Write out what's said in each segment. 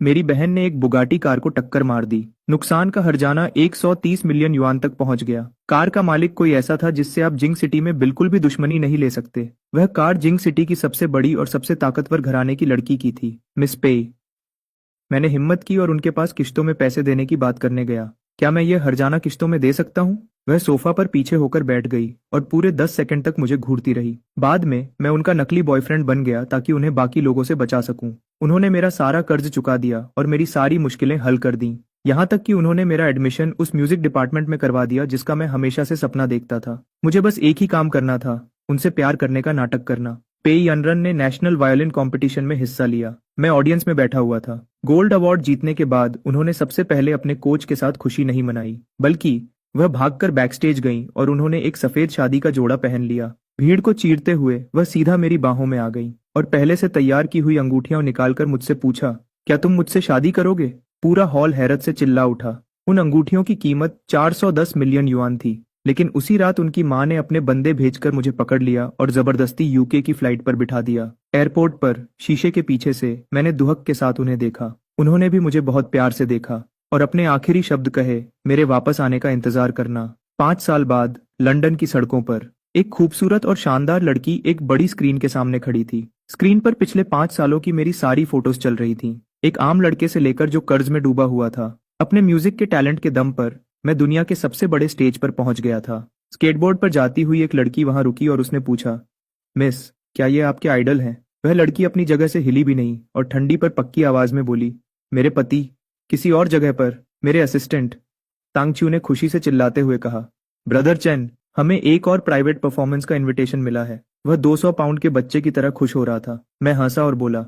मेरी बहन ने एक बुगाटी कार को टक्कर मार दी। नुकसान का हर्जाना 130 मिलियन युआन तक पहुंच गया। कार का मालिक कोई ऐसा था जिससे आप जिंग सिटी में बिल्कुल भी दुश्मनी नहीं ले सकते। वह कार जिंग सिटी की सबसे बड़ी और सबसे ताकतवर घराने की लड़की की थी, मिस पे। मैंने हिम्मत की और उनके पास किश्तों में पैसे देने की बात करने गया। क्या मैं ये हर्जाना किश्तों में दे सकता हूँ? वह सोफा पर पीछे होकर बैठ गई और पूरे 10 सेकंड तक मुझे घूरती रही। बाद में मैं उनका नकली बॉयफ्रेंड बन गया ताकि उन्हें बाकी लोगों से बचा सकूं। उन्होंने मेरा सारा कर्ज चुका दिया और मेरी सारी मुश्किलें हल कर दी। यहाँ तक कि उन्होंने मेरा एडमिशन उस म्यूजिक डिपार्टमेंट में करवा दिया जिसका मैं हमेशा से सपना देखता था। मुझे बस एक ही काम करना था, उनसे प्यार करने का नाटक करना। पेई अनरन ने नेशनल वायलिन कंपटीशन में हिस्सा लिया। मैं ऑडियंस में बैठा हुआ था। गोल्ड अवार्ड जीतने के बाद उन्होंने सबसे पहले अपने कोच के साथ खुशी नहीं मनाई, बल्कि वह भागकर बैकस्टेज गईं और उन्होंने एक सफेद शादी का जोड़ा पहन लिया। भीड़ को चीरते हुए वह सीधा मेरी बाहों में आ गई और पहले से तैयार की हुई अंगूठियां निकालकर मुझसे पूछा, क्या तुम मुझसे शादी करोगे? पूरा हॉल हैरत से चिल्ला उठा। उन अंगूठियों की कीमत 410 मिलियन युआन थी। लेकिन उसी रात उनकी मां ने अपने बंदे भेजकर मुझे पकड़ लिया और जबरदस्ती यूके की फ्लाइट पर बिठा दिया। एयरपोर्ट पर शीशे के पीछे से मैंने दुहक के साथ उन्हें देखा। उन्होंने भी मुझे बहुत प्यार से देखा और अपने आखिरी शब्द कहे, मेरे वापस आने का इंतजार करना। 5 साल बाद लंदन की सड़कों पर एक खूबसूरत और शानदार लड़की एक बड़ी स्क्रीन के सामने खड़ी थी। स्क्रीन पर पिछले 5 सालों की मेरी सारी फोटोज चल रही थीं। एक आम लड़के से लेकर जो कर्ज में डूबा हुआ था, अपने म्यूजिक के टैलेंट के दम पर मैं दुनिया के सबसे बड़े स्टेज पर पहुंच गया था। स्केटबोर्ड पर जाती हुई एक लड़की वहां रुकी और उसने पूछा, मिस, क्या ये आपके आइडल हैं? वह लड़की अपनी जगह से हिली भी नहीं और ठंडी पर पक्की आवाज में बोली, मेरे पति। किसी और जगह पर मेरे असिस्टेंट। तांगच्यू ने खुशी से चिल्लाते हुए कहा, ब्रदर चेन, हमें एक और प्राइवेट परफॉर्मेंस का इनविटेशन मिला है। वह 200 पाउंड के बच्चे की तरह खुश हो रहा था। मैं हंसा और बोला,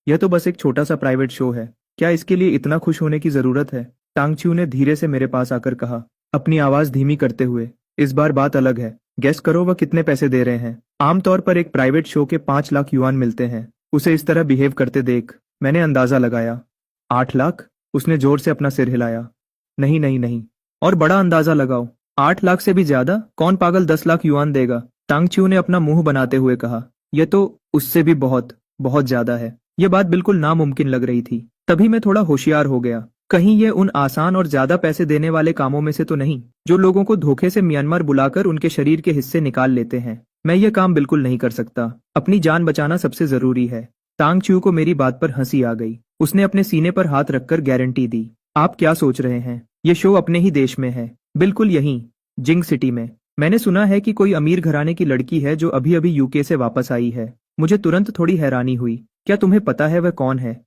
यह तो बस एक छोटा सा प्राइवेट शो है, क्या इसके लिए इतना खुश होने की जरूरत है? टांगच्यू ने धीरे से मेरे पास आकर कहा, अपनी आवाज धीमी करते हुए, इस बार बात अलग है। गेस करो वह कितने पैसे दे रहे हैं? आमतौर पर एक प्राइवेट शो के 5 लाख युआन मिलते हैं। उसे इस तरह बिहेव करते देख मैंने अंदाजा लगाया। 8 लाख? उसने जोर से अपना सिर हिलाया। नहीं नहीं नहीं, और बड़ा अंदाजा लगाओ। 8 लाख से भी ज्यादा? कौन पागल 10 लाख युआन देगा? टांगच्यू ने अपना मुंह बनाते हुए कहा, यह तो उससे भी बहुत बहुत ज्यादा है। यह बात बिल्कुल नामुमकिन लग रही थी। तभी मैं थोड़ा होशियार हो गया। कहीं ये उन आसान और ज्यादा पैसे देने वाले कामों में से तो नहीं जो लोगों को धोखे से म्यांमार बुलाकर उनके शरीर के हिस्से निकाल लेते हैं। मैं ये काम बिल्कुल नहीं कर सकता। अपनी जान बचाना सबसे जरूरी है। टांगच्यू को मेरी बात पर हंसी आ गई। उसने अपने सीने पर हाथ रखकर गारंटी दी, आप क्या सोच रहे हैं? ये शो अपने ही देश में है, बिल्कुल यहीं, जिंग सिटी में। मैंने सुना है कि कोई अमीर घराने की लड़की है जो अभी अभी यूके से वापस आई है। मुझे तुरंत थोड़ी हैरानी हुई। क्या तुम्हें पता है वह कौन है?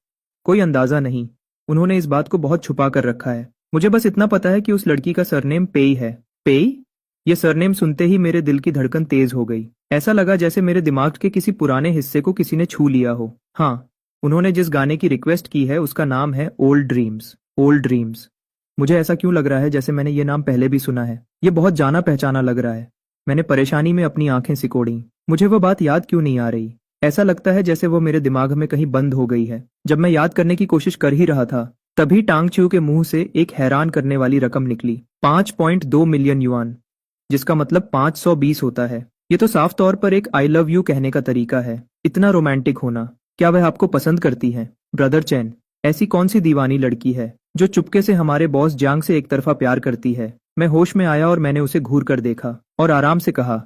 कोई अंदाजा नहीं। उन्होंने इस बात को बहुत छुपा कर रखा है। मुझे बस इतना पता है कि उस लड़की का सरनेम पेई है। पेई? यह सरनेम सुनते ही मेरे दिल की धड़कन तेज हो गई। ऐसा लगा जैसे मेरे दिमाग के किसी पुराने हिस्से को किसी ने छू लिया हो। हाँ, उन्होंने जिस गाने की रिक्वेस्ट की है उसका नाम है ओल्ड ड्रीम्स। Old dreams. मुझे ऐसा क्यों लग रहा है जैसे मैंने ये नाम पहले भी सुना है। ये बहुत जाना पहचाना लग रहा है। मैंने परेशानी में अपनी आंखें सिकोड़ी। मुझे वह बात याद क्यों नहीं आ रही? ऐसा लगता है जैसे वो मेरे दिमाग में कहीं बंद हो गई है। जब मैं याद करने की कोशिश कर ही रहा था, तभी टांगच्यू के मुंह से एक हैरान करने वाली रकम निकली, 5.2 मिलियन युआन, जिसका मतलब 520 होता है। ये तो साफ तौर पर एक आई लव यू कहने का तरीका है। इतना रोमांटिक होना। क्या वह आपको पसंद करती है? ब्रदर चैन, ऐसी कौन सी दीवानी लड़की है जो चुपके से हमारे बॉस जांग से एक तरफा प्यार करती है? मैं होश में आया और मैंने उसे घूर कर देखा और आराम से कहा,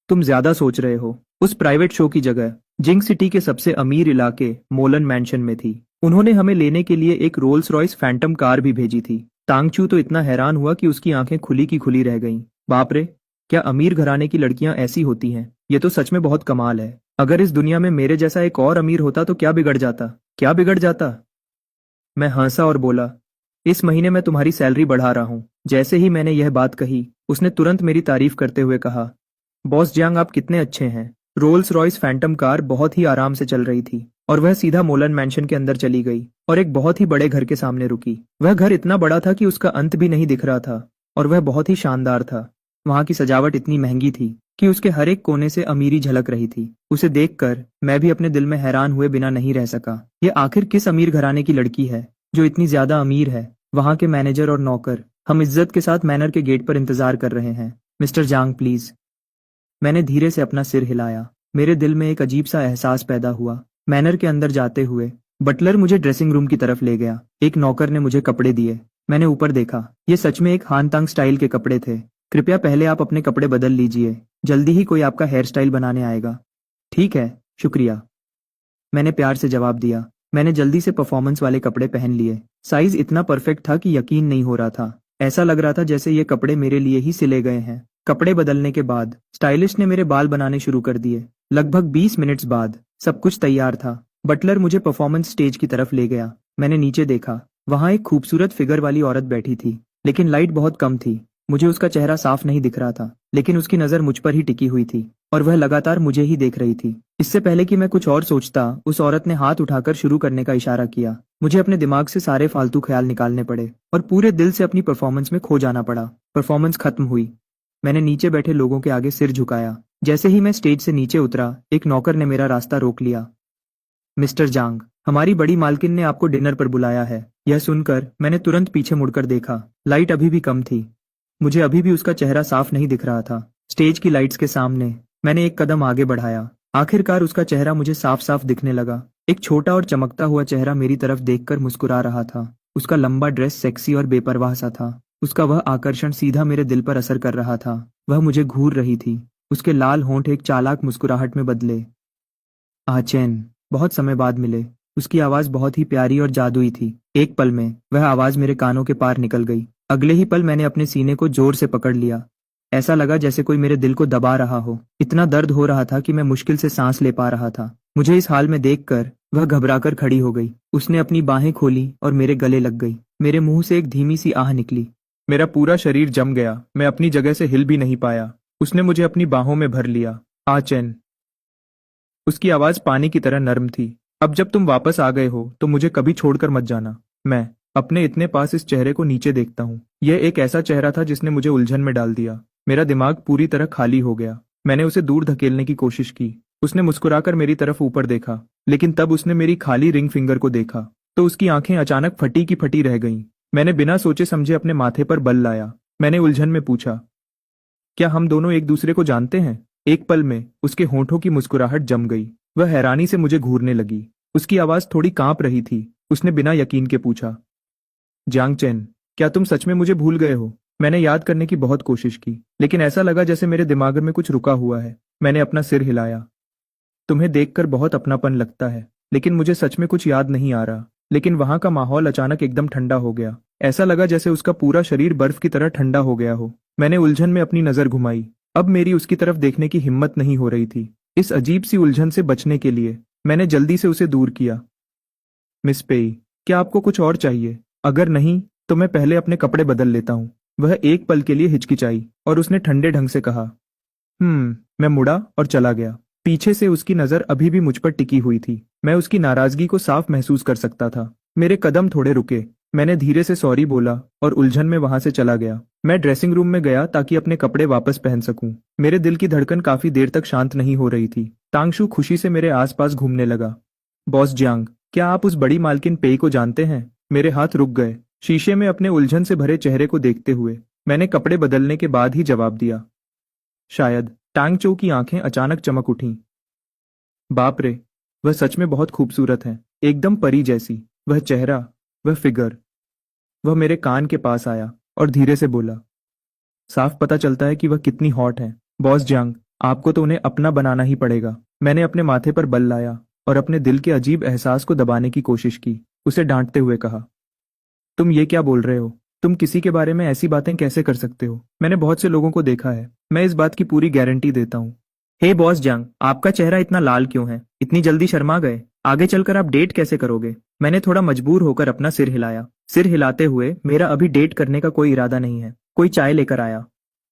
तुम ज्यादा सोच रहे हो। उस प्राइवेट शो की जगह जिंग सिटी के सबसे अमीर इलाके मोलन मैंशन में थी। उन्होंने हमें लेने के लिए एक रोल्स रॉयस फैंटम कार भी भेजी थी। टांगच्यू तो इतना हैरान हुआ कि उसकी आंखें खुली की खुली रह गईं। बाप रे, क्या अमीर घराने की लड़कियां ऐसी होती हैं? ये तो सच में बहुत कमाल है। अगर इस दुनिया में मेरे जैसा एक और अमीर होता तो क्या बिगड़ जाता? क्या बिगड़ जाता? मैं हंसा और बोला, इस महीने मैं तुम्हारी सैलरी बढ़ा रहा हूँ। जैसे ही मैंने यह बात कही, उसने तुरंत मेरी तारीफ करते हुए कहा, बॉस जियांग आप कितने अच्छे हैं। रोल्स रॉयस फैंटम कार बहुत ही आराम से चल रही थी और वह सीधा मोलन मैंशन के अंदर चली गई और एक बहुत ही बड़े घर के सामने रुकी। वह घर इतना बड़ा था कि उसका अंत भी नहीं दिख रहा था और वह बहुत ही शानदार था। वहां की सजावट इतनी महंगी थी कि उसके हर एक कोने से अमीरी झलक रही थी। उसे देखकर मैं भी अपने दिल में हैरान हुए बिना नहीं रह सका। ये आखिर किस अमीर घराने की लड़की है जो इतनी ज्यादा अमीर है? वहां के मैनेजर और नौकर हम इज्जत के साथ मैनर के गेट पर इंतजार कर रहे हैं। Mister Zhang please. मैंने धीरे से अपना सिर हिलाया। मेरे दिल में एक अजीब सा एहसास पैदा हुआ। मैनर के अंदर जाते हुए बटलर मुझे ड्रेसिंग रूम की तरफ ले गया। एक नौकर ने मुझे कपड़े दिए। मैंने ऊपर देखा, ये सच में एक हानतांग स्टाइल के कपड़े थे। कृपया पहले आप अपने कपड़े बदल लीजिए, जल्दी ही कोई आपका हेयर स्टाइल बनाने आएगा। ठीक है, शुक्रिया, मैंने प्यार से जवाब दिया। मैंने जल्दी से परफॉर्मेंस वाले कपड़े पहन लिए। साइज इतना परफेक्ट था कि यकीन नहीं हो रहा था। ऐसा लग रहा था जैसे ये कपड़े मेरे लिए ही सिले गए हैं। कपड़े बदलने के बाद स्टाइलिस्ट ने मेरे बाल बनाने शुरू कर दिए। लगभग 20 मिनट्स बाद सब कुछ तैयार था। बटलर मुझे परफॉर्मेंस स्टेज की तरफ ले गया। मैंने नीचे देखा, वहां एक खूबसूरत फिगर वाली औरत बैठी थी, लेकिन लाइट बहुत कम थी। मुझे उसका चेहरा साफ नहीं दिख रहा था, लेकिन उसकी नज़र मुझ पर ही टिकी हुई थी और वह लगातार मुझे ही देख रही थी। इससे पहले कि मैं कुछ और सोचता, उस औरत ने हाथ उठाकर शुरू करने का इशारा किया। मुझे अपने दिमाग से सारे फालतू ख्याल निकालने पड़े और पूरे दिल से अपनी परफॉर्मेंस में खो जाना पड़ा। परफॉर्मेंस खत्म हुई। मैंने नीचे बैठे लोगों के आगे सिर झुकाया। जैसे ही मैं स्टेज से नीचे उतरा, एक नौकर ने मेरा रास्ता रोक लिया। मिस्टर जांग, हमारी बड़ी मालकिन ने आपको डिनर पर बुलाया है। यह सुनकर मैंने तुरंत पीछे मुड़कर देखा। लाइट अभी भी कम थी। मुझे अभी भी उसका चेहरा साफ नहीं दिख रहा था। स्टेज की लाइट्स के सामने मैंने एक कदम आगे बढ़ाया। आखिरकार उसका चेहरा मुझे साफ साफ दिखने लगा। एक छोटा और चमकता हुआ चेहरा मेरी तरफ देखकर मुस्कुरा रहा था। उसका लंबा ड्रेस सेक्सी और बेपरवाह सा था। उसका वह आकर्षण सीधा मेरे दिल पर असर कर रहा था। वह मुझे घूर रही थी। उसके लाल होंठ एक चालाक मुस्कुराहट में बदले। आचैन, बहुत समय बाद मिले। उसकी आवाज बहुत ही प्यारी और जादुई थी। एक पल में वह आवाज मेरे कानों के पार निकल गई। अगले ही पल मैंने अपने सीने को जोर से पकड़ लिया। ऐसा लगा जैसे कोई मेरे दिल को दबा रहा हो। इतना दर्द हो रहा था कि मैं मुश्किल से सांस ले पा रहा था। मुझे इस हाल में देखकर वह घबराकर खड़ी हो गई। उसने अपनी बाहें खोली और मेरे गले लग गई। मेरे मुंह से एक धीमी सी आह निकली। मेरा पूरा शरीर जम गया। मैं अपनी जगह से हिल भी नहीं पाया। उसने मुझे अपनी बाहों में भर लिया। आचैन। उसकी आवाज पानी की तरह नर्म थी। अब जब तुम वापस आ गए हो तो मुझे कभी छोड़कर मत जाना। मैं अपने इतने पास इस चेहरे को नीचे देखता हूँ। यह एक ऐसा चेहरा था जिसने मुझे उलझन में डाल दिया। मेरा दिमाग पूरी तरह खाली हो गया। मैंने उसे दूर धकेलने की कोशिश की। उसने मुस्कुराकर मेरी तरफ ऊपर देखा, लेकिन तब उसने मेरी खाली रिंग फिंगर को देखा तो उसकी आंखें अचानक फटी की फटी रह गईं। मैंने बिना सोचे समझे अपने माथे पर बल लाया। मैंने उलझन में पूछा, क्या हम दोनों एक दूसरे को जानते हैं? एक पल में उसके होंठों की मुस्कुराहट जम गई। वह हैरानी से मुझे घूरने लगी। उसकी आवाज थोड़ी कांप रही थी। उसने बिना यकीन के पूछा, जांग चेन, क्या तुम सच में मुझे भूल गए हो? मैंने याद करने की बहुत कोशिश की, लेकिन ऐसा लगा जैसे मेरे दिमाग में कुछ रुका हुआ है। मैंने अपना सिर हिलाया। तुम्हें देखकर बहुत अपनापन लगता है, लेकिन मुझे सच में कुछ याद नहीं आ रहा। लेकिन वहां का माहौल अचानक एकदम ठंडा हो गया। ऐसा लगा जैसे उसका पूरा शरीर बर्फ की तरह ठंडा हो गया हो। मैंने उलझन में अपनी नजर घुमाई। अब मेरी उसकी तरफ देखने की हिम्मत नहीं हो रही थी। इस अजीब सी उलझन से बचने के लिए मैंने जल्दी से उसे दूर किया। मिस पेई, क्या आपको कुछ और चाहिए? अगर नहीं तो मैं पहले अपने कपड़े बदल लेता हूँ। वह एक पल के लिए हिचकिचाई और उसने ठंडे ढंग से कहा, मैं मुड़ा और चला गया। पीछे से उसकी नजर अभी भी मुझ पर टिकी हुई थी। मैं उसकी नाराजगी को साफ महसूस कर सकता था। मेरे कदम थोड़े रुके। मैंने धीरे से सॉरी बोला और उलझन में वहां से चला गया। मैं ड्रेसिंग रूम में गया ताकि अपने कपड़े वापस पहन सकूं। मेरे दिल की धड़कन काफी देर तक शांत नहीं हो रही थी। तांगशु खुशी से मेरे आसपास घूमने लगा। बॉस जियांग, क्या आप उस बड़ी मालकिन पेई को जानते हैं? मेरे हाथ रुक गए। शीशे में अपने उलझन से भरे चेहरे को देखते हुए मैंने कपड़े बदलने के बाद ही जवाब दिया, शायद। टांगचो की आंखें अचानक चमक उठीं। बाप रे, वह सच में बहुत खूबसूरत है, एकदम परी जैसी। वह चेहरा, वह फिगर। वह मेरे कान के पास आया और धीरे से बोला, साफ पता चलता है कि वह कितनी हॉट है। बॉस जियांग, आपको तो उन्हें अपना बनाना ही पड़ेगा। मैंने अपने माथे पर बल लाया और अपने दिल के अजीब एहसास को दबाने की कोशिश की। उसे डांटते हुए कहा, तुम ये क्या बोल रहे हो? तुम किसी के बारे में ऐसी बातें कैसे कर सकते हो? मैंने बहुत से लोगों को देखा है। मैं इस बात की पूरी गारंटी देता हूँ। हे बॉस जंग, आपका चेहरा इतना लाल क्यों है? इतनी जल्दी शर्मा गए? आगे चलकर आप डेट कैसे करोगे? मैंने थोड़ा मजबूर होकर अपना सिर हिलाया। सिर हिलाते हुए, मेरा अभी डेट करने का कोई इरादा नहीं है। कोई चाय लेकर आया।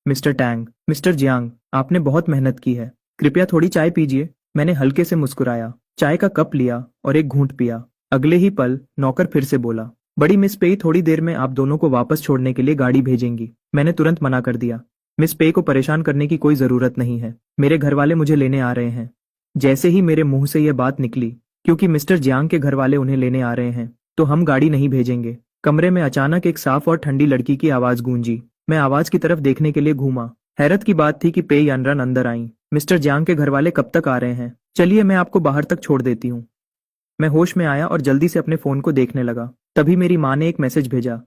मिस्टर टैंग, मिस्टर जियांग, आपने बहुत मेहनत की है। कृपया थोड़ी चाय पीजिए। मैंने हल्के से मुस्कुराया, चाय का कप लिया और एक घूंट पिया। अगले ही पल नौकर फिर से बोला, बड़ी मिस पेई थोड़ी देर में आप दोनों को वापस छोड़ने के लिए गाड़ी भेजेंगी। मैंने तुरंत मना कर दिया। मिस पेई को परेशान करने की कोई जरूरत नहीं है। मेरे घर वाले मुझे लेने आ रहे हैं। जैसे ही मेरे मुंह से यह बात निकली, क्योंकि मिस्टर जियांग के घर वाले उन्हें लेने आ रहे हैं, तो हम गाड़ी नहीं भेजेंगे। कमरे में अचानक एक साफ और ठंडी लड़की की आवाज गूंजी। मैं आवाज की तरफ देखने के लिए घूमा। हैरत की बात थी कि पेई यानरन अंदर आई। मिस्टर जियांग के घर वाले कब तक आ रहे हैं? चलिए मैं आपको बाहर तक छोड़ देती हूँ। मैं होश में आया और जल्दी से अपने फोन को देखने लगा। तभी मेरी माँ ने एक मैसेज भेजा।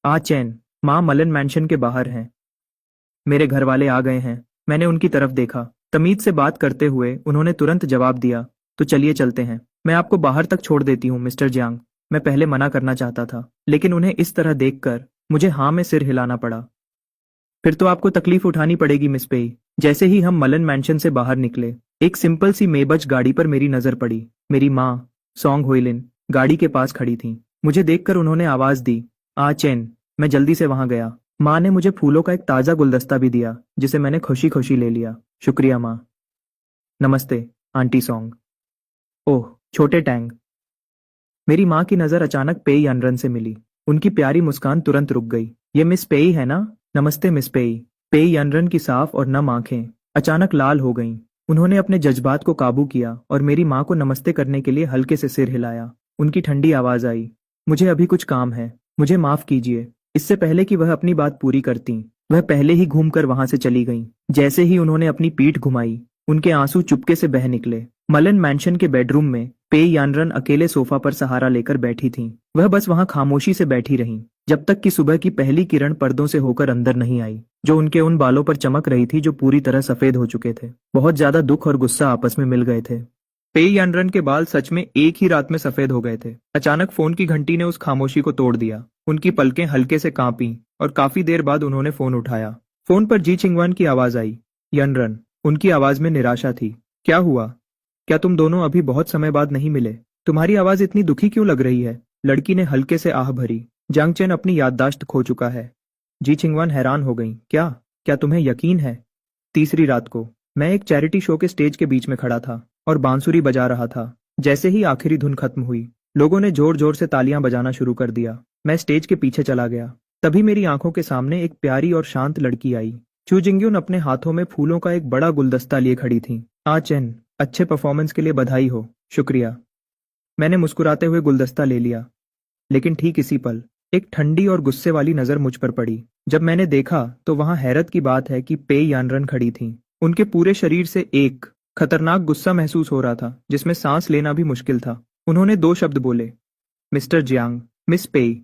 चैन, माँ मलन मैंशन के बाहर हैं। मेरे घर वाले आ गए हैं। मैंने उनकी तरफ देखा। तमीज से बात करते हुए उन्होंने तुरंत जवाब दिया, तो चलिए चलते हैं। मैं आपको बाहर तक छोड़ देती हूँ मिस्टर जियांग। मैं पहले मना करना चाहता था, लेकिन उन्हें इस तरह देखकर मुझे हाँ में सिर हिलाना पड़ा। फिर तो आपको तकलीफ उठानी पड़ेगी मिस पेई। जैसे ही हम मलन मैंशन से बाहर निकले, एक सिंपल सी मेबच गाड़ी पर मेरी नजर पड़ी। मेरी माँ, सॉन्ग होइलिन, गाड़ी के पास खड़ी थी। मुझे देखकर उन्होंने आवाज दी, चैन। मैं जल्दी से वहां गया। माँ ने मुझे फूलों का एक ताजा गुलदस्ता भी दिया, जिसे मैंने खुशी खुशी ले लिया। शुक्रिया माँ। नमस्ते आंटी सॉन्ग। ओह छोटे टैंग। मेरी माँ की नजर अचानक पेई अनरन से मिली। उनकी प्यारी मुस्कान तुरंत रुक गई। ये मिस पेई है ना? नमस्ते मिस पेई। पेई अनरन की साफ और नम आंखें अचानक लाल हो गईं। उन्होंने अपने जज्बात को काबू किया और मेरी माँ को नमस्ते करने के लिए हल्के से सिर हिलाया। उनकी ठंडी आवाज आई, मुझे अभी कुछ काम है, मुझे माफ कीजिए। इससे पहले कि वह अपनी बात पूरी करती, वह पहले ही घूमकर वहां से चली गईं। जैसे ही उन्होंने अपनी पीठ घुमाई, उनके आंसू चुपके से बह निकले। मलन मैंशन के बेडरूम में पेई यानरन अकेले सोफा पर सहारा लेकर बैठी थीं। वह बस वहां खामोशी से बैठी रहीं, जब तक कि सुबह की पहली किरण पर्दों से होकर अंदर नहीं आई, जो उनके उन बालों पर चमक रही थी जो पूरी तरह सफेद हो चुके थे। बहुत ज्यादा दुख और गुस्सा आपस में मिल गए थे। पेई यानरन के बाल सच में एक ही रात में सफेद हो गए थे। अचानक फोन की घंटी ने उस खामोशी को तोड़ दिया। उनकी पलकें हल्के से कांपी और काफी देर बाद उन्होंने फोन उठाया। फोन पर जी चिंगवान की आवाज आई। यानरन। उनकी आवाज में निराशा थी। क्या हुआ? क्या तुम दोनों अभी बहुत समय बाद नहीं मिले? तुम्हारी आवाज इतनी दुखी क्यों लग रही है? लड़की ने हल्के से आह भरी। जांग चेन अपनी याददाश्त खो चुका है। जी चिंगवान हैरान हो गई। क्या क्या तुम्हें यकीन है? तीसरी रात को मैं एक चैरिटी शो के स्टेज के बीच में खड़ा था और बांसुरी बजा रहा था। जैसे ही आखिरी धुन खत्म हुई, लोगों ने जोर जोर से तालियां बजाना शुरू कर दिया। मैं स्टेज के पीछे चला गया। तभी मेरी आंखों के सामने एक प्यारी और शांत लड़की आई। चू जिंग्युन अपने हाथों में फूलों का एक बड़ा गुलदस्ता लिए खड़ी थी। चेन, अच्छे परफॉर्मेंस के लिए बधाई हो। शुक्रिया। मैंने मुस्कुराते हुए गुलदस्ता ले लिया, लेकिन ठीक इसी पल एक ठंडी और गुस्से वाली नजर मुझ पर पड़ी। जब मैंने देखा तो वहां हैरत की बात है कि पेई यानरन खड़ी थीं। उनके पूरे शरीर से एक खतरनाक गुस्सा महसूस हो रहा था, जिसमें सांस लेना भी मुश्किल था। उन्होंने 2 शब्द बोले, मिस्टर जियांग, मिस पेई।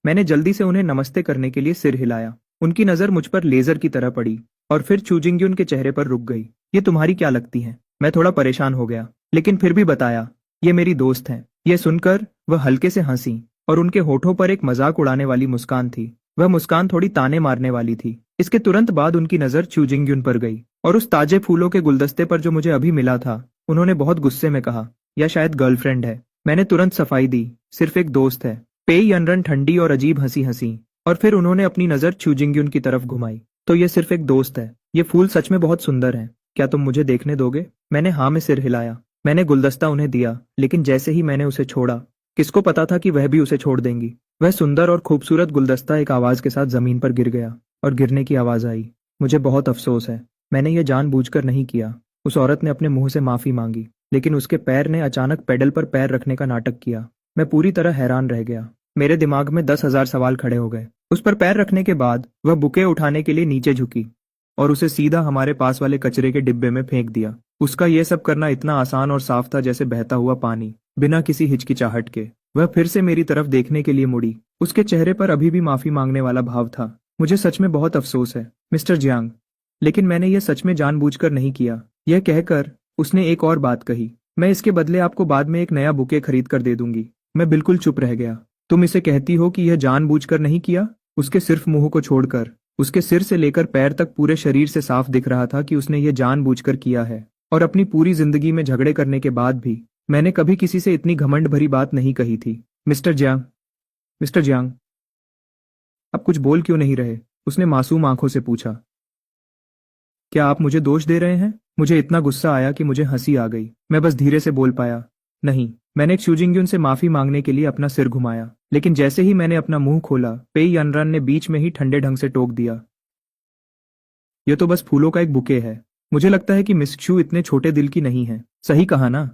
मैंने जल्दी से उन्हें नमस्ते करने के लिए सिर हिलाया। उनकी नजर मुझ पर लेजर की तरह पड़ी और फिर चू जिंग्युन के चेहरे पर रुक गई। ये तुम्हारी क्या लगती है? मैं थोड़ा परेशान हो गया, लेकिन फिर भी बताया, ये मेरी दोस्त है। यह सुनकर वह हल्के से हंसी और उनके होठों पर एक मजाक उड़ाने वाली मुस्कान थी। वह मुस्कान थोड़ी ताने मारने वाली थी। इसके तुरंत बाद उनकी नजर चू जिंग्युन पर गई और उस ताजे फूलों के गुलदस्ते पर जो मुझे अभी मिला था। उन्होंने बहुत गुस्से में कहा, यह शायद गर्लफ्रेंड है। मैंने तुरंत सफाई दी, सिर्फ एक दोस्त है। पेई यानरन ठंडी और अजीब हंसी हंसी और फिर उन्होंने अपनी नजर चू जिंग्युन की तरफ घुमाई। तो ये सिर्फ एक दोस्त है। ये फूल सच में बहुत सुंदर है। क्या तुम मुझे देखने दोगे? मैंने हाँ में सिर हिलाया। मैंने गुलदस्ता उन्हें दिया, लेकिन जैसे ही मैंने उसे छोड़ा, किसको पता था कि वह भी उसे छोड़ देंगी। वह सुंदर और खूबसूरत गुलदस्ता एक आवाज के साथ जमीन पर गिर गया और गिरने की आवाज आई। मुझे बहुत अफसोस है, मैंने यह जानबूझकर नहीं किया। उस औरत ने अपने मुंह से माफी मांगी, लेकिन उसके पैर ने अचानक पेडल पर पैर रखने का नाटक किया। मैं पूरी तरह हैरान रह गया। मेरे दिमाग में 10,000 सवाल खड़े हो गए। उस पर पैर रखने के बाद वह बुके उठाने के लिए नीचे झुकी और उसे सीधा हमारे पास वाले कचरे के डिब्बे में फेंक दिया। उसका यह सब करना इतना आसान और साफ था जैसे बहता हुआ पानी, बिना किसी हिचकिचाहट के। वह फिर से मेरी तरफ देखने के लिए मुड़ी। उसके चेहरे पर अभी भी माफी मांगने वाला भाव था। मुझे सच में बहुत अफसोस है मिस्टर जियांग, लेकिन मैंने यह सच में जानबूझकर नहीं किया। यह कहकर उसने एक और बात कही, मैं इसके बदले आपको बाद में एक नया बुके खरीद कर दे दूंगी। मैं बिल्कुल चुप रह गया। तुम इसे कहती हो कि यह जानबूझकर नहीं किया? उसके सिर्फ मुंह को छोड़कर उसके सिर से लेकर पैर तक पूरे शरीर से साफ दिख रहा था कि उसने यह जानबूझकर किया है। और अपनी पूरी जिंदगी में झगड़े करने के बाद भी मैंने कभी किसी से इतनी घमंड भरी बात नहीं कही थी। मिस्टर जियांग, आप कुछ बोल क्यों नहीं रहे? उसने मासूम आंखों से पूछा। क्या आप मुझे दोष दे रहे हैं? मुझे इतना गुस्सा आया कि मुझे हंसी आ गई। मैं बस धीरे से बोल पाया, नहीं। मैंने चू जिंग्युन से माफी मांगने के लिए अपना सिर घुमाया, लेकिन जैसे ही मैंने अपना मुंह खोला, पेई यानरन ने बीच में ही ठंडे ढंग से टोक दिया, यह तो बस फूलों का एक बुके है। मुझे लगता है कि मिस चू इतने छोटे दिल की नहीं है। सही कहा ना?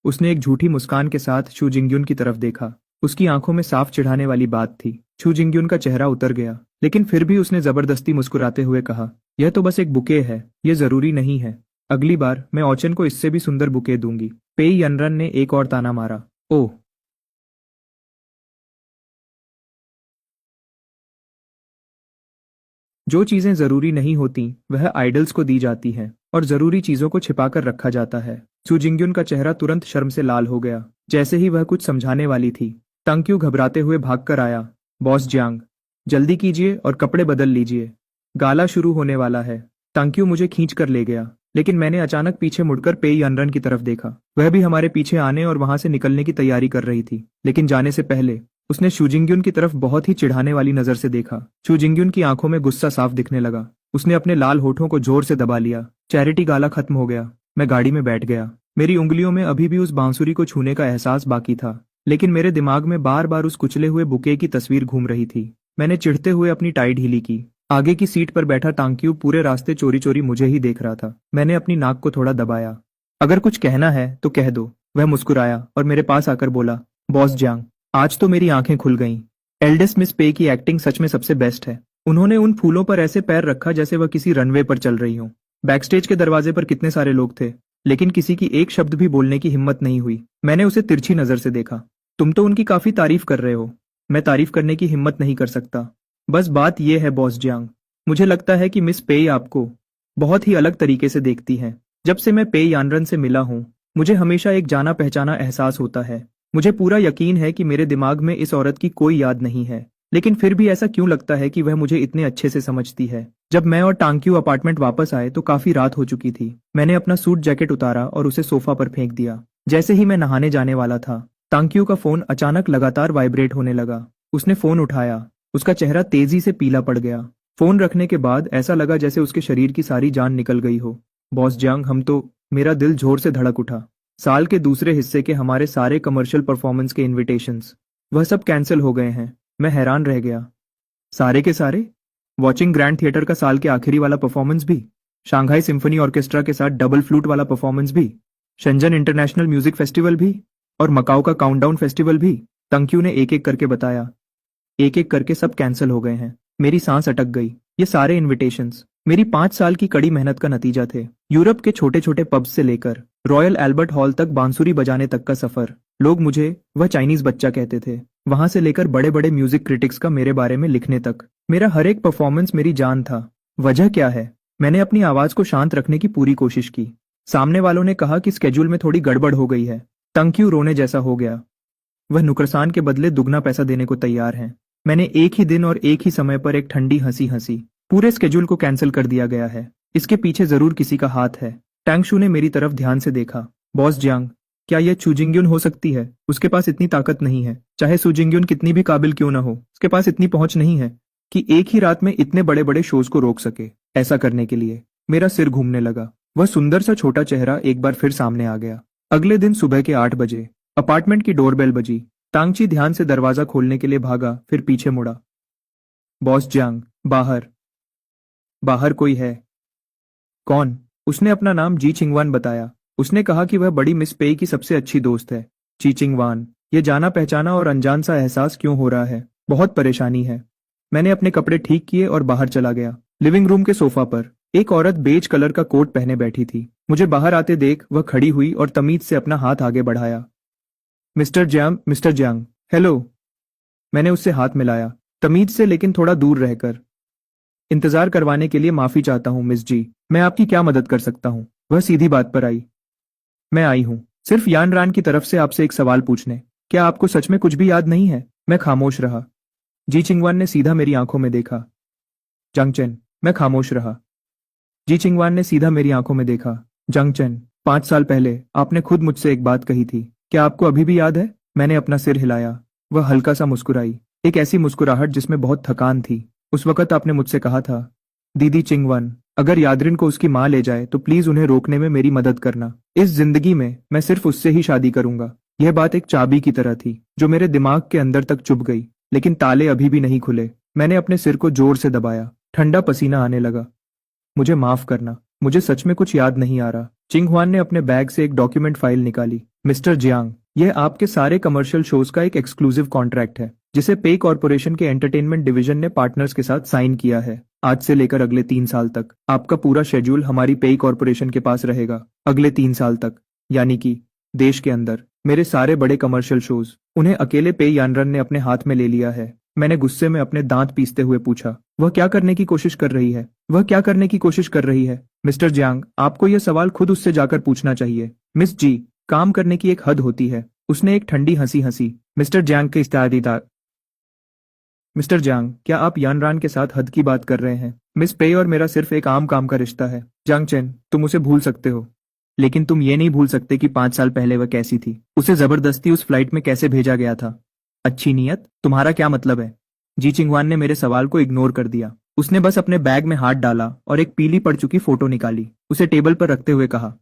उसने एक झूठी मुस्कान के साथ चू जिंग्युन की तरफ देखा। उसकी आंखों में साफ चिढ़ाने वाली बात थी। चू जिंग्युन का चेहरा उतर गया, लेकिन फिर भी उसने जबरदस्ती मुस्कुराते हुए कहा, यह तो बस एक बुके है, यह जरूरी नहीं है। अगली बार मैं ओचन को इससे भी सुंदर बुके दूंगी। पेई यनरन ने एक और ताना मारा। ओह, जो चीजें जरूरी नहीं होती वह आइडल्स को दी जाती हैं और जरूरी चीजों को छिपाकर रखा जाता है। सू जिंगयुन का चेहरा तुरंत शर्म से लाल हो गया। जैसे ही वह कुछ समझाने वाली थी, तांग्क्यू घबराते हुए भागकर आया। बॉस जियांग, जल्दी कीजिए और कपड़े बदल लीजिए, गाला शुरू होने वाला है। तांग्क्यू मुझे खींच कर ले गया, लेकिन मैंने अचानक पीछे मुड़कर पेई यनरन की तरफ देखा। वह भी हमारे पीछे आने और वहां से निकलने की तैयारी कर रही थी, लेकिन जाने से पहले उसने शू जिंगयुन की तरफ बहुत ही चिढ़ाने वाली नजर से देखा। शू जिंगयुन की आंखों में गुस्सा साफ दिखने लगा। उसने अपने लाल होठों को जोर से दबा लिया। चैरिटी गाला खत्म हो गया। मैं गाड़ी में बैठ गया। मेरी उंगलियों में अभी भी उस बांसुरी को छूने का एहसास बाकी था, लेकिन मेरे दिमाग में बार बार उस कुचले हुए बुके की तस्वीर घूम रही थी। मैंने चिढ़ते हुए अपनी टाई ढीली की। आगे की सीट पर बैठा तांग्क्यू पूरे रास्ते चोरी चोरी मुझे ही देख रहा था। मैंने अपनी नाक को थोड़ा दबाया। अगर कुछ कहना है तो कह दो। वह मुस्कुराया और मेरे पास आकर बोला, बॉस जियांग, आज तो मेरी आंखें खुल गईं। एल्डेस्ट मिस पे की एक्टिंग सच में सबसे बेस्ट है। उन्होंने उन फूलों पर ऐसे पैर रखा जैसे वह किसी रनवे पर चल रही हो। बैकस्टेज के दरवाजे पर कितने सारे लोग थे, लेकिन किसी की एक शब्द भी बोलने की हिम्मत नहीं हुई। मैंने उसे तिरछी नजर से देखा। तुम तो उनकी काफी तारीफ कर रहे हो। मैं तारीफ करने की हिम्मत नहीं कर सकता। बस बात यह है बॉस जियांग, मुझे लगता है कि मिस पेई आपको बहुत ही अलग तरीके से देखती हैं। जब से मैं पेई यानरन से मिला हूं, मुझे हमेशा एक जाना पहचाना एहसास होता है। मुझे पूरा यकीन है कि मेरे दिमाग में इस औरत की कोई याद नहीं है, लेकिन फिर भी ऐसा क्यों लगता है कि वह मुझे इतने अच्छे से समझती है। जब मैं और टांग्क्यू अपार्टमेंट वापस आए तो काफी रात हो चुकी थी। मैंने अपना सूट जैकेट उतारा और उसे सोफा पर फेंक दिया। जैसे ही मैं नहाने जाने वाला था, टांग्क्यू का फोन अचानक लगातार वाइब्रेट होने लगा। उसने फोन उठाया। उसका चेहरा तेजी से पीला पड़ गया। फोन रखने के बाद ऐसा लगा जैसे उसके शरीर की सारी जान निकल गई हो। बॉस जियांग, हम तो... मेरा दिल जोर से धड़क उठा। साल के दूसरे हिस्से के हमारे सारे कमर्शियल परफॉर्मेंस के इनविटेशंस, वह सब कैंसिल हो गए हैं। मैं हैरान रह गया। सारे के सारे? वॉचिंग ग्रैंड थिएटर का साल के आखिरी वाला परफॉर्मेंस भी, शांघाई सिम्फनी ऑर्केस्ट्रा के साथ डबल फ्लूट वाला परफॉर्मेंस भी, शंजन इंटरनेशनल म्यूजिक फेस्टिवल भी और मकाऊ का काउंटडाउन फेस्टिवल भी। तंक्यू ने एक एक करके बताया। एक एक करके सब कैंसिल हो गए हैं। मेरी सांस अटक गई। ये सारे इनविटेशंस मेरी 5 साल की कड़ी मेहनत का नतीजा थे। यूरोप के छोटे छोटे पब्स से लेकर रॉयल एल्बर्ट हॉल तक बांसुरी बजाने तक का सफर। लोग मुझे वह चाइनीज बच्चा कहते थे। वहां से लेकर बड़े बड़े म्यूजिक क्रिटिक्स का मेरे बारे में लिखने तक। मेरा हर एक परफॉर्मेंस मेरी जान था। वजह क्या है? मैंने अपनी आवाज को शांत रखने की पूरी कोशिश की। सामने वालों ने कहा कि स्केड्यूल में थोड़ी गड़बड़ हो गई है। तंक्यू रोने जैसा हो गया। वह नुकसान के बदले दुगना पैसा देने को तैयार हैं। मैंने एक ही दिन और एक ही समय पर एक ठंडी हंसी हंसी। पूरे स्केड्यूल को कैंसिल कर दिया गया है। इसके पीछे जरूर किसी का हाथ है। टैंगशू ने मेरी तरफ ध्यान से देखा। बॉस जियांग, क्या यह चू जिंगयुन हो सकती है? उसके पास इतनी ताकत नहीं है, चाहे सू जिंगयुन कितनी भी काबिल क्यों न हो, उसके पास इतनी पहुंच नहीं है कि एक ही रात में इतने बड़े बड़े शोज को रोक सके। ऐसा करने के लिए मेरा सिर घूमने लगा। वह सुंदर सा छोटा चेहरा एक बार फिर सामने आ गया। अगले दिन सुबह के 8 बजे अपार्टमेंट की डोरबेल बजी। तांगची ध्यान से दरवाजा खोलने के लिए भागा, फिर पीछे मुड़ा। बॉस जियांग, बाहर। बाहर कोई है? कौन? उसने अपना नाम जी चिंगवान बताया। उसने कहा कि वह बड़ी मिस पेई की सबसे अच्छी दोस्त है। जी चिंगवान, ये जाना पहचाना और अनजान सा एहसास क्यों हो रहा है? बहुत परेशानी है। मैंने अपने कपड़े ठीक किए और बाहर चला गया। लिविंग रूम के सोफा पर एक औरत बेज कलर का कोट पहने बैठी थी। मुझे बाहर आते देख वह खड़ी हुई और तमीज से अपना हाथ आगे बढ़ाया। Mister Jiang, hello. मैंने उससे हाथ मिलाया, तमीज से लेकिन थोड़ा दूर रहकर। इंतजार करवाने के लिए माफी चाहता हूँ मिस जी, मैं आपकी क्या मदद कर सकता हूँ? वह सीधी बात पर आई। मैं आई हूँ सिर्फ यान रान की तरफ से आपसे एक सवाल पूछने। क्या आपको सच में कुछ भी याद नहीं है? मैं खामोश रहा। जी चिंगवान ने सीधा मेरी आंखों में देखा। जंगचन। मैं खामोश रहा। जी चिंगवान ने सीधा मेरी आंखों में देखा। जंगचन, 5 साल पहले आपने खुद मुझसे एक बात कही थी, क्या आपको अभी भी याद है? मैंने अपना सिर हिलाया। वह हल्का सा मुस्कुराई, एक ऐसी मुस्कुराहट जिसमें बहुत थकान थी। उस वक्त आपने मुझसे कहा था, दीदी चिंगवन, अगर यादरिन को उसकी माँ ले जाए तो प्लीज उन्हें रोकने में मेरी मदद करना। इस जिंदगी में मैं सिर्फ उससे ही शादी करूंगा। यह बात एक चाबी की तरह थी जो मेरे दिमाग के अंदर तक चुभ गई, लेकिन ताले अभी भी नहीं खुले। मैंने अपने सिर को जोर से दबाया। ठंडा पसीना आने लगा। मुझे माफ करना, मुझे सच में कुछ याद नहीं आ रहा। चिंगहुआन ने अपने बैग से एक डॉक्यूमेंट फाइल निकाली। मिस्टर जियांग, यह आपके सारे कमर्शियल शोज का एक एक्सक्लूसिव कॉन्ट्रैक्ट है। जिसे पे कॉरपोरेशन के एंटरटेनमेंट डिवीजन ने पार्टनर्स के साथ साइन किया है। आज से लेकर अगले 3 साल तक आपका पूरा शेड्यूल हमारी पे कॉरपोरेशन के पास रहेगा। अगले 3 साल तक, यानी कि देश के अंदर मेरे सारे बड़े कमर्शियल शोज, उन्हें अकेले पे यानरन ने अपने हाथ में ले लिया है। मैंने गुस्से में अपने दांत पीसते हुए पूछा, वह क्या करने की कोशिश कर रही है? वह क्या करने की कोशिश कर रही है? मिस्टर जियांग, आपको यह सवाल खुद उससे जाकर पूछना चाहिए। मिस जी, काम करने की एक हद होती है। उसने एक ठंडी हंसी हंसी। मिस्टर जियांग के इस्तादिता मिस्टर जियांग, क्या आप यानरान के साथ हद की बात कर रहे हैं? मिस पे और मेरा सिर्फ एक आम काम का रिश्ता है। जियांग चेन, तुम उसे भूल सकते हो, लेकिन तुम ये नहीं भूल सकते कि 5 साल पहले वह कैसी थी। उसे जबरदस्ती उस फ्लाइट में कैसे भेजा गया था। अच्छी नीयत, तुम्हारा क्या मतलब है? जी चिंगवान ने मेरे सवाल को इग्नोर कर दिया। उसने बस अपने बैग में हाथ डाला और एक पीली पड़ चुकी फोटो निकाली। उसे टेबल पर रखते हुए कहा,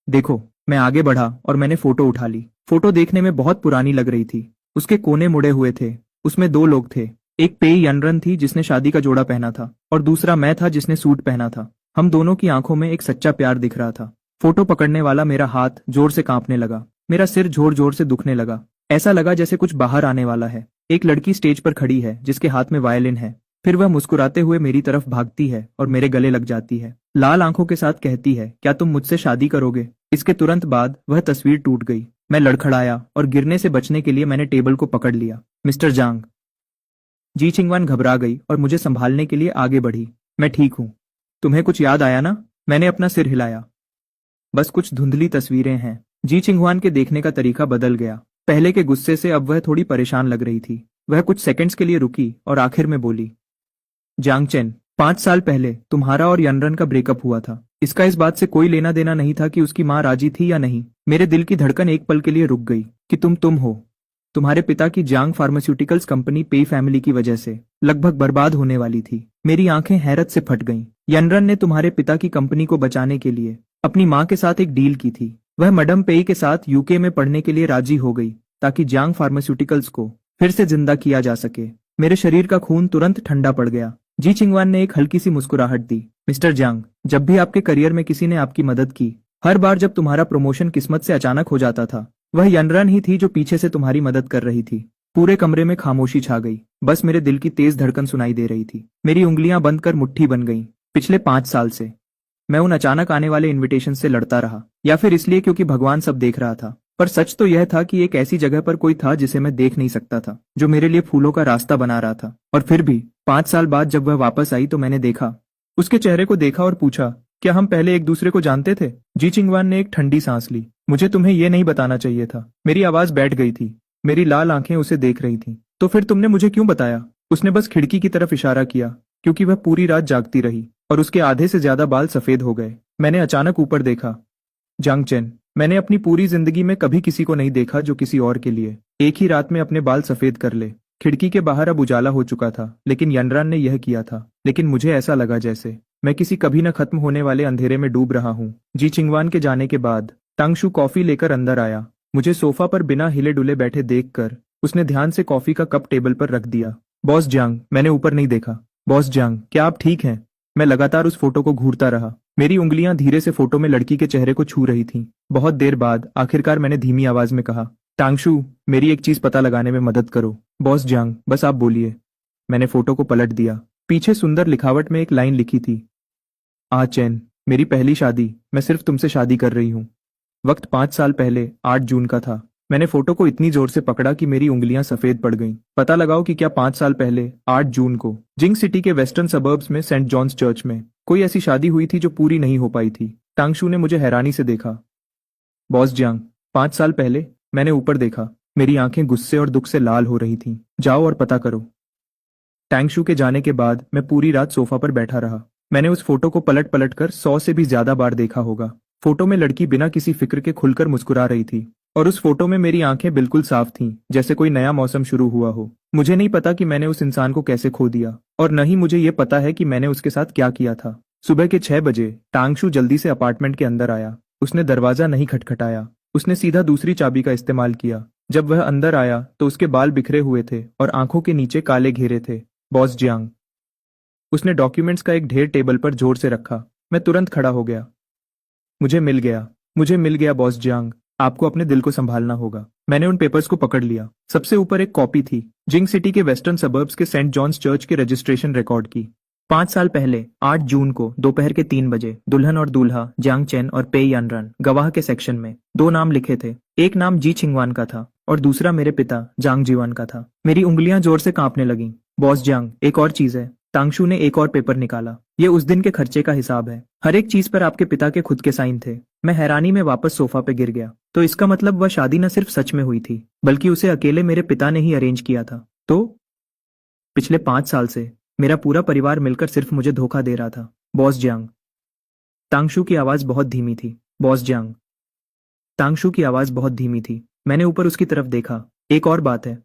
देखो। मैं आगे बढ़ा और मैंने फोटो उठा ली। फोटो देखने में बहुत पुरानी लग रही थी। उसके कोने मुड़े हुए थे। उसमें 2 लोग थे। एक पे यानरन थी जिसने शादी का जोड़ा पहना था, और दूसरा मैं था जिसने सूट पहना था। हम दोनों की आंखों में एक सच्चा प्यार दिख रहा था। फोटो पकड़ने वाला मेरा हाथ जोर से कांपने लगा। मेरा सिर जोर जोर से दुखने लगा। ऐसा लगा जैसे कुछ बाहर आने वाला है। एक लड़की स्टेज पर खड़ी है जिसके हाथ में वायलिन है। फिर वह मुस्कुराते हुए मेरी तरफ भागती है और मेरे गले लग जाती है। लाल आंखों के साथ कहती है, क्या तुम मुझसे शादी करोगे? इसके तुरंत बाद वह तस्वीर टूट गई। मैं लड़खड़ाया और गिरने से बचने के लिए मैंने टेबल को पकड़ लिया। मिस्टर जांग। जी चिंगवान घबरा गई और मुझे संभालने के लिए आगे बढ़ी। मैं ठीक हूं। तुम्हें कुछ याद आया ना? मैंने अपना सिर हिलाया। बस कुछ धुंधली तस्वीरें हैं। जी चिंगवान के देखने का तरीका बदल गया। पहले के गुस्से से अब वह थोड़ी परेशान लग रही थी। वह कुछ सेकंड्स के लिए रुकी और आखिर में बोली, जांग चेन, 5 साल पहले तुम्हारा और यानरन का ब्रेकअप हुआ था। इसका इस बात से कोई लेना देना नहीं था कि उसकी माँ राजी थी या नहीं। मेरे दिल की धड़कन एक पल के लिए रुक गई कि तुम हो। तुम्हारे पिता की जांग फार्मास्यूटिकल्स कंपनी पे फैमिली की वजह से लगभग बर्बाद होने वाली थी। मेरी आंखें हैरत से फट गईं। यानरन ने तुम्हारे पिता की कंपनी को बचाने के लिए अपनी माँ के साथ एक डील की थी। वह मैडम पेई के साथ यूके में पढ़ने के लिए राजी हो गई ताकि जांग फार्मास्यूटिकल्स को फिर से जिंदा किया जा सके। मेरे शरीर का खून तुरंत ठंडा पड़ गया। जी चिंगवान ने एक हल्की सी मुस्कुराहट दी। मिस्टर जांग, जब भी आपके करियर में किसी ने आपकी मदद की, हर बार जब तुम्हारा प्रमोशन किस्मत से अचानक हो जाता था, वह यानरन ही थी जो पीछे से तुम्हारी मदद कर रही थी। पूरे कमरे में खामोशी छा गई। बस मेरे दिल की तेज धड़कन सुनाई दे रही थी। मेरी उंगलियां बंद कर मुट्ठी बन गईं। पिछले 5 साल से मैं उन अचानक आने वाले इनविटेशन से लड़ता रहा, या फिर इसलिए क्योंकि भगवान सब देख रहा था। पर सच तो यह था कि एक ऐसी जगह पर कोई था जिसे मैं देख नहीं सकता था, जो मेरे लिए फूलों का रास्ता बना रहा था। और फिर भी 5 साल बाद जब वह वापस आई तो मैंने देखा, उसके चेहरे को देखा और पूछा, क्या हम पहले एक दूसरे को जानते थे? जी चिंगवान ने एक ठंडी सांस ली। मुझे तुम्हें यह नहीं बताना चाहिए था। मेरी आवाज बैठ गई थी। मेरी लाल आंखें उसे देख रही थीं। तो फिर तुमने मुझे क्यों बताया? उसने बस खिड़की की तरफ इशारा किया, क्योंकि वह पूरी रात जागती रही और उसके आधे से ज्यादा बाल सफेद हो गए। मैंने अचानक ऊपर देखा। जांग चेन, मैंने अपनी पूरी जिंदगी में कभी किसी को नहीं देखा जो किसी और के लिए एक ही रात में अपने बाल सफेद कर ले। खिड़की के बाहर अब उजाला हो चुका था, लेकिन यानरान ने यह किया था। लेकिन मुझे ऐसा लगा जैसे मैं किसी कभी न खत्म होने वाले अंधेरे में डूब रहा हूँ। जी चिंगवान के जाने के बाद टांगशु कॉफी लेकर अंदर आया। मुझे सोफा पर बिना हिले डुले बैठे देखकर उसने ध्यान से कॉफी का कप टेबल पर रख दिया। बॉस जांग, मैंने ऊपर नहीं देखा। बॉस जांग, क्या आप ठीक हैं? मैं लगातार उस फोटो को घूरता रहा। मेरी उंगलियां धीरे से फोटो में लड़की के चेहरे को छू रही थीं। बहुत देर बाद आखिरकार मैंने धीमी आवाज में कहा, टांगशु, मेरी एक चीज पता लगाने में मदद करो। बॉस जांग, बस आप बोलिए। मैंने फोटो को पलट दिया। पीछे सुंदर लिखावट में एक लाइन लिखी थी, आ चैन, मेरी पहली शादी, मैं सिर्फ तुमसे शादी कर रही हूँ। वक्त 5 साल पहले 8 जून का था। मैंने फोटो को इतनी जोर से पकड़ा कि मेरी उंगलियां सफेद पड़ गईं। पता लगाओ कि क्या 5 साल पहले 8 जून को जिंग सिटी के वेस्टर्न सबर्ब्स में सेंट जॉन्स चर्च में कोई ऐसी शादी हुई थी जो पूरी नहीं हो पाई थी। टांगशु ने मुझे हैरानी से देखा। बॉस जियांग, 5 साल पहले? मैंने ऊपर देखा। मेरी आंखें गुस्से और दुख से लाल हो रही थीं। जाओ और पता करो। टांगशु के जाने के बाद मैं पूरी रात सोफा पर बैठा रहा। मैंने उस फोटो को पलट पलट कर 100 से भी ज्यादा बार देखा होगा। फोटो में लड़की बिना किसी फिक्र के खुलकर मुस्कुरा रही थी, और उस फोटो में मेरी आंखें बिल्कुल साफ थीं, जैसे कोई नया मौसम शुरू हुआ हो। मुझे नहीं पता कि मैंने उस इंसान को कैसे खो दिया, और न ही मुझे ये पता है कि मैंने उसके साथ क्या किया था। सुबह के 6 बजे टांगशु जल्दी से अपार्टमेंट के अंदर आया। उसने दरवाजा नहीं खटखटाया। उसने सीधा दूसरी चाबी का इस्तेमाल किया। जब वह अंदर आया तो उसके बाल बिखरे हुए थे और आंखों के नीचे काले घेरे थे। Boss Jiang. उसने डॉक्यूमेंट्स का एक ढेर टेबल पर जोर से रखा। मैं तुरंत खड़ा हो गया। मुझे मिल गया बॉस जियांग। आपको अपने दिल को संभालना होगा। मैंने उन पेपर्स को पकड़ लिया। सबसे ऊपर एक कॉपी थी, जिंग सिटी के वेस्टर्न सबर्ब्स के सेंट जॉन्स चर्च के रजिस्ट्रेशन रिकॉर्ड की। 5 साल पहले 8 जून को दोपहर के 3 बजे दुल्हन और दूल्हा जांग चेन और पे यानरन गवाह के सेक्शन में 2 नाम लिखे थे। एक नाम जी छिंगवान का था और दूसरा मेरे पिता जांग जीवान का था। मेरी उंगलियां जोर से कांपने लगीं। बॉस जांग, एक और चीज है। तांगशू ने एक और पेपर निकाला। ये उस दिन के खर्चे का हिसाब है। हर एक चीज पर आपके पिता के खुद के साइन थे। मैं हैरानी में वापस सोफा पे गिर गया। तो इसका मतलब वह शादी न सिर्फ सच में हुई थी, बल्कि उसे अकेले मेरे पिता ने ही अरेंज किया था। तो पिछले 5 साल से मेरा पूरा परिवार मिलकर सिर्फ मुझे धोखा दे रहा था। Boss Jiang. तांगशू की आवाज बहुत धीमी थी। Boss Jiang. तांगशू की आवाज बहुत धीमी थी। मैंने ऊपर उसकी तरफ देखा। एक और बात है,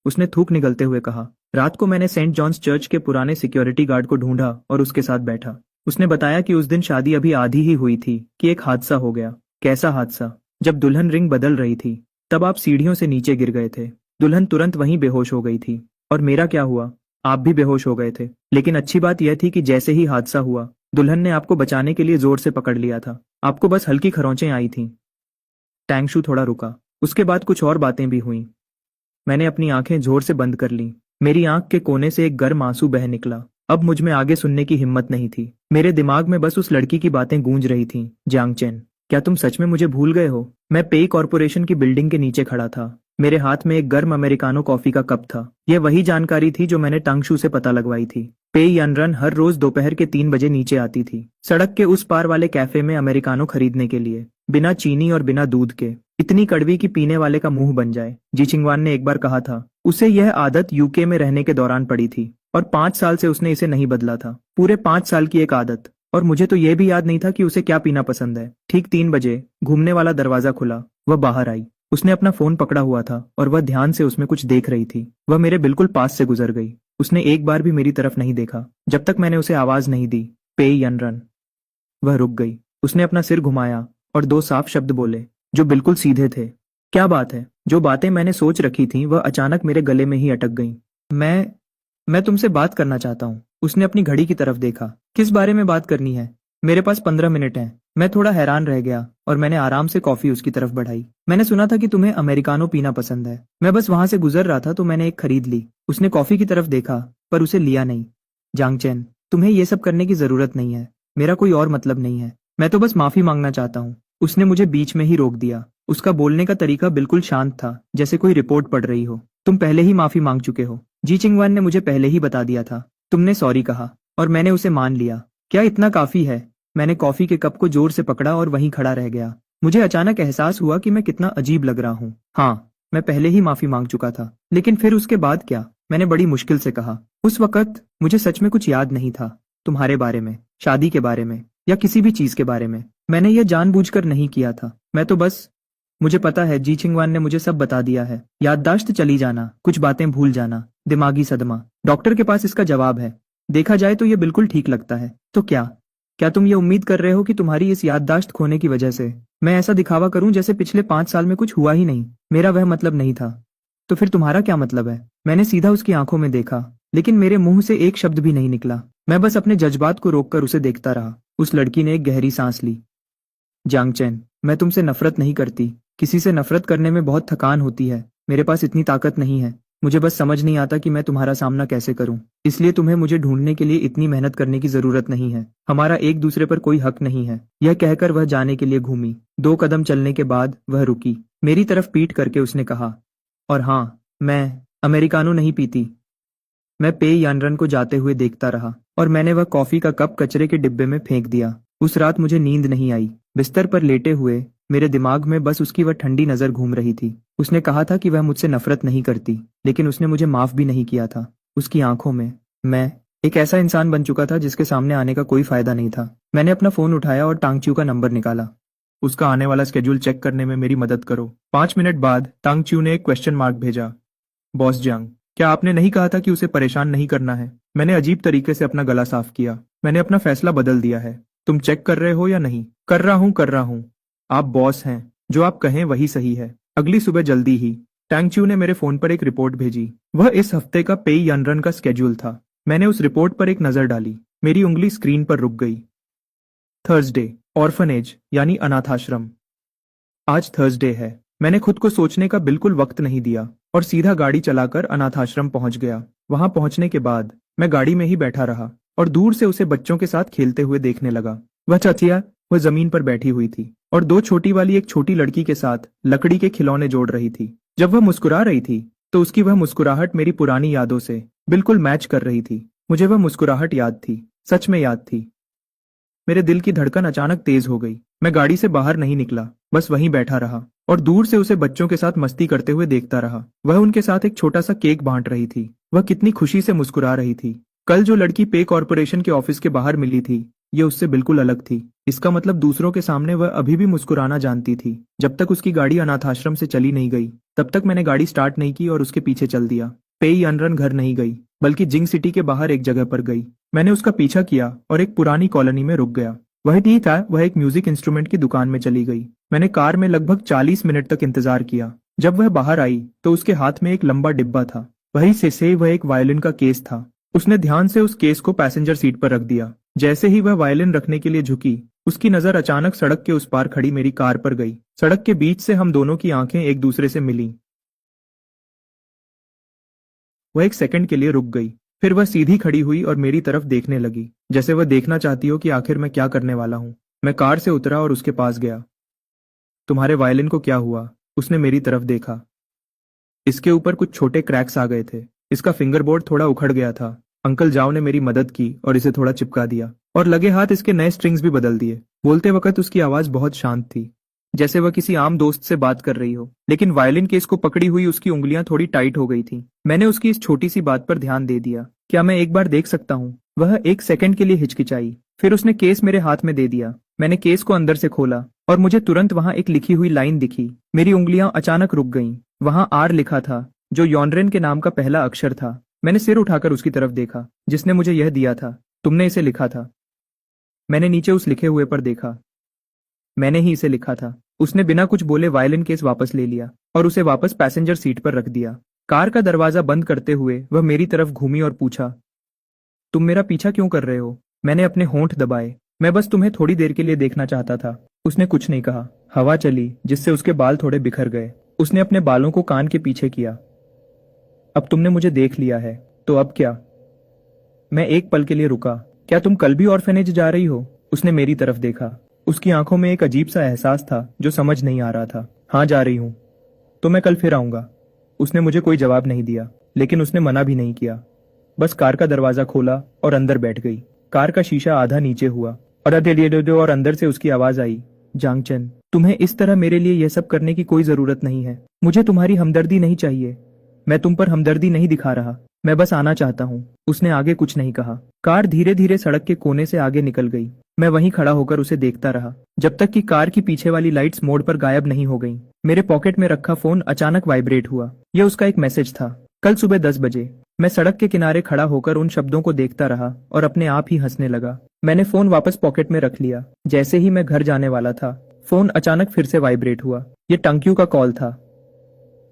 उसने थूक निगलते हुए कहा। रात को मैंने सेंट जॉन्स चर्च के पुराने सिक्योरिटी गार्ड को ढूंढा और उसके साथ बैठा। उसने बताया कि उस दिन शादी अभी आधी ही हुई थी कि एक हादसा हो गया। कैसा हादसा? जब दुल्हन रिंग बदल रही थी तब आप सीढ़ियों से नीचे गिर गए थे। दुल्हन तुरंत वहीं बेहोश हो गई थी। और मेरा क्या हुआ? आप भी बेहोश हो गए थे। लेकिन अच्छी बात यह थी कि जैसे ही हादसा हुआ, दुल्हन ने आपको बचाने के लिए जोर से पकड़ लिया था। आपको बस हल्की खरोंचें आई थीं। टैंगशू थोड़ा रुका। उसके बाद कुछ और बातें भी हुईं। मैंने अपनी आंखें जोर से बंद कर लीं। मेरी आंख के कोने से एक गर्म आंसू बह निकला। अब मुझ में आगे सुनने की हिम्मत नहीं थी। मेरे दिमाग में बस उस लड़की की बातें गूंज रही थीं। जांग चेन, क्या तुम सच में मुझे भूल गए हो? मैं पेई कॉरपोरेशन की बिल्डिंग के नीचे खड़ा था। मेरे हाथ में एक गर्म अमेरिकानो कॉफी का कप था। यह वही जानकारी थी जो मैंने टांगशू से पता लगवाई थी। पेई यानरन हर रोज दोपहर के 3 बजे नीचे आती थी, सड़क के उस पार वाले कैफे में अमेरिकानो खरीदने के लिए, बिना चीनी और बिना दूध के, इतनी कड़वी कि पीने वाले का मुंह बन जाए। जी छिंगवान ने एक बार कहा था। उसे यह आदत यूके में रहने के दौरान पड़ी थी और 5 साल से उसने इसे नहीं बदला था। पूरे 5 साल की एक आदत। और मुझे तो यह भी याद नहीं था कि उसे क्या पीना पसंद है। ठीक 3 बजे घूमने वाला दरवाजा खुला। वह बाहर आई। उसने अपना फोन पकड़ा हुआ था और वह ध्यान से उसमें कुछ देख रही थी। वह मेरे बिल्कुल पास से गुजर गई। उसने एक बार भी मेरी तरफ नहीं देखा जब तक मैंने उसे आवाज नहीं दी, पे यनरन। वह रुक गई। उसने अपना सिर घुमाया और 2 साफ शब्द बोले जो बिल्कुल सीधे थे। क्या बात है? जो बातें मैंने सोच रखी थी वह अचानक मेरे गले में ही अटक गईं। मैं तुमसे बात करना चाहता हूँ। उसने अपनी घड़ी की तरफ देखा। किस बारे में बात करनी है? मेरे पास 15 मिनट हैं। मैं थोड़ा हैरान रह गया और मैंने आराम से कॉफी उसकी तरफ बढ़ाई। मैंने सुना था कि तुम्हें अमेरिकानो पीना पसंद है। मैं बस वहां से गुजर रहा था तो मैंने एक खरीद ली। उसने कॉफी की तरफ देखा पर उसे लिया नहीं। जांग चेन, तुम्हें ये सब करने की जरूरत नहीं है। मेरा कोई और मतलब नहीं है। मैं तो बस माफी मांगना चाहता हूँ। उसने मुझे बीच में ही रोक दिया। उसका बोलने का तरीका बिल्कुल शांत था, जैसे कोई रिपोर्ट पढ़ रही हो। तुम पहले ही माफी मांग चुके हो। जी चिंगवान ने मुझे पहले ही बता दिया था। तुमने सॉरी कहा और मैंने उसे मान लिया। क्या इतना काफी है? मैंने कॉफी के कप को जोर से पकड़ा और वहीं खड़ा रह गया। मुझे अचानक एहसास हुआ कि मैं कितना अजीब लग रहा हूँ। हाँ, मैं पहले ही माफी मांग चुका था। लेकिन फिर उसके बाद क्या? मैंने बड़ी मुश्किल से कहा। उस वक्त मुझे सच में कुछ याद नहीं था। तुम्हारे बारे में, शादी के बारे में या किसी भी चीज के बारे में। मैंने यह जानबूझकर नहीं किया था। मैं तो बस, मुझे पता है जी छिंगवान ने मुझे सब बता दिया है। याददाश्त चली जाना, कुछ बातें भूल जाना, दिमागी सदमा। डॉक्टर के पास इसका जवाब है। देखा जाए तो ये बिल्कुल ठीक लगता है। तो क्या तुम ये उम्मीद कर रहे हो कि तुम्हारी इस याददाश्त खोने की वजह से मैं ऐसा दिखावा करूं जैसे पिछले 5 साल में कुछ हुआ ही नहीं? मेरा वह मतलब नहीं था। तो फिर तुम्हारा क्या मतलब है? मैंने सीधा उसकी आंखों में देखा, लेकिन मेरे मुंह से एक शब्द भी नहीं निकला। मैं बस अपने जज्बात को रोककर उसे देखता रहा। उस लड़की ने एक गहरी सांस ली। जांग चेन, मैं तुमसे नफरत नहीं करती। किसी से नफरत करने में बहुत थकान होती है। मेरे पास इतनी ताकत नहीं है। मुझे बस समझ नहीं आता कि मैं तुम्हारा सामना कैसे करूं। इसलिए तुम्हें मुझे ढूंढने के लिए इतनी मेहनत करने की जरूरत नहीं है। हमारा एक दूसरे पर कोई हक नहीं है। यह कहकर वह जाने के लिए घूमी। 2 कदम चलने के बाद वह रुकी। मेरी तरफ पीठ करके उसने कहा, और हाँ, मैं अमेरिकानो नहीं पीती। मैं पे यानरन को जाते हुए देखता रहा और मैंने वह कॉफी का कप कचरे के डिब्बे में फेंक दिया। उस रात मुझे नींद नहीं आई। बिस्तर पर लेटे हुए मेरे दिमाग में बस उसकी वह ठंडी नजर घूम रही थी। उसने कहा था कि वह मुझसे नफरत नहीं करती, लेकिन उसने मुझे माफ भी नहीं किया था। उसकी आंखों में मैं एक ऐसा इंसान बन चुका था जिसके सामने आने का कोई फायदा नहीं था। मैंने अपना फोन उठाया और टांगच्यू का नंबर निकाला। उसका आने वाला स्केड्यूल चेक करने में मेरी मदद करो। 5 मिनट बाद टांगच्यू ने एक क्वेश्चन मार्क भेजा। बॉस जियांग, क्या आपने नहीं कहा था कि उसे परेशान नहीं करना है? मैंने अजीब तरीके से अपना गला साफ किया। मैंने अपना फैसला बदल दिया है। तुम चेक कर रहे हो या नहीं? कर रहा हूँ। आप बॉस हैं। जो आप कहें वही सही है। अगली सुबह जल्दी ही टैंगच्यू ने मेरे फोन पर एक रिपोर्ट भेजी। वह इस हफ्ते का पेई यानरन का स्केड्यूल था। मैंने उस रिपोर्ट पर एक नजर डाली। मेरी उंगली स्क्रीन पर रुक गई। थर्सडे, ऑर्फनेज यानी अनाथाश्रम। आज थर्सडे है। मैंने खुद को सोचने का बिल्कुल वक्त नहीं दिया और सीधा गाड़ी चलाकर अनाथाश्रम पहुंच गया। वहां पहुंचने के बाद मैं गाड़ी में ही बैठा रहा और दूर से उसे बच्चों के साथ खेलते हुए देखने लगा। वह चचिया वह जमीन पर बैठी हुई थी और दो छोटी वाली एक छोटी लड़की के साथ लकड़ी के खिलौने जोड़ रही थी। जब वह मुस्कुरा रही थी तो उसकी वह मुस्कुराहट मेरी पुरानी यादों से बिल्कुल मैच कर रही थी। मुझे वह मुस्कुराहट याद थी, सच में याद थी। मेरे दिल की धड़कन अचानक तेज हो गई। मैं गाड़ी से बाहर नहीं निकला, बस वहीं बैठा रहा और दूर से उसे बच्चों के साथ मस्ती करते हुए देखता रहा। वह उनके साथ एक छोटा सा केक बांट रही थी। वह कितनी खुशी से मुस्कुरा रही थी। कल जो लड़की पे कॉर्पोरेशन के ऑफिस के बाहर मिली थी, ये उससे बिल्कुल अलग थी। इसका मतलब दूसरों के सामने वह अभी भी मुस्कुराना जानती थी। जब तक उसकी गाड़ी अनाथाश्रम से चली नहीं गई, तब तक मैंने गाड़ी स्टार्ट नहीं की और उसके पीछे चल दिया। पेई अनरन घर नहीं गई, बल्कि जिंग सिटी के बाहर एक जगह पर गई। मैंने उसका पीछा किया और एक पुरानी कॉलोनी में रुक गया। वह ठीक था, वह एक म्यूजिक इंस्ट्रूमेंट की दुकान में चली गई। मैंने कार में लगभग 40 मिनट तक इंतजार किया। जब वह बाहर आई तो उसके हाथ में एक लंबा डिब्बा था। वही से वह एक वायलिन का केस था। उसने ध्यान से उस केस को पैसेंजर सीट पर रख दिया। जैसे ही वह वायलिन रखने के लिए झुकी, उसकी नजर अचानक सड़क के उस पार खड़ी मेरी कार पर गई। सड़क के बीच से हम दोनों की आंखें एक दूसरे से मिलीं। वह एक सेकंड के लिए रुक गई, फिर वह सीधी खड़ी हुई और मेरी तरफ देखने लगी, जैसे वह देखना चाहती हो कि आखिर मैं क्या करने वाला हूं। मैं कार से उतरा और उसके पास गया। तुम्हारे वायलिन को क्या हुआ? उसने मेरी तरफ देखा। इसके ऊपर कुछ छोटे क्रैक्स आ गए थे। इसका फिंगरबोर्ड थोड़ा उखड़ गया था। अंकल जाओ ने मेरी मदद की और इसे थोड़ा चिपका दिया और लगे हाथ इसके नए स्ट्रिंग्स भी बदल दिए। बोलते वक्त उसकी आवाज बहुत शांत थी, जैसे वह किसी आम दोस्त से बात कर रही हो, लेकिन वायलिन केस को पकड़ी हुई उसकी उंगलियां थोड़ी टाइट हो गई थीं। मैंने उसकी इस छोटी सी बात पर ध्यान दे दिया। क्या मैं एक बार देख सकता हूँ? वह एक सेकंड के लिए हिचकिचाई, फिर उसने केस मेरे हाथ में दे दिया। मैंने केस को अंदर से खोला और मुझे तुरंत वहां एक लिखी हुई लाइन दिखी। मेरी उंगलियां अचानक रुक गईं। वहां आर लिखा था, जो यॉनरेन के नाम का पहला अक्षर था। मैंने सिर उठाकर उसकी तरफ देखा, जिसने मुझे यह दिया था। तुमने इसे लिखा था? मैंने नीचे उस लिखे हुए पर देखा। मैंने ही इसे लिखा था। उसने बिना कुछ बोले वायलिन केस वापस ले लिया और उसे वापस पैसेंजर सीट पर रख दिया। कार का दरवाजा बंद करते हुए वह मेरी तरफ घूमी और पूछा, तुम मेरा पीछा क्यों कर रहे हो? मैंने अपने होंठ दबाए। मैं बस तुम्हें थोड़ी देर के लिए देखना चाहता था। उसने कुछ नहीं कहा। हवा चली, जिससे उसके बाल थोड़े बिखर गए। उसने अपने बालों को कान के पीछे किया। अब तुमने मुझे देख लिया है, तो अब क्या? मैं एक पल के लिए रुका। क्या तुम कल भी ऑर्फेनेज जा रही हो? उसने मेरी तरफ देखा। उसकी आंखों में एक अजीब सा एहसास था जो समझ नहीं आ रहा था। हाँ, जा रही हूं। तो मैं कल फिर आऊंगा। उसने मुझे कोई जवाब नहीं दिया, लेकिन उसने मना भी नहीं किया। बस कार का दरवाजा खोला और अंदर बैठ गई। कार का शीशा आधा नीचे हुआ और अंदर से उसकी आवाज आई, जांगचन, तुम्हें इस तरह मेरे लिए यह सब करने की कोई जरूरत नहीं है। मुझे तुम्हारी हमदर्दी नहीं चाहिए। मैं तुम पर हमदर्दी नहीं दिखा रहा, मैं बस आना चाहता हूँ। उसने आगे कुछ नहीं कहा। कार धीरे धीरे सड़क के कोने से आगे निकल गई। मैं वहीं खड़ा होकर उसे देखता रहा, जब तक कि कार की पीछे वाली लाइट्स मोड पर गायब नहीं हो गईं। मेरे पॉकेट में रखा फोन अचानक वाइब्रेट हुआ। यह उसका एक मैसेज था। कल सुबह 10 बजे। मैं सड़क के किनारे खड़ा होकर उन शब्दों को देखता रहा और अपने आप ही हंसने लगा। मैंने फोन वापस पॉकेट में रख लिया। जैसे ही मैं घर जाने वाला था, फोन अचानक फिर से वाइब्रेट हुआ। ये टंक्यू का कॉल था।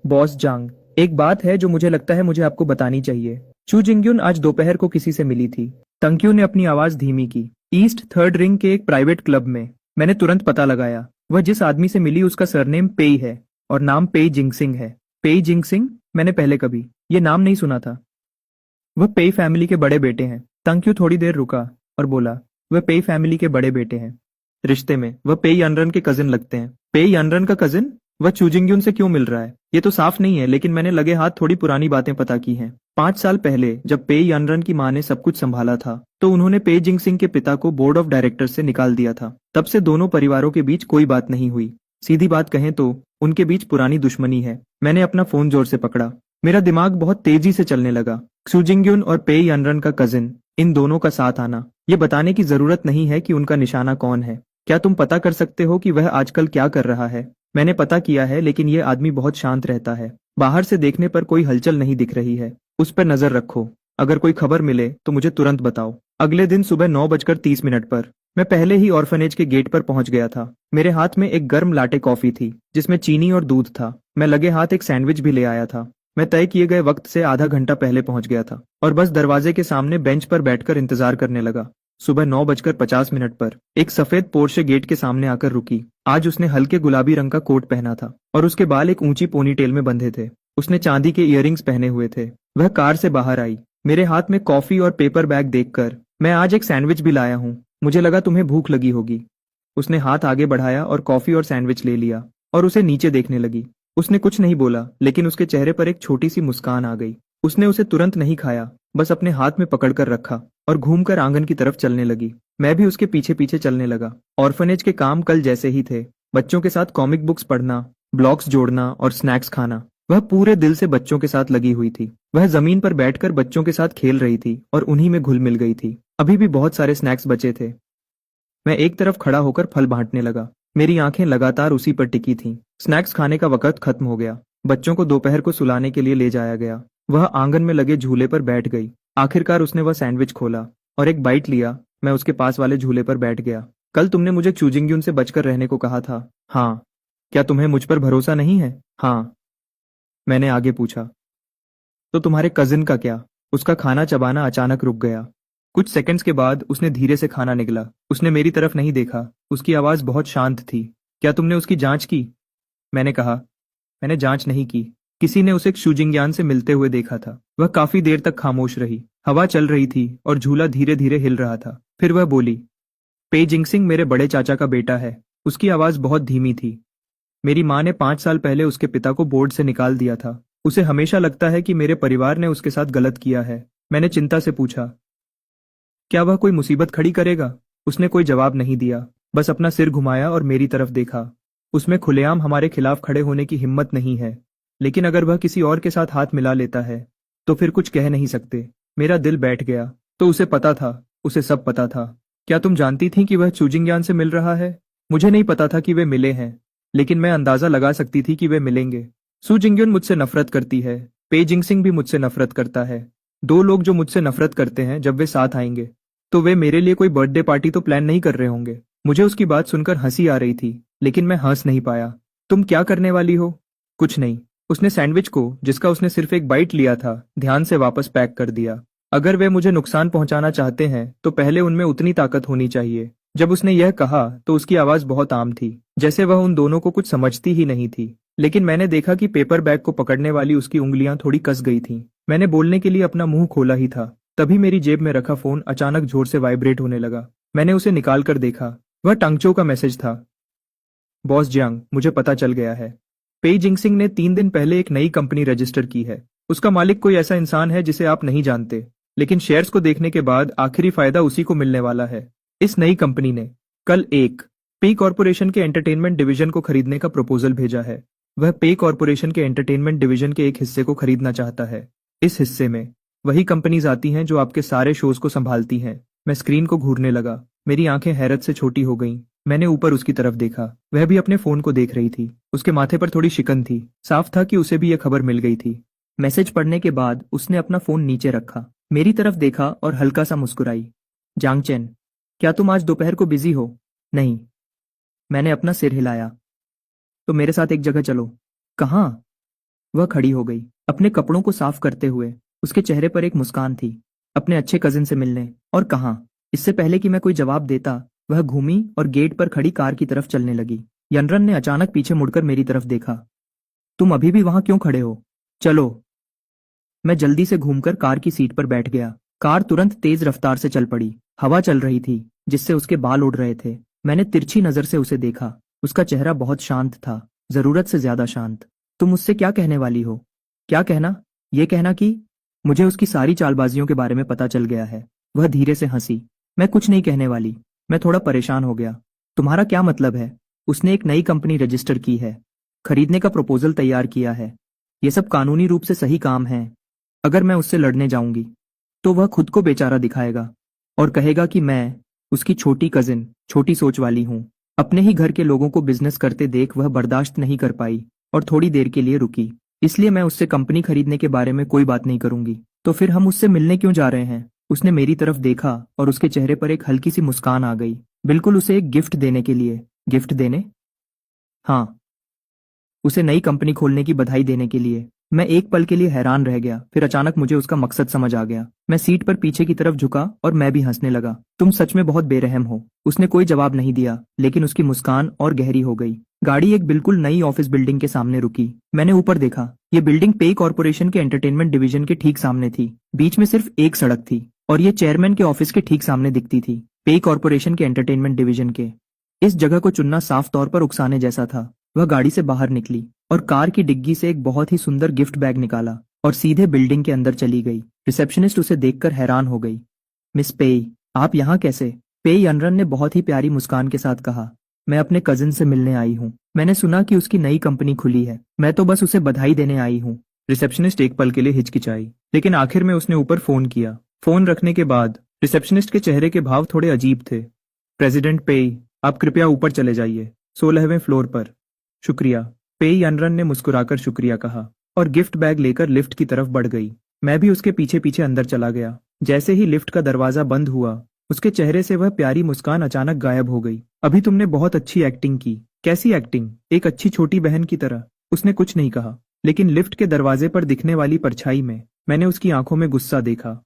बॉस जांग, एक बात है जो मुझे लगता है मुझे आपको बतानी चाहिए। चू जिंगयुन आज दोपहर को किसी से मिली थी। तंक्यू ने अपनी आवाज धीमी की। ईस्ट थर्ड रिंग के एक प्राइवेट क्लब में। मैंने तुरंत पता लगाया। वह जिस आदमी से मिली उसका सरनेम पेई है और नाम पेई जिंगसिंग है। पेई जिंगसिंग? मैंने पहले कभी ये नाम नहीं सुना था। वह पेई फैमिली के बड़े बेटे हैं। तंक्यू थोड़ी देर रुका और बोला, वह पेई फैमिली के बड़े बेटे हैं। रिश्ते में वह पेई अनरन के कजिन लगते हैं। पेई अनरन का कजिन? वह चूजिंग्युन से क्यों मिल रहा है? ये तो साफ नहीं है, लेकिन मैंने लगे हाथ थोड़ी पुरानी बातें पता की हैं। 5 साल पहले जब पेई अनरन की मां ने सब कुछ संभाला था, तो उन्होंने पेई जिंगसिंग के पिता को बोर्ड ऑफ डायरेक्टर से निकाल दिया था। तब से दोनों परिवारों के बीच कोई बात नहीं हुई। सीधी बात कहें तो उनके बीच पुरानी दुश्मनी है। मैंने अपना फोन जोर से पकड़ा। मेरा दिमाग बहुत तेजी से चलने लगा। क्सूजिंग्युन और पेई अनरन का कजिन, इन दोनों का साथ आना। ये बताने की जरूरत नहीं है कि उनका निशाना कौन है। क्या तुम पता कर सकते हो कि वह आजकल क्या कर रहा है? मैंने पता किया है, लेकिन ये आदमी बहुत शांत रहता है। बाहर से देखने पर कोई हलचल नहीं दिख रही है। उस पर नजर रखो। अगर कोई खबर मिले तो मुझे तुरंत बताओ। अगले दिन सुबह 9:30 पर मैं पहले ही ऑर्फनेज के गेट पर पहुंच गया था। मेरे हाथ में एक गर्म लाटे कॉफी थी, जिसमें चीनी और दूध था। मैं लगे हाथ एक सैंडविच भी ले आया था। मैं तय किए गए वक्त से आधा घंटा पहले पहुंच गया था और बस दरवाजे के सामने बेंच पर बैठकर इंतजार करने लगा। सुबह 9:50 पर एक सफेद पोर्शे गेट के सामने आकर रुकी। आज उसने हल्के गुलाबी रंग का कोट पहना था और उसके बाल एक ऊंची पोनीटेल में बंधे थे। उसने चांदी के इयररिंग्स पहने हुए थे। वह कार से बाहर आई। मेरे हाथ में कॉफी और पेपर बैग देखकर, मैं आज एक सैंडविच भी लाया हूँ, मुझे लगा तुम्हें भूख लगी होगी। उसने हाथ आगे बढ़ाया और कॉफी और सैंडविच ले लिया और उसे नीचे देखने लगी। उसने कुछ नहीं बोला, लेकिन उसके चेहरे पर एक छोटी सी मुस्कान आ गई। उसने उसे तुरंत नहीं खाया, बस अपने हाथ में पकड़कर रखा और घूमकर आंगन की तरफ चलने लगी। मैं भी उसके पीछे पीछे चलने लगा। ऑर्फनेज के काम कल जैसे ही थे। बच्चों के साथ कॉमिक बुक्स पढ़ना, ब्लॉक्स जोड़ना और स्नैक्स खाना। वह पूरे दिल से बच्चों के साथ लगी हुई थी। वह जमीन पर बैठकर बच्चों के साथ खेल रही थी और उन्हीं में घुल मिल गई थी। अभी भी बहुत सारे स्नैक्स बचे थे। मैं एक तरफ खड़ा होकर फल बांटने लगा। मेरी आंखें लगातार उसी पर टिकी थीं। स्नैक्स खाने का वक्त खत्म हो गया। बच्चों को दोपहर को सुलाने के लिए ले जाया गया। वह आंगन में लगे झूले पर बैठ गई। आखिरकार उसने वह सैंडविच खोला और एक बाइट लिया। मैं उसके पास वाले झूले पर बैठ गया। कल तुमने मुझे चूजिंग्यून से बचकर रहने को कहा था। हाँ। क्या तुम्हें मुझ पर भरोसा नहीं है? हाँ, मैंने आगे पूछा। तो तुम्हारे कजिन का क्या? उसका खाना चबाना अचानक रुक गया। कुछ सेकंड्स के बाद उसने धीरे से खाना निगला। उसने मेरी तरफ नहीं देखा। उसकी आवाज बहुत शांत थी। क्या तुमने उसकी जांच की? मैंने कहा, मैंने जांच नहीं की। किसी ने उसे शूजिंग्यान से मिलते हुए देखा था। वह काफी देर तक खामोश रही। हवा चल रही थी और झूला धीरे धीरे हिल रहा था। फिर वह बोली, पे जिंगसिंग मेरे बड़े चाचा का बेटा है। उसकी आवाज बहुत धीमी थी। मेरी माँ ने 5 साल पहले उसके पिता को बोर्ड से निकाल दिया था। उसे हमेशा लगता है कि मेरे परिवार ने उसके साथ गलत किया है। मैंने चिंता से पूछा, क्या वह कोई मुसीबत खड़ी करेगा? उसने कोई जवाब नहीं दिया, बस अपना सिर घुमाया और मेरी तरफ देखा। उसमें खुलेआम हमारे खिलाफ खड़े होने की हिम्मत नहीं है, लेकिन अगर वह किसी और के साथ हाथ मिला लेता है तो फिर कुछ कह नहीं सकते। मेरा दिल बैठ गया। तो उसे पता था, उसे सब पता था। क्या तुम जानती थी कि वह चूजिंग्यान से मिल रहा है? मुझे नहीं पता था कि वे मिले हैं, लेकिन मैं अंदाजा लगा सकती थी कि वे मिलेंगे। सू जिंग्युन मुझसे नफरत करती है। पे जिंगसिंग भी मुझसे नफरत करता है। दो लोग जो मुझसे नफरत करते हैं, जब वे साथ आएंगे तो वे मेरे लिए कोई बर्थडे पार्टी तो प्लान नहीं कर रहे होंगे। मुझे उसकी बात सुनकर हंसी आ रही थी, लेकिन मैं हंस नहीं पाया। तुम क्या करने वाली हो? कुछ नहीं। उसने सैंडविच को, जिसका उसने सिर्फ एक बाइट लिया था, ध्यान से वापस पैक कर दिया। अगर वे मुझे नुकसान पहुंचाना चाहते हैं तो पहले उनमें उतनी ताकत होनी चाहिए। जब उसने यह कहा तो उसकी आवाज बहुत आम थी, जैसे वह उन दोनों को कुछ समझती ही नहीं थी। लेकिन मैंने देखा कि पेपर बैग को पकड़ने वाली उसकी उंगलियां थोड़ी कस गई थीं। मैंने बोलने के लिए अपना मुंह खोला ही था, तभी मेरी जेब में रखा फोन अचानक जोर से वाइब्रेट होने लगा। मैंने उसे निकाल कर देखा। वह टंगचो का मैसेज था। बॉस जियांग, मुझे पता चल गया है। पे जिंगसिंग ने 3 दिन पहले एक नई कंपनी रजिस्टर की है। उसका मालिक कोई ऐसा इंसान है जिसे आप नहीं जानते, लेकिन शेयर्स को देखने के बाद आखिरी फायदा उसी को मिलने वाला है। इस नई कंपनी ने कल एक पे कॉरपोरेशन के एंटरटेनमेंट डिवीजन को खरीदने का प्रपोजल भेजा है। वह पे कॉरपोरेशन के एंटरटेनमेंट डिवीजन के एक हिस्से को खरीदना चाहता है। इस हिस्से में वही कंपनीज आती हैं जो आपके सारे शोज को संभालती हैं। मैं स्क्रीन को घूरने लगा। मेरी आंखें हैरत से छोटी हो गईं। मैंने ऊपर उसकी तरफ देखा। वह भी अपने फोन को देख रही थी। उसके माथे पर थोड़ी शिकन थी। साफ था कि उसे भी यह खबर मिल गई थी। मैसेज पढ़ने के बाद उसने अपना फोन नीचे रखा, मेरी तरफ देखा और हल्का सा मुस्कुराई। जांग चेन, क्या तुम आज दोपहर को बिजी हो? नहीं। मैंने अपना सिर हिलाया। तो मेरे साथ एक जगह चलो। कहाँ? वह खड़ी हो गई, अपने कपड़ों को साफ करते हुए। उसके चेहरे पर एक मुस्कान थी। अपने अच्छे कजिन से मिलने? और कहाँ? इससे पहले कि मैं कोई जवाब देता, वह घूमी और गेट पर खड़ी कार की तरफ चलने लगी। यनरन ने अचानक पीछे मुड़कर मेरी तरफ देखा। तुम अभी भी वहां क्यों खड़े हो? चलो। मैं जल्दी से घूमकर कार की सीट पर बैठ गया। कार तुरंत तेज रफ्तार से चल पड़ी। हवा चल रही थी, जिससे उसके बाल उड़ रहे थे। मैंने तिरछी नजर से उसे देखा। उसका चेहरा बहुत शांत था, जरूरत से ज्यादा शांत। तुम मुझसे क्या कहने वाली हो? क्या कहना? ये कहना कि मुझे उसकी सारी चालबाजियों के बारे में पता चल गया है। वह धीरे से हंसी। मैं कुछ नहीं कहने वाली। मैं थोड़ा परेशान हो गया। तुम्हारा क्या मतलब है? उसने एक नई कंपनी रजिस्टर की है, खरीदने का प्रपोजल तैयार किया है। ये सब कानूनी रूप से सही काम है। अगर मैं उससे लड़ने जाऊंगी तो वह खुद को बेचारा दिखाएगा और कहेगा कि मैं उसकी छोटी कजिन, छोटी सोच वाली हूँ। अपने ही घर के लोगों को बिजनेस करते देख वह बर्दाश्त नहीं कर पाई और थोड़ी देर के लिए रुकी। इसलिए मैं उससे कंपनी खरीदने के बारे में कोई बात नहीं करूंगी। तो फिर हम उससे मिलने क्यों जा रहे हैं? उसने मेरी तरफ देखा और उसके चेहरे पर एक हल्की सी मुस्कान आ गई। बिल्कुल, उसे एक गिफ्ट देने के लिए। गिफ्ट देने? हाँ, उसे नई कंपनी खोलने की बधाई देने के लिए। मैं एक पल के लिए हैरान रह गया, फिर अचानक मुझे उसका मकसद समझ आ गया। मैं सीट पर पीछे की तरफ झुका और मैं भी हंसने लगा। तुम सच में बहुत बेरहम हो। उसने कोई जवाब नहीं दिया, लेकिन उसकी मुस्कान और गहरी हो गई। गाड़ी एक बिल्कुल नई ऑफिस बिल्डिंग के सामने रुकी। मैंने ऊपर देखा। ये बिल्डिंग पे कॉर्पोरेशन के एंटरटेनमेंट डिवीजन के ठीक सामने थी। बीच में सिर्फ एक सड़क थी और ये चेयरमैन के ऑफिस के ठीक सामने दिखती थी। पे कॉर्पोरेशन के एंटरटेनमेंट डिवीजन के इस जगह को चुनना साफ तौर पर उकसाने जैसा था। वह गाड़ी से बाहर निकली और कार की डिग्गी से एक बहुत ही सुंदर गिफ्ट बैग निकाला और सीधे बिल्डिंग के अंदर चली गई। रिसेप्शनिस्ट उसे देखकर हैरान हो गई। मिस पेई, आप यहाँ कैसे? पेई अनरन ने बहुत ही प्यारी मुस्कान के साथ कहा। मैं अपने कजिन से मिलने आई हूँ। मैंने सुना कि उसकी नई कंपनी खुली है। मैं तो बस उसे बधाई देने आई हूँ। रिसेप्शनिस्ट एक पल के लिए हिचकिचाई, लेकिन आखिर में उसने ऊपर फोन किया। फोन रखने के बाद रिसेप्शनिस्ट के चेहरे के भाव थोड़े अजीब थे। प्रेसिडेंट पेई, आप कृपया ऊपर चले जाइए, 16वें फ्लोर पर। शुक्रिया। पेई अनरन ने मुस्कुराकर शुक्रिया कहा और गिफ्ट बैग लेकर लिफ्ट की तरफ बढ़ गई। मैं भी उसके पीछे पीछे अंदर चला गया। जैसे ही लिफ्ट का दरवाजा बंद हुआ, उसके चेहरे से वह प्यारी मुस्कान अचानक गायब हो गई। अभी तुमने बहुत अच्छी एक्टिंग की। कैसी एक्टिंग? एक अच्छी छोटी बहन की तरह। उसने कुछ नहीं कहा, लेकिन लिफ्ट के दरवाजे पर दिखने वाली परछाई में मैंने उसकी आंखों में गुस्सा देखा।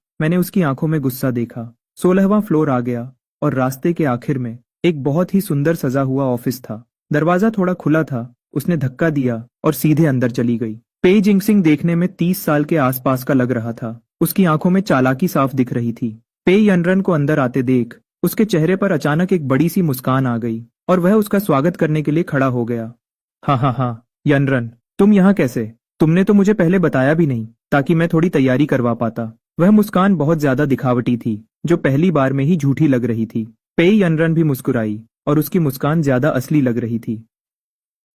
16वां फ्लोर आ गया और रास्ते के आखिर में एक बहुत ही सुंदर सजा हुआ ऑफिस था। दरवाजा थोड़ा खुला था। उसने धक्का दिया और सीधे अंदर चली गई। पेई जिंगसिंग देखने में 30 साल के आसपास का लग रहा था। उसकी आंखों में चालाकी साफ दिख रही थी। पेई अनरन को अंदर आते देख उसके चेहरे पर अचानक एक बड़ी सी मुस्कान आ गई और वह उसका स्वागत करने के लिए खड़ा हो गया। हाँ, यनरन, तुम यहाँ कैसे? तुमने तो मुझे पहले बताया भी नहीं, ताकि मैं थोड़ी तैयारी करवा पाता। वह मुस्कान बहुत ज्यादा दिखावटी थी, जो पहली बार में ही झूठी लग रही थी। पेई अनरन भी मुस्कुराई और उसकी मुस्कान ज्यादा असली लग रही थी।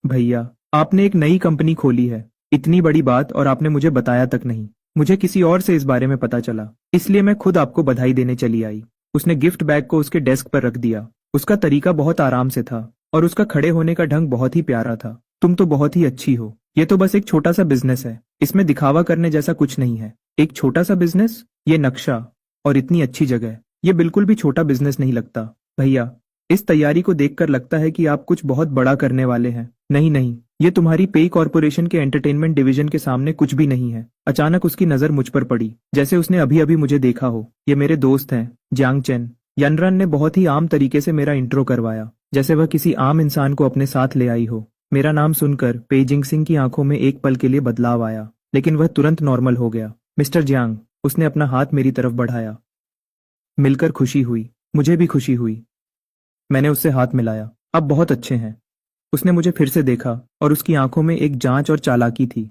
भैया, आपने एक नई कंपनी खोली है। इतनी बड़ी बात और आपने मुझे बताया तक नहीं। मुझे किसी और से इस बारे में पता चला, इसलिए मैं खुद आपको बधाई देने चली आई। उसने गिफ्ट बैग को उसके डेस्क पर रख दिया। उसका तरीका बहुत आराम से था और उसका खड़े होने का ढंग बहुत ही प्यारा था। तुम तो बहुत ही अच्छी हो। ये तो बस एक छोटा सा बिजनेस है। इसमें दिखावा करने जैसा कुछ नहीं है। एक छोटा सा बिजनेस? ये नक्शा और इतनी अच्छी जगह, ये बिल्कुल भी छोटा बिजनेस नहीं लगता। भैया, इस तैयारी को देखकर लगता है कि आप कुछ बहुत बड़ा करने वाले हैं। नहीं, ये तुम्हारी पेई कॉर्पोरेशन के एंटरटेनमेंट डिवीजन के सामने कुछ भी नहीं है। अचानक उसकी नजर मुझ पर पड़ी, जैसे उसने अभी अभी मुझे देखा हो। ये मेरे दोस्त हैं, जियांग चेन। यनरन ने बहुत ही आम तरीके से मेरा इंट्रो करवाया, जैसे वह किसी आम इंसान को अपने साथ ले आई हो। मेरा नाम सुनकर पेई जिंगसिंग की आंखों में एक पल के लिए बदलाव आया, लेकिन वह तुरंत नॉर्मल हो गया। मिस्टर जियांग, उसने अपना हाथ मेरी तरफ बढ़ाया। मिलकर खुशी हुई। मुझे भी खुशी हुई। मैंने उससे हाथ मिलाया। अब बहुत अच्छे हैं। उसने मुझे फिर से देखा और उसकी आंखों में एक जांच और चालाकी थी।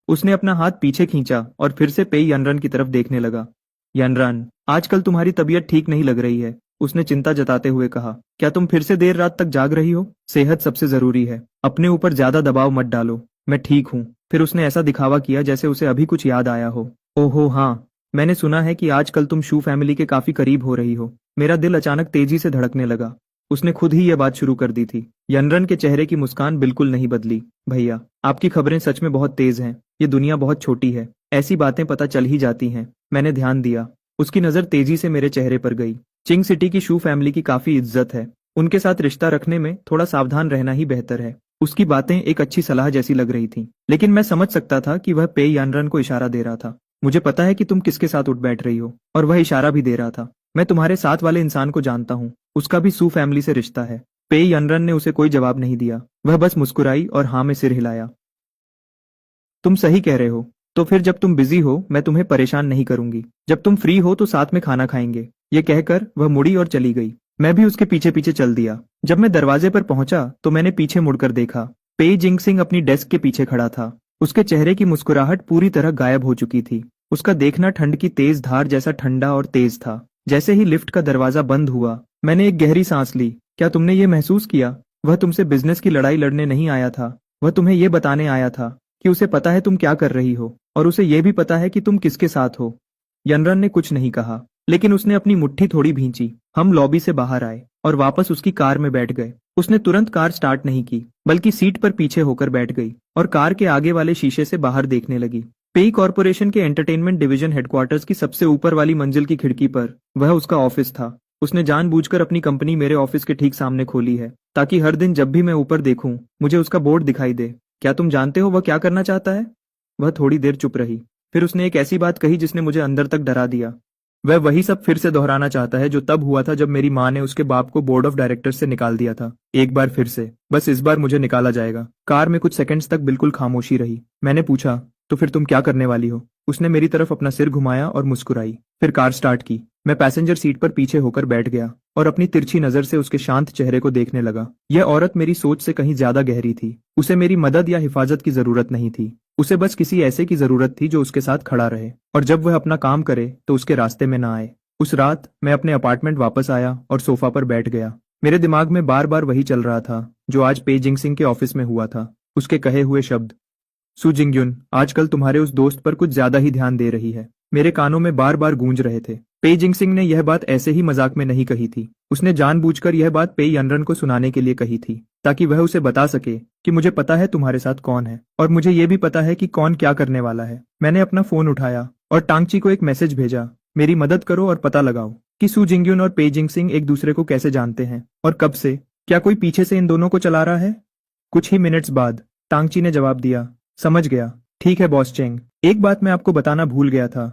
उसने अपना हाथ पीछे खींचा और फिर से पेई यनरन की तरफ देखने लगा। यनरन, आजकल तुम्हारी तबीयत ठीक नहीं लग रही है, उसने चिंता जताते हुए कहा। क्या तुम फिर से देर रात तक जाग रही हो? सेहत सबसे जरूरी है। अपने ऊपर ज्यादा दबाव मत डालो। मैं ठीक हूँ। फिर उसने ऐसा दिखावा किया जैसे उसे अभी कुछ याद आया हो। ओहो हाँ, मैंने सुना है कि आजकल तुम शू फैमिली के काफी करीब हो रही हो। मेरा दिल अचानक तेजी से धड़कने लगा। उसने खुद ही यह बात शुरू कर दी थी। यनरन के चेहरे की मुस्कान बिल्कुल नहीं बदली। भैया, आपकी खबरें सच में बहुत तेज हैं। ये दुनिया बहुत छोटी है, ऐसी बातें पता चल ही जाती हैं। मैंने ध्यान दिया। उसकी नजर तेजी से मेरे चेहरे पर गई। चिंग सिटी की शू फैमिली की काफी इज्जत है। उनके साथ रिश्ता रखने में थोड़ा सावधान रहना ही बेहतर है। उसकी बातें एक अच्छी सलाह जैसी लग रही थी, लेकिन मैं समझ सकता था कि वह पेई यनरन को इशारा दे रहा था। मुझे पता है कि तुम किसके साथ उठ बैठ रही हो, और वह इशारा भी दे रहा था। मैं तुम्हारे साथ वाले इंसान को जानता हूँ। उसका भी सू फैमिली से रिश्ता है। पेई यनरन ने उसे कोई जवाब नहीं दिया। वह बस मुस्कुराई और हाँ में सिर हिलाया। तुम सही कह रहे हो। तो फिर जब तुम बिजी हो, मैं तुम्हें परेशान नहीं करूंगी। जब तुम फ्री हो तो साथ में खाना खाएंगे। ये कहकर वह मुड़ी और चली गई। मैं भी उसके पीछे पीछे चल दिया। जब मैं दरवाजे पर पहुंचा तो मैंने पीछे मुड़कर देखा। पेई जिंगसिंग अपनी डेस्क के पीछे खड़ा था। उसके चेहरे की मुस्कुराहट पूरी तरह गायब हो चुकी थी। उसका देखना ठंड की तेज धार जैसा ठंडा और तेज था। जैसे ही लिफ्ट का दरवाजा बंद हुआ, मैंने एक गहरी सांस ली। क्या तुमने ये महसूस किया? वह तुमसे बिजनेस की लड़ाई लड़ने नहीं आया था। वह तुम्हें ये बताने आया था कि उसे पता है तुम क्या कर रही हो, और उसे यह भी पता है कि तुम किसके साथ हो। यनरन ने कुछ नहीं कहा, लेकिन उसने अपनी मुट्ठी थोड़ी भींची। हम लॉबी से बाहर आए और वापस उसकी कार में बैठ गए। उसने तुरंत कार स्टार्ट नहीं की, बल्कि सीट पर पीछे होकर बैठ गई और कार के आगे वाले शीशे से बाहर देखने लगी। पेई कॉर्पोरेशन के एंटरटेनमेंट डिवीजन हेडक्वार्टर्स की सबसे ऊपर वाली मंजिल की खिड़की पर वह उसका ऑफिस था। उसने जानबूझकर अपनी कंपनी मेरे ऑफिस के ठीक सामने खोली है, ताकि हर दिन जब भी मैं ऊपर देखूं, मुझे उसका बोर्ड दिखाई दे। क्या तुम जानते हो वह क्या करना चाहता है? वह थोड़ी देर चुप रही। फिर उसने एक ऐसी बात कही जिसने मुझे अंदर तक डरा दिया। वह वही सब फिर से दोहराना चाहता है जो तब हुआ था जब मेरी माँ ने उसके बाप को बोर्ड ऑफ डायरेक्टर्स से निकाल दिया था। एक बार फिर से, बस इस बार मुझे निकाला जाएगा। कार में कुछ सेकंड्स तक बिल्कुल खामोशी रही। मैंने पूछा, तो फिर तुम क्या करने वाली हो? उसने मेरी तरफ अपना सिर घुमाया और मुस्कुराई। फिर कार स्टार्ट की। मैं पैसेंजर सीट पर पीछे होकर बैठ गया और अपनी तिरछी नजर से उसके शांत चेहरे को देखने लगा। यह औरत मेरी सोच से कहीं ज्यादा गहरी थी। उसे मेरी मदद या हिफाजत की जरूरत नहीं थी। उसे बस किसी ऐसे की जरूरत थी जो उसके साथ खड़ा रहे और जब वह अपना काम करे तो उसके रास्ते में ना आए। उस रात मैं अपने अपार्टमेंट वापस आया और सोफा पर बैठ गया। मेरे दिमाग में बार बार वही चल रहा था जो आज पे जिंगसिंग के ऑफिस में हुआ था। उसके कहे हुए शब्द, सु जिंगयुन, आजकल तुम्हारे उस दोस्त पर कुछ ज्यादा ही ध्यान दे रही है, मेरे कानों में बार बार गूंज रहे थे। पे जिंगसिंग ने यह बात ऐसे ही मजाक में नहीं कही थी। उसने जानबूझकर यह बात पे यनरन को सुनाने के लिए कही थी ताकि वह उसे बता सके कि मुझे पता है तुम्हारे साथ कौन है और मुझे यह भी पता है कि कौन क्या करने वाला है। मैंने अपना फोन उठाया और टांगची को एक मैसेज भेजा, मेरी मदद करो और पता लगाओ कि सु जिंगयुन और पे जिंगसिंग एक दूसरे को कैसे जानते हैं और कब से। क्या कोई पीछे से इन दोनों को चला रहा है? कुछ ही मिनट्स बाद टांगची ने जवाब दिया, समझ गया, ठीक है बॉस चेंग। एक बात मैं आपको बताना भूल गया था।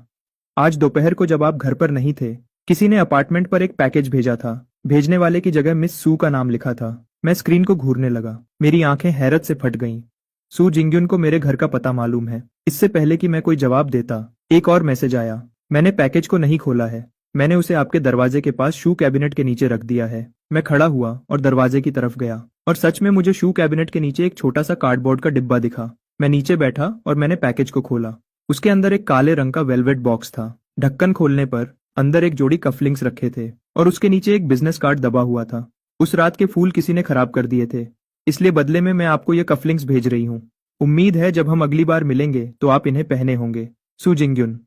आज दोपहर को जब आप घर पर नहीं थे, किसी ने अपार्टमेंट पर एक पैकेज भेजा था। भेजने वाले की जगह मिस सू का नाम लिखा था। मैं स्क्रीन को घूरने लगा। मेरी आंखें हैरत से फट गईं। सु जिंगयुन को मेरे घर का पता मालूम है। इससे पहले कि मैं कोई जवाब देता, एक और मैसेज आया, मैंने पैकेज को नहीं खोला है, मैंने उसे आपके दरवाजे के पास शू कैबिनेट के नीचे रख दिया है। मैं खड़ा हुआ और दरवाजे की तरफ गया और सच में मुझे शू कैबिनेट के नीचे एक छोटा सा कार्डबोर्ड का डिब्बा दिखा। मैं नीचे बैठा और मैंने पैकेज को खोला। उसके अंदर एक काले रंग का वेलवेट बॉक्स था। ढक्कन खोलने पर अंदर एक जोड़ी कफलिंग्स रखे थे और उसके नीचे एक बिजनेस कार्ड दबा हुआ था। उस रात के फूल किसी ने खराब कर दिए थे, इसलिए बदले में मैं आपको ये कफलिंग्स भेज रही हूँ। उम्मीद है जब हम अगली बार मिलेंगे तो आप इन्हें पहने होंगे, सु जिंगयुन।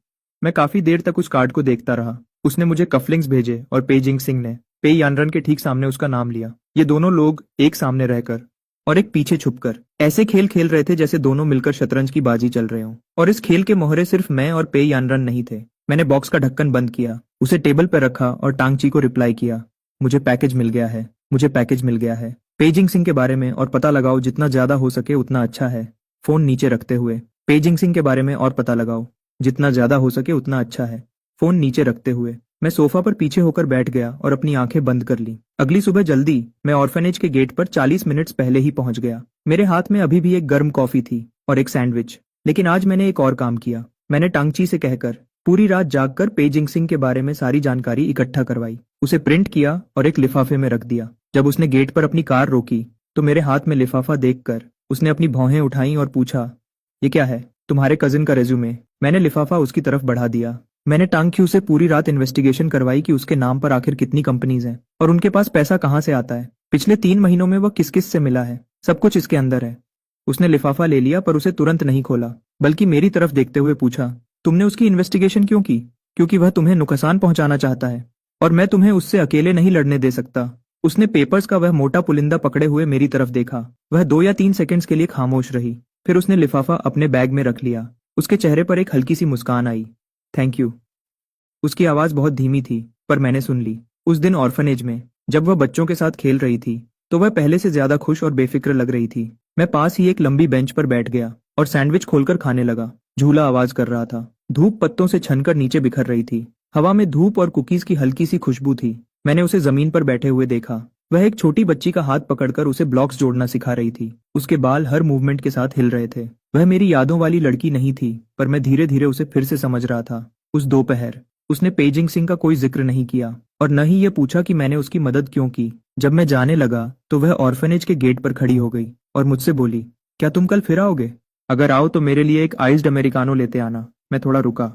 मैं काफी देर तक उस कार्ड को देखता रहा। उसने मुझे कफलिंग्स भेजे और पे जिंगसिंग ने पे यानरन के ठीक सामने उसका नाम लिया। ये दोनों लोग एक सामने रहकर और एक पीछे छुपकर ऐसे खेल खेल रहे थे जैसे दोनों मिलकर शतरंज की बाजी चल रहे हों। और इस खेल के मोहरे सिर्फ मैं और पे यानरन नहीं थे। मैंने बॉक्स का ढक्कन बंद किया, उसे टेबल पर रखा और टांगची को रिप्लाई किया, मुझे पैकेज मिल गया है, मुझे पैकेज मिल गया है। पे जिंगसिंग के बारे में और पता लगाओ, जितना ज्यादा हो सके उतना अच्छा है। फोन नीचे रखते हुए, पे जिंगसिंग के बारे में और पता लगाओ, जितना ज्यादा हो सके उतना अच्छा है। फोन नीचे रखते हुए मैं सोफा पर पीछे होकर बैठ गया और अपनी आंखें बंद कर ली। अगली सुबह जल्दी मैं ऑर्फनेज के गेट पर 40 मिनट्स पहले ही पहुंच गया। मेरे हाथ में अभी भी एक गर्म कॉफी थी और एक सैंडविच। लेकिन आज मैंने एक और काम किया। मैंने टांगची से कहकर पूरी रात जागकर पे जिंगसिंग के बारे में सारी जानकारी इकट्ठा करवाई, उसे प्रिंट किया और एक लिफाफे में रख दिया। जब उसने गेट पर अपनी कार रोकी तो मेरे हाथ में लिफाफा देखकर उसने अपनी भौहें उठाई और पूछा, ये क्या है? तुम्हारे कजिन का रेज्यूमे। मैंने लिफाफा उसकी तरफ बढ़ा दिया। मैंने टांगक्यू से पूरी रात इन्वेस्टिगेशन करवाई कि उसके नाम पर आखिर कितनी कंपनीज हैं और उनके पास पैसा कहाँ से आता है, पिछले 3 महीनों में वह किस किस से मिला है, सब कुछ इसके अंदर है। उसने लिफाफा ले लिया पर उसे तुरंत नहीं खोला, बल्कि मेरी तरफ देखते हुए पूछा, तुमने उसकी इन्वेस्टिगेशन क्यों की? क्योंकि वह तुम्हें नुकसान पहुंचाना चाहता है और मैं तुम्हें उससे अकेले नहीं लड़ने दे सकता। उसने पेपर्स का वह मोटा पुलिंदा पकड़े हुए मेरी तरफ देखा। वह 2 या 3 सेकंड्स के लिए खामोश रही, फिर उसने लिफाफा अपने बैग में रख लिया। उसके चेहरे पर एक हल्की सी मुस्कान आई। Thank you. उसकी आवाज बहुत धीमी थी पर मैंने सुन ली। उस दिन ऑर्फनेज में जब वह बच्चों के साथ खेल रही थी तो वह पहले से ज्यादा खुश और बेफिक्र लग रही थी। मैं पास ही एक लंबी बेंच पर बैठ गया और सैंडविच खोलकर खाने लगा। झूला आवाज कर रहा था। धूप पत्तों से छनकर नीचे बिखर रही थी। हवा में धूप और कुकीज की हल्की सी खुशबू थी। मैंने उसे जमीन पर बैठे हुए देखा। वह एक छोटी बच्ची का हाथ पकड़कर उसे ब्लॉक्स जोड़ना सिखा रही थी। उसके बाल हर मूवमेंट के साथ हिल रहे थे। वह मेरी यादों वाली लड़की नहीं थी, पर मैं धीरे धीरे उसे फिर से समझ रहा था। उस दोपहर उसने पे जिंगसिंग का कोई जिक्र नहीं किया और न ही ये पूछा कि मैंने उसकी मदद क्यों की। जब मैं जाने लगा तो वह ऑर्फनेज के गेट पर खड़ी हो गई और मुझसे बोली, क्या तुम कल फिर आओगे? अगर आओ तो मेरे लिए एक आइस्ड अमेरिकानो लेते आना। मैं थोड़ा रुका,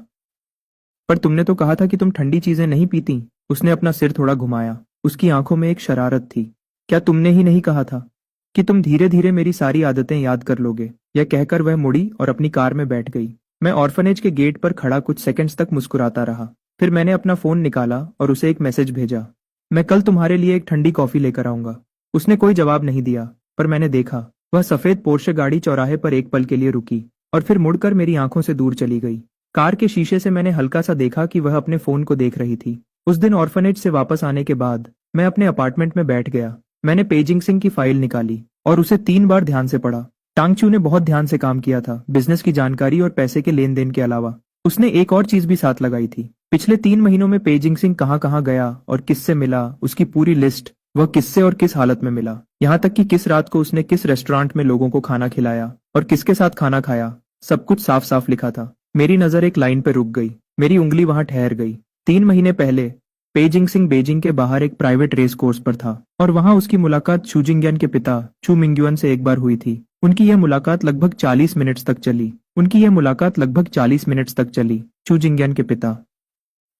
पर तुमने तो कहा था कि तुम ठंडी चीजें नहीं पीती। उसने अपना सिर थोड़ा घुमाया। उसकी आंखों में एक शरारत थी। क्या तुमने ही नहीं कहा था कि तुम धीरे धीरे मेरी सारी आदतें याद कर लोगे? यह कहकर वह मुड़ी और अपनी कार में बैठ गई। मैं ऑर्फनेज के गेट पर खड़ा कुछ सेकंड्स तक मुस्कुराता रहा। फिर मैंने अपना फोन निकाला और उसे एक मैसेज भेजा, मैं कल तुम्हारे लिए एक ठंडी कॉफी लेकर आऊंगा। उसने कोई जवाब नहीं दिया, पर मैंने देखा वह सफेद पोर्शे गाड़ी चौराहे पर एक पल के लिए रुकी और फिर मुड़कर मेरी आंखों से दूर चली गई। कार के शीशे से मैंने हल्का सा देखा कि वह अपने फोन को देख रही थी। उस दिन ऑर्फनेज से वापस आने के बाद मैं अपने अपार्टमेंट में बैठ गया। मैंने पे जिंगसिंग की फाइल निकाली और उसे 3 बार ध्यान से पढ़ा। टांगचू ने बहुत ध्यान से काम किया था, बिजनेस की जानकारी और पैसे के लेन देन के अलावा उसने एक और चीज भी साथ लगाई थी। पिछले 3 महीनों में पेजिंग सिंह कहाँ कहाँ गया और किससे मिला, उसकी पूरी लिस्ट। वह किससे और किस हालत में मिला, यहाँ तक कि किस रात को उसने किस रेस्टोरेंट में लोगों को खाना खिलाया और किसके साथ खाना खाया, सब कुछ साफ साफ लिखा था। मेरी नजर एक लाइन पर रुक गई, मेरी उंगली वहां ठहर गई। 3 महीने पहले पेजिंग सिंह बेजिंग के बाहर एक प्राइवेट रेस कोर्स पर था और वहां उसकी मुलाकात शू जिंगयान के पिता चू मिंग्युअन से एक बार हुई थी। उनकी यह मुलाकात लगभग 40 मिनट तक चली। चू जिंगयान के पिता।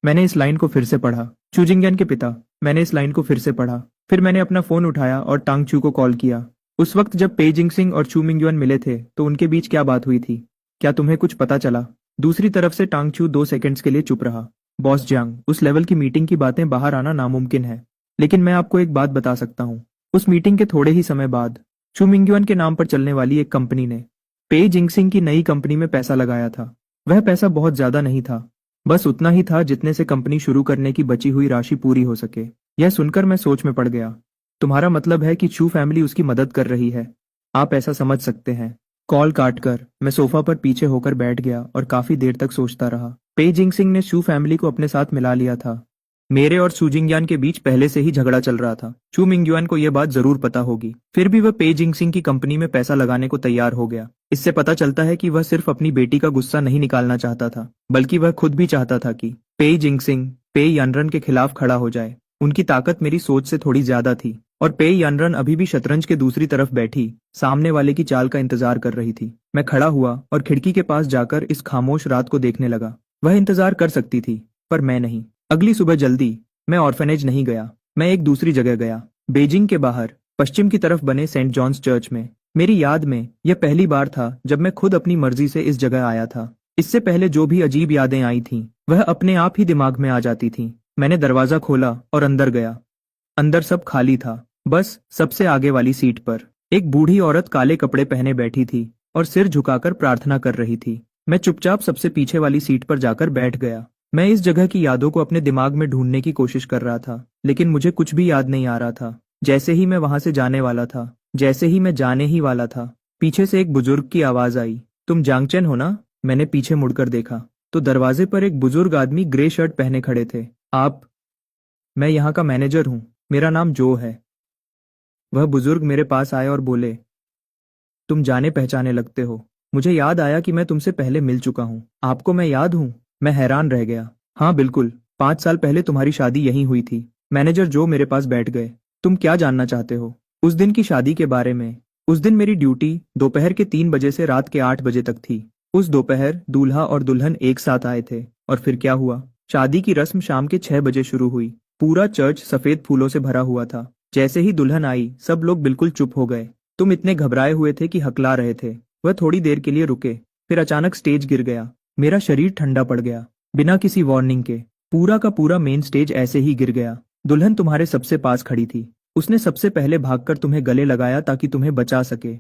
मैंने इस लाइन को फिर से पढ़ा। चू जिंगयान के पिता। मैंने इस लाइन को फिर से पढ़ा। फिर मैंने अपना फोन उठाया और टांग चू को कॉल किया। उस वक्त जब पेजिंग सिंह और चू मिंग्युअन मिले थे तो उनके बीच क्या बात हुई थी, क्या तुम्हें कुछ पता चला? दूसरी तरफ से टांग चू 2 सेकंड्स के लिए चुप रहा। बॉस जियांग, उस लेवल की मीटिंग की बातें बाहर आना नामुमकिन है, लेकिन मैं आपको एक बात बता सकता हूँ। उस मीटिंग के थोड़े ही समय बाद चू मिंग्युअन के नाम पर चलने वाली एक कंपनी ने पे जिंगसिंग की नई कंपनी में पैसा लगाया था। वह पैसा बहुत ज्यादा नहीं था, बस उतना ही था जितने से कंपनी शुरू करने की बची हुई राशि पूरी हो सके। यह सुनकर मैं सोच में पड़ गया। तुम्हारा मतलब है कि चू फैमिली उसकी मदद कर रही है? आप ऐसा समझ सकते हैं। कॉल काटकर मैं सोफा पर पीछे होकर बैठ गया और काफी देर तक सोचता रहा। पे जिंगसिंग ने शू फैमिली को अपने साथ मिला लिया था। मेरे और शू जिंगयान के बीच पहले से ही झगड़ा चल रहा था। चू मिंग्युआन को यह बात जरूर पता होगी, फिर भी वह पे जिंगसिंग की कंपनी में पैसा लगाने को तैयार हो गया। इससे पता चलता है कि वह सिर्फ अपनी बेटी का गुस्सा नहीं निकालना चाहता था, बल्कि वह खुद भी चाहता था कि पे जिंगसिंग पे यानरन के खिलाफ खड़ा हो जाए। उनकी ताकत मेरी सोच से थोड़ी ज्यादा थी और पे यानरन अभी भी शतरंज के दूसरी तरफ बैठी सामने वाले की चाल का इंतजार कर रही थी। मैं खड़ा हुआ और खिड़की के पास जाकर इस खामोश रात को देखने लगा। वह इंतजार कर सकती थी, पर मैं नहीं। अगली सुबह जल्दी मैं ऑर्फनेज नहीं गया, मैं एक दूसरी जगह गया। बेजिंग के बाहर पश्चिम की तरफ बने सेंट जॉन्स चर्च में। मेरी याद में यह पहली बार था जब मैं खुद अपनी मर्जी से इस जगह आया था। इससे पहले जो भी अजीब यादें आई थीं, वह अपने आप ही दिमाग में आ जाती थीं। मैंने दरवाजा खोला और अंदर गया। अंदर सब खाली था, बस सबसे आगे वाली सीट पर एक बूढ़ी औरत काले कपड़े पहने बैठी थी और सिर झुकाकर प्रार्थना कर रही थी। मैं चुपचाप सबसे पीछे वाली सीट पर जाकर बैठ गया। मैं इस जगह की यादों को अपने दिमाग में ढूंढने की कोशिश कर रहा था, लेकिन मुझे कुछ भी याद नहीं आ रहा था। जैसे ही मैं वहां से जाने वाला था, पीछे से एक बुजुर्ग की आवाज आई, तुम जांगचेन हो ना? मैंने पीछे मुड़कर देखा तो दरवाजे पर एक बुजुर्ग आदमी ग्रे शर्ट पहने खड़े थे। आप? मैं यहाँ का मैनेजर हूँ, मेरा नाम जो है। वह बुजुर्ग मेरे पास आए और बोले, तुम जाने पहचाने लगते हो। मुझे याद आया कि मैं तुमसे पहले मिल चुका हूँ। आपको मैं याद हूँ? मैं हैरान रह गया। हाँ बिल्कुल, 5 साल पहले तुम्हारी शादी यहीं हुई थी। मैनेजर जो मेरे पास बैठ गए। तुम क्या जानना चाहते हो? उस दिन की शादी के बारे में। उस दिन मेरी ड्यूटी दोपहर के 3 बजे से रात के 8 बजे तक थी। उस दोपहर दूल्हा और दुल्हन एक साथ आए थे। और फिर क्या हुआ? शादी की रस्म शाम के 6 बजे शुरू हुई। पूरा चर्च सफेद फूलों से भरा हुआ था। जैसे ही दुल्हन आई, सब लोग बिल्कुल चुप हो गए। तुम इतने घबराए हुए थे कि हकला रहे थे। वह थोड़ी देर के लिए रुके, फिर अचानक स्टेज गिर गया। मेरा शरीर ठंडा पड़ गया। बिना किसी वार्निंग के पूरा का पूरा मेन स्टेज ऐसे ही गिर गया। दुल्हन तुम्हारे सबसे पास खड़ी थी। उसने सबसे पहले भागकर तुम्हें गले लगाया ताकि तुम्हें बचा सके।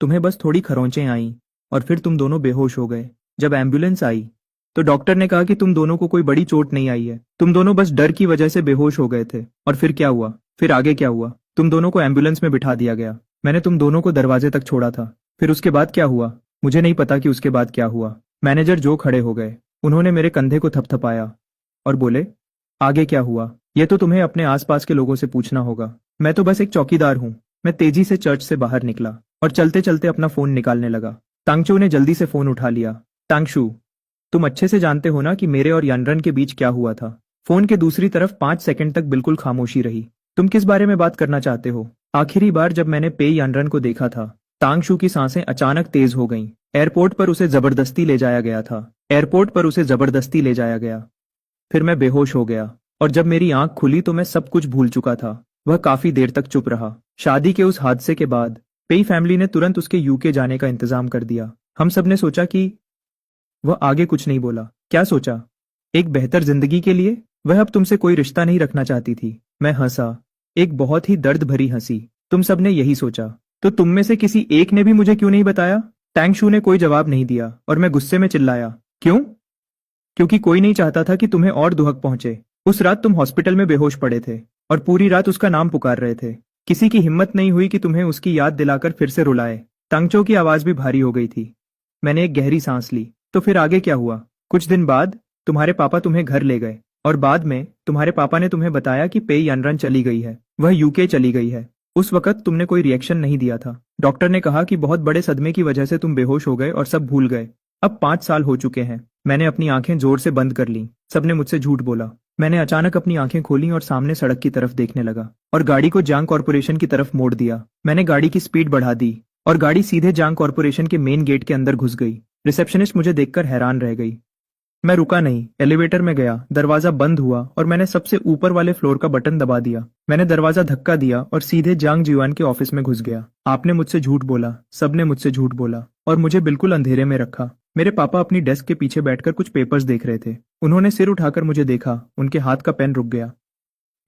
तुम्हें बस थोड़ी खरोंचें आईं और फिर तुम दोनों बेहोश हो गए। जब एम्बुलेंस आई तो डॉक्टर ने कहा कि तुम दोनों को कोई बड़ी चोट नहीं आई है, तुम दोनों बस डर की वजह से बेहोश हो गए थे। और फिर क्या हुआ? फिर आगे क्या हुआ? तुम दोनों को एम्बुलेंस में बिठा दिया गया। मैंने तुम दोनों को दरवाजे तक छोड़ा था। फिर उसके बाद क्या हुआ? मुझे नहीं पता कि उसके बाद क्या हुआ। मैनेजर जो खड़े हो गए, उन्होंने मेरे कंधे को थपथपाया और बोले, आगे क्या हुआ? यह तो तुम्हें अपने आसपास के लोगों से पूछना होगा। मैं तो बस एक चौकीदार हूँ। मैं तेजी से चर्च से बाहर निकला और चलते चलते अपना फोन निकालने लगा। तांगचू ने जल्दी से फोन उठा लिया। तांगशू, तुम अच्छे से जानते हो ना कि मेरे और यानरन के बीच क्या हुआ था? फोन के दूसरी तरफ 5 सेकंड तक बिल्कुल खामोशी रही। तुम किस बारे में बात करना चाहते हो? आखिरी बार जब मैंने पे यानरन को देखा था, तांगशू की सांसें अचानक तेज हो गईं। एयरपोर्ट पर उसे जबरदस्ती ले जाया गया। फिर मैं बेहोश हो गया और जब मेरी आंख खुली तो मैं सब कुछ भूल चुका था। वह काफी देर तक चुप रहा। शादी के उस हादसे के बाद पेई फैमिली ने तुरंत उसके यूके जाने का इंतजाम कर दिया। हम सब ने सोचा कि वह आगे कुछ नहीं बोला। क्या सोचा? एक बेहतर जिंदगी के लिए। वह अब तुमसे कोई रिश्ता नहीं रखना चाहती थी। मैं हंसा, एक बहुत ही दर्द भरी हंसी। तुम सब ने यही सोचा, तो तुम में से किसी एक ने भी मुझे क्यों नहीं बताया? टैंगशू ने कोई जवाब नहीं दिया और मैं गुस्से में चिल्लाया, क्यों? क्योंकि कोई नहीं चाहता था कि तुम्हें और दुहक पहुंचे। उस रात तुम हॉस्पिटल में बेहोश पड़े थे और पूरी रात उसका नाम पुकार रहे थे। किसी की हिम्मत नहीं हुई कि तुम्हें उसकी याद दिलाकर फिर से रुलाए। तांगचो की आवाज भी भारी हो गई थी। मैंने एक गहरी सांस ली। तो फिर आगे क्या हुआ? कुछ दिन बाद तुम्हारे पापा तुम्हें घर ले गए और बाद में तुम्हारे पापा ने तुम्हें बताया कि पेई यानरन चली गई है, वह यूके चली गई है। उस वक्त तुमने कोई रिएक्शन नहीं दिया था। डॉक्टर ने कहा कि बहुत बड़े सदमे की वजह से तुम बेहोश हो गए और सब भूल गए। अब 5 साल हो चुके हैं। मैंने अपनी आंखें जोर से बंद कर ली। सबने मुझसे झूठ बोला। मैंने अचानक अपनी आंखें खोली और सामने सड़क की तरफ देखने लगा और गाड़ी को जांग कॉर्पोरेशन की तरफ मोड़ दिया। मैंने गाड़ी की स्पीड बढ़ा दी और गाड़ी सीधे जांग कॉर्पोरेशन के मेन गेट के अंदर घुस गई। रिसेप्शनिस्ट मुझे देखकर हैरान रह गई। मैं रुका नहीं, एलिवेटर में गया, दरवाजा बंद हुआ और मैंने सबसे ऊपर वाले फ्लोर का बटन दबा दिया। मैंने दरवाजा धक्का दिया और सीधे जांग जीवान के ऑफिस में घुस गया। आपने मुझसे झूठ बोला, सबने मुझसे झूठ बोला और मुझे बिल्कुल अंधेरे में रखा। मेरे पापा अपनी डेस्क के पीछे बैठकर कुछ पेपर्स देख रहे थे। उन्होंने सिर उठाकर मुझे देखा, उनके हाथ का पेन रुक गया।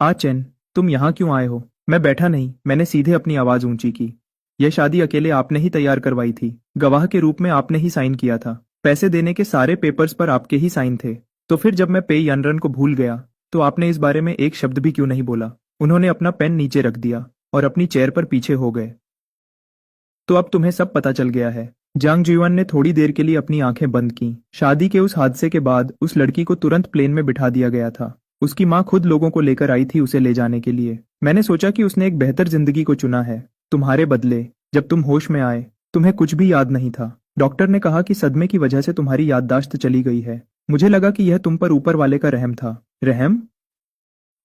आ चैन, तुम यहाँ क्यों आए हो? मैं बैठा नहीं, मैंने सीधे अपनी आवाज ऊंची की। यह शादी अकेले आपने ही तैयार करवाई थी। गवाह के रूप में आपने ही साइन किया था। पैसे देने के सारे पेपर्स पर आपके ही साइन थे। तो फिर जब मैं पेई यानरन को भूल गया तो आपने इस बारे में एक शब्द भी क्यों नहीं बोला? उन्होंने अपना पेन नीचे रख दिया और अपनी चेयर पर पीछे हो गए। तो अब तुम्हें सब पता चल गया है। जांग जीवन ने थोड़ी देर के लिए अपनी आंखें बंद की। शादी के उस हादसे के बाद उस लड़की को तुरंत प्लेन में बिठा दिया गया था। उसकी माँ खुद लोगों को लेकर आई थी उसे ले जाने के लिए। मैंने सोचा कि उसने एक बेहतर जिंदगी को चुना है। तुम्हारे बदले जब तुम होश में आए तुम्हें कुछ भी याद नहीं था। डॉक्टर ने कहा कि सदमे की वजह से तुम्हारी याददाश्त चली गई है। मुझे लगा कि यह तुम पर ऊपर वाले का रहम था। रहम?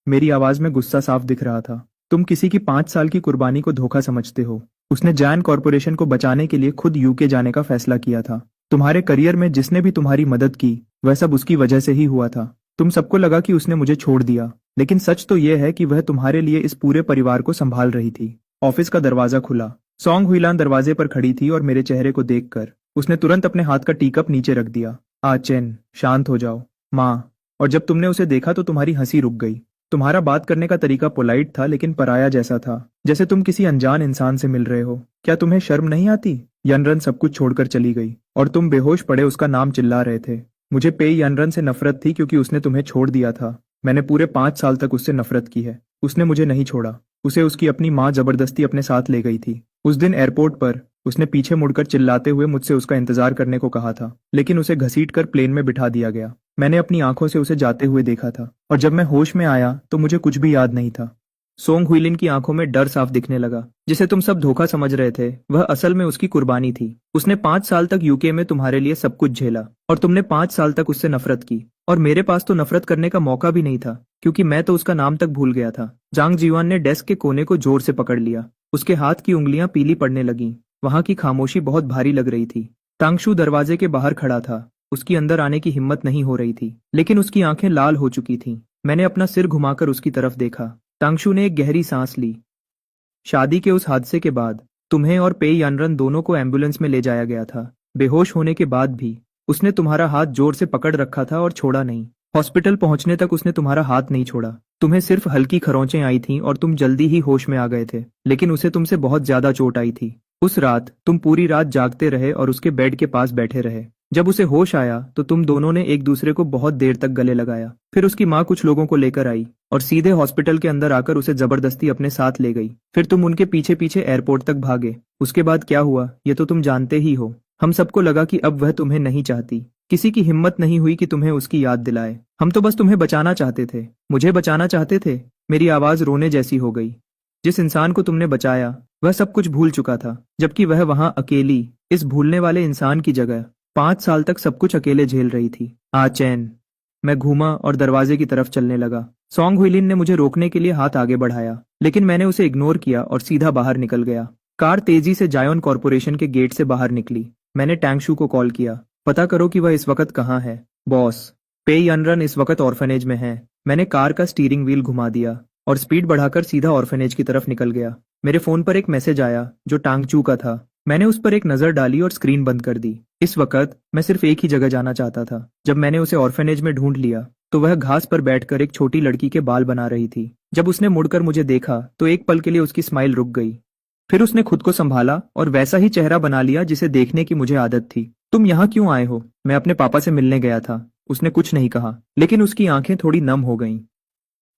मेरी आवाज में गुस्सा साफ दिख रहा था। तुम किसी की 5 साल की कुर्बानी को धोखा समझते हो। उसने जैन कॉर्पोरेशन को बचाने के लिए खुद यूके जाने का फैसला किया था। तुम्हारे करियर में जिसने भी तुम्हारी मदद की वह सब उसकी वजह से ही हुआ था। तुम सबको लगा कि उसने मुझे छोड़ दिया, लेकिन सच तो यह है कि वह तुम्हारे लिए इस पूरे परिवार को संभाल रही थी। ऑफिस का दरवाजा खुला। सोंग हुईलान दरवाजे पर खड़ी थी और मेरे चेहरे को देखकर उसने तुरंत अपने हाथ का टीकप नीचे रख दिया। चेन, शांत हो जाओ माँ। और जब तुमने उसे देखा तो तुम्हारी हंसी रुक गई। तुम्हारा बात करने का तरीका पोलाइट था लेकिन पराया जैसा था, जैसे तुम किसी अनजान इंसान से मिल रहे हो। क्या तुम्हें शर्म नहीं आती? यनरन सब कुछ छोड़कर चली गई और तुम बेहोश पड़े उसका नाम चिल्ला रहे थे। मुझे पेई यनरन से नफरत थी क्योंकि उसने तुम्हें छोड़ दिया था। मैंने पूरे 5 साल तक उससे नफरत की है। उसने मुझे नहीं छोड़ा। उसे उसकी अपनी माँ जबरदस्ती अपने साथ ले गई थी। उस दिन एयरपोर्ट पर उसने पीछे मुड़कर चिल्लाते हुए मुझसे उसका इंतजार करने को कहा था, लेकिन उसे घसीटकर प्लेन में बिठा दिया गया। मैंने अपनी आंखों से उसे जाते हुए देखा था और जब मैं होश में आया तो मुझे कुछ भी याद नहीं था। सोंग हुइलिन की आंखों में डर साफ दिखने लगा। जिसे तुम सब धोखा समझ रहे थे वह असल में उसकी कुर्बानी थी। उसने 5 साल तक यूके में तुम्हारे लिए सब कुछ झेला और तुमने 5 साल तक उससे नफरत की। और मेरे पास तो नफरत करने का मौका भी नहीं था क्योंकि मैं तो उसका नाम तक भूल गया था। जांग जीवान ने डेस्क के कोने को जोर से पकड़ लिया। उसके हाथ की उंगलियां पीली पड़ने लगीं। वहां की खामोशी बहुत भारी लग रही थी। तांगशु दरवाजे के बाहर खड़ा था। उसकी अंदर आने की हिम्मत नहीं हो रही थी, लेकिन उसकी आंखें लाल हो चुकी थीं। मैंने अपना सिर घुमाकर उसकी तरफ देखा। तांगशु ने एक गहरी सांस ली। शादी के उस हादसे के बाद तुम्हें और पेई यानरन दोनों को एम्बुलेंस में ले जाया गया था। बेहोश होने के बाद भी उसने तुम्हारा हाथ जोर से पकड़ रखा था और छोड़ा नहीं। हॉस्पिटल पहुंचने तक उसने तुम्हारा हाथ नहीं छोड़ा। तुम्हें सिर्फ हल्की खरोंचें आई थीं और तुम जल्दी ही होश में आ गए थे, लेकिन उसे तुमसे बहुत ज्यादा चोट आई थी। उस रात तुम पूरी रात जागते रहे और उसके बेड के पास बैठे रहे। जब उसे होश आया तो तुम दोनों ने एक दूसरे को बहुत देर तक गले लगाया। फिर उसकी माँ कुछ लोगों को लेकर आई और सीधे हॉस्पिटल के अंदर आकर उसे जबरदस्ती अपने साथ ले गई। फिर तुम उनके पीछे पीछे एयरपोर्ट तक भागे। उसके बाद क्या हुआ ये तो तुम जानते ही हो। हम सबको लगा कि अब वह तुम्हें नहीं चाहती। किसी की हिम्मत नहीं हुई कि तुम्हें उसकी याद दिलाए। हम तो बस तुम्हें बचाना चाहते थे, मुझे बचाना चाहते थे। मेरी आवाज रोने जैसी हो गई। जिस इंसान को तुमने बचाया वह सब कुछ भूल चुका था, जबकि वह वहां अकेली इस भूलने वाले इंसान की जगह 5 साल तक सब कुछ अकेले झेल रही थी। चैन। मैं घूमा और दरवाजे की तरफ चलने लगा। सोंग हुइलिन ने मुझे रोकने के लिए हाथ आगे बढ़ाया, लेकिन मैंने उसे इग्नोर किया और सीधा बाहर निकल गया। कार तेजी से जायोन कॉर्पोरेशन के गेट से बाहर निकली। मैंने टैंगशू को कॉल किया, पता करो कि वह इस वक्त कहाँ है। बॉस, पेई यानरन इस वक्त ऑर्फनेज में है। मैंने कार का स्टीयरिंग व्हील घुमा दिया और स्पीड बढ़ाकर सीधा ऑर्फनेज की तरफ निकल गया। मेरे फोन पर एक मैसेज आया जो टांगचू का था। मैंने उस पर एक नजर डाली और स्क्रीन बंद कर दी। इस वक्त मैं सिर्फ एक ही जगह जाना चाहता था। जब मैंने उसे ऑर्फनेज में ढूंढ लिया तो वह घास पर बैठकर एक छोटी लड़की के बाल बना रही थी। जब उसने मुड़कर मुझे देखा तो एक पल के लिए उसकी स्माइल रुक गई। फिर उसने खुद को संभाला और वैसा ही चेहरा बना लिया जिसे देखने की मुझे आदत थी। तुम यहाँ क्यों आए हो? मैं अपने पापा से मिलने गया था। उसने कुछ नहीं कहा, लेकिन उसकी आंखें थोड़ी नम हो गईं।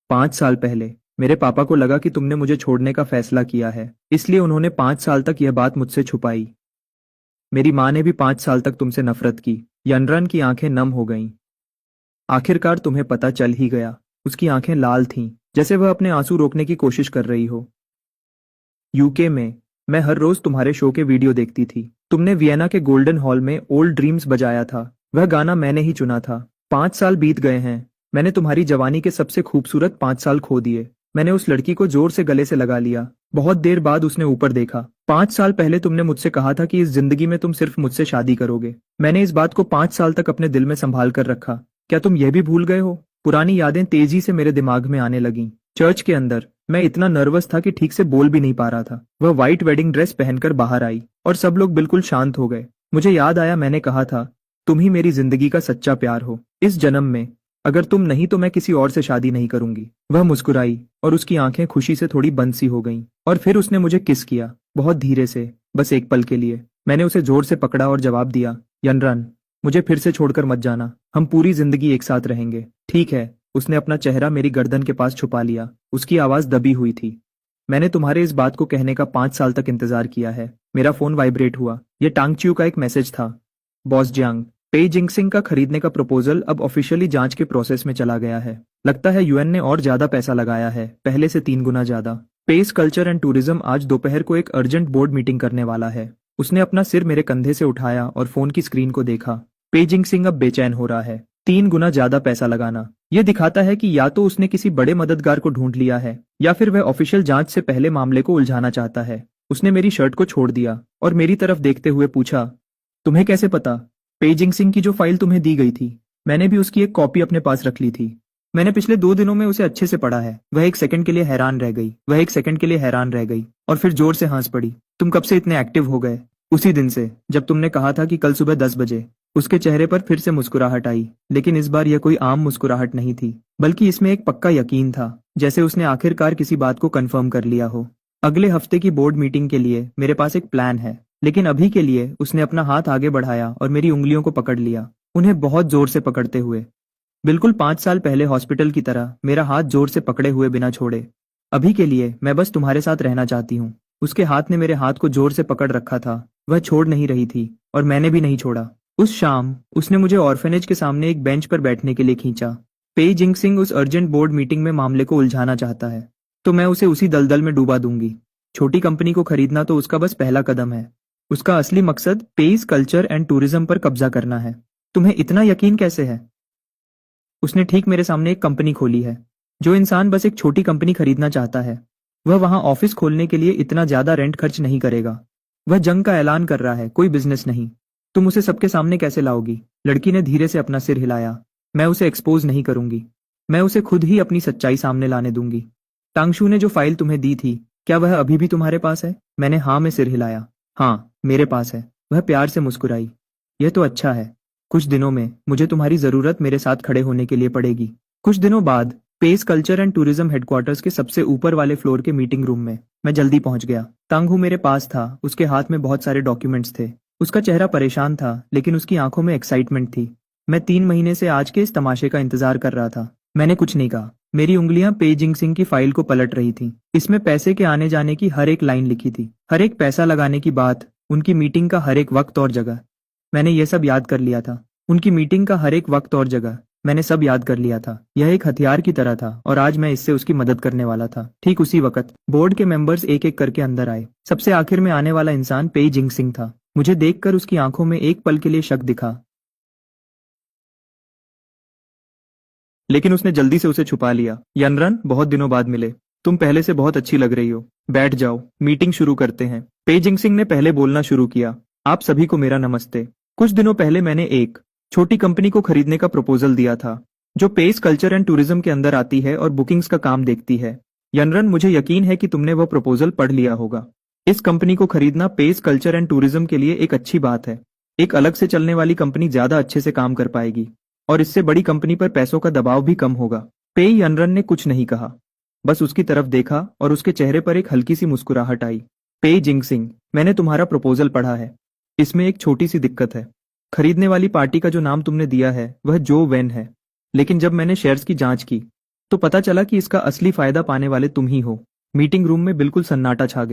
5 साल पहले मेरे पापा को लगा कि तुमने मुझे छोड़ने का फैसला किया है, इसलिए उन्होंने 5 साल तक यह बात मुझसे छुपाई। मेरी माँ ने भी 5 साल तक तुमसे नफरत की। यनरन की आंखें नम हो गईं। आखिरकार तुम्हें पता चल ही गया। उसकी आंखें लाल थीं, जैसे वह अपने आंसू रोकने की कोशिश कर रही हो। यूके में मैं हर रोज तुम्हारे शो के वीडियो देखती थी। तुमने वियना के गोल्डन हॉल में ओल्ड ड्रीम्स बजाया था। वह गाना मैंने ही चुना था। 5 साल बीत गए हैं। मैंने तुम्हारी जवानी के सबसे खूबसूरत 5 साल खो दिए। मैंने उस लड़की को जोर से गले से लगा लिया। बहुत देर बाद उसने ऊपर देखा। 5 साल पहले तुमने मुझसे कहा था कि इस जिंदगी में तुम सिर्फ मुझसे शादी करोगे। मैंने इस बात को 5 साल तक अपने दिल में संभाल कर रखा। क्या तुम यह भी भूल गए हो? पुरानी यादें तेजी से मेरे दिमाग में आने लगीं। चर्च के अंदर मैं इतना नर्वस था कि ठीक से बोल भी नहीं पा रहा था। वह व्हाइट वेडिंग ड्रेस पहनकर बाहर आई और सब लोग बिल्कुल शांत हो गए। मुझे याद आया, मैंने कहा था तुम ही मेरी जिंदगी का सच्चा प्यार हो। इस जन्म में अगर तुम नहीं तो मैं किसी और से शादी नहीं करूंगी। वह मुस्कुराई और उसकी आंखें खुशी से थोड़ी बंद सी हो गईं। और फिर उसने मुझे किस किया, बहुत धीरे से, बस एक पल के लिए। मैंने उसे जोर से पकड़ा और जवाब दिया, यनरन, मुझे फिर से छोड़कर मत जाना। हम पूरी जिंदगी एक साथ रहेंगे, ठीक है? उसने अपना चेहरा मेरी गर्दन के पास छुपा लिया। उसकी आवाज दबी हुई थी। मैंने तुम्हारे इस बात को कहने का 5 साल तक इंतजार किया है। मेरा फोन वाइब्रेट हुआ। यह टांगच्यू का एक मैसेज था। बॉस जियांग, पे जिंगसिंग का खरीदने का प्रपोजल अब ऑफिशियली जांच के प्रोसेस में चला गया है। लगता है यूएन ने और ज्यादा पैसा लगाया है, पहले से 3 गुना ज्यादा। पेस कल्चर एंड टूरिज्म आज दोपहर को एक अर्जेंट बोर्ड मीटिंग करने वाला है। उसने अपना सिर मेरे कंधे से उठाया और फोन की स्क्रीन को देखा। पे जिंगसिंग अब बेचैन हो रहा है। 3 गुना ज्यादा पैसा लगाना, यह दिखाता है कि या तो उसने किसी बड़े मददगार को ढूंढ लिया है या फिर वह ऑफिशियल जांच से पहले मामले को उलझाना चाहता है। उसने मेरी शर्ट को छोड़ दिया और मेरी तरफ देखते हुए पूछा, तुम्हें कैसे पता? पे जिंगसिंग की जो फाइल तुम्हें दी गई थी, मैंने भी उसकी एक कॉपी अपने पास रख ली थी। मैंने पिछले 2 दिनों में उसे अच्छे से पढ़ा है। वह एक सेकंड के लिए हैरान रह गई। और फिर जोर से हंस पड़ी। तुम कब से इतने एक्टिव हो गए? उसी दिन से, जब तुमने कहा था कि कल सुबह 10 बजे। उसके चेहरे पर फिर से मुस्कुराहट आई, लेकिन इस बार यह कोई आम मुस्कुराहट नहीं थी, बल्कि इसमें एक पक्का यकीन था, जैसे उसने आखिरकार किसी बात को कंफर्म कर लिया हो। अगले हफ्ते की बोर्ड मीटिंग के लिए मेरे पास एक प्लान है, लेकिन अभी के लिए उसने अपना हाथ आगे बढ़ाया और मेरी उंगलियों को पकड़ लिया, उन्हें बहुत जोर से पकड़ते हुए। बिल्कुल 5 साल पहले हॉस्पिटल की तरह, मेरा हाथ जोर से पकड़े हुए बिना छोड़े। अभी के लिए मैं बस तुम्हारे साथ रहना चाहती हूँ। उसके हाथ ने मेरे हाथ को जोर से पकड़ रखा था। वह छोड़ नहीं रही थी और मैंने भी नहीं छोड़ा। उस शाम उसने मुझे ऑर्फेनेज के सामने एक बेंच पर बैठने के लिए खींचा। पे जिंगसिंग उस अर्जेंट बोर्ड मीटिंग में मामले को उलझाना चाहता है, तो मैं उसे उसी दलदल में डूबा दूंगी। छोटी कंपनी को खरीदना तो उसका बस पहला कदम है। उसका असली मकसद पेस कल्चर एंड टूरिज्म पर कब्जा करना है। तुम्हें इतना यकीन कैसे है? उसने ठीक मेरे सामने एक कंपनी खोली है। जो इंसान बस एक छोटी कंपनी खरीदना चाहता है, वह वहां ऑफिस खोलने के लिए इतना ज्यादा रेंट खर्च नहीं करेगा। वह जंग का ऐलान कर रहा है, कोई बिजनेस नहीं। तुम उसे सबके सामने कैसे लाओगी? लड़की ने धीरे से अपना सिर हिलाया। मैं उसे एक्सपोज नहीं करूंगी। मैं उसे खुद ही अपनी सच्चाई सामने लाने दूंगी। टांगशू ने जो फाइल तुम्हें दी थी, क्या वह अभी भी तुम्हारे पास है? मैंने हाँ में सिर हिलाया। हाँ, मेरे पास है। वह प्यार से मुस्कुराई। यह तो अच्छा है। कुछ दिनों में मुझे तुम्हारी जरूरत मेरे साथ खड़े होने के लिए पड़ेगी। कुछ दिनों बाद pace culture and tourism headquarters के सबसे ऊपर वाले फ्लोर के मीटिंग रूम में मैं जल्दी पहुंच गया। तांगहू मेरे पास था। उसके हाथ में बहुत सारे डॉक्यूमेंट्स थे। उसका चेहरा परेशान था, लेकिन उसकी आंखों में एक्साइटमेंट थी। मैं 3 महीने से आज के इस तमाशे का इंतजार कर रहा था। मैंने कुछ नहीं कहा। मेरी उंगलियां पे जिंगसिंग की फाइल को पलट रही थीं। इसमें पैसे के आने जाने की हर एक लाइन लिखी थी, हर एक पैसा लगाने की बात, उनकी मीटिंग का हर एक वक्त और जगह। मैंने यह सब याद कर लिया था। उनकी मीटिंग का हर एक वक्त और जगह मैंने सब याद कर लिया था। यह एक हथियार की तरह था और आज मैं इससे उसकी मदद करने वाला था। ठीक उसी वक्त बोर्ड के मेंबर्स एक एक करके अंदर आए। सबसे आखिर में आने वाला इंसान पे जिंगसिंग था। मुझे देखकर उसकी आंखों में एक पल के लिए शक दिखा, लेकिन उसने जल्दी से उसे छुपा लिया। यनरन, बहुत दिनों बाद मिले। तुम पहले से बहुत अच्छी लग रही हो। बैठ जाओ, मीटिंग शुरू करते हैं। पे जिंगसिंग ने पहले बोलना शुरू किया। आप सभी को मेरा नमस्ते। कुछ दिनों पहले मैंने एक छोटी कंपनी को खरीदने का प्रपोजल दिया था, जो पेस कल्चर एंड टूरिज्म के अंदर आती है और बुकिंग्स का काम देखती है। यनरन, मुझे यकीन है कि तुमने वह प्रपोजल पढ़ लिया होगा। इस कंपनी को खरीदना पेस कल्चर एंड टूरिज्म के लिए एक अच्छी बात है। एक अलग से चलने वाली कंपनी ज्यादा अच्छे से काम कर पाएगी और इससे बड़ी कंपनी पर पैसों का दबाव भी कम होगा। पे यनरन ने कुछ नहीं कहा, बस उसकी तरफ देखा और उसके चेहरे पर एक हल्की सी मुस्कुराहट आई। पे जिंगसिंग, मैंने तुम्हारा प्रपोजल पढ़ा है। इसमें एक छोटी सी दिक्कत है। खरीदने वाली पार्टी का जो नाम तुमने दिया है वह जो वेन है, लेकिन जब मैंने शेयर्स की जांच की तो पता चला कि इसका असली फायदा पाने वाले तुम ही हो। मीटिंग रूम में बिल्कुल सन्नाटा छा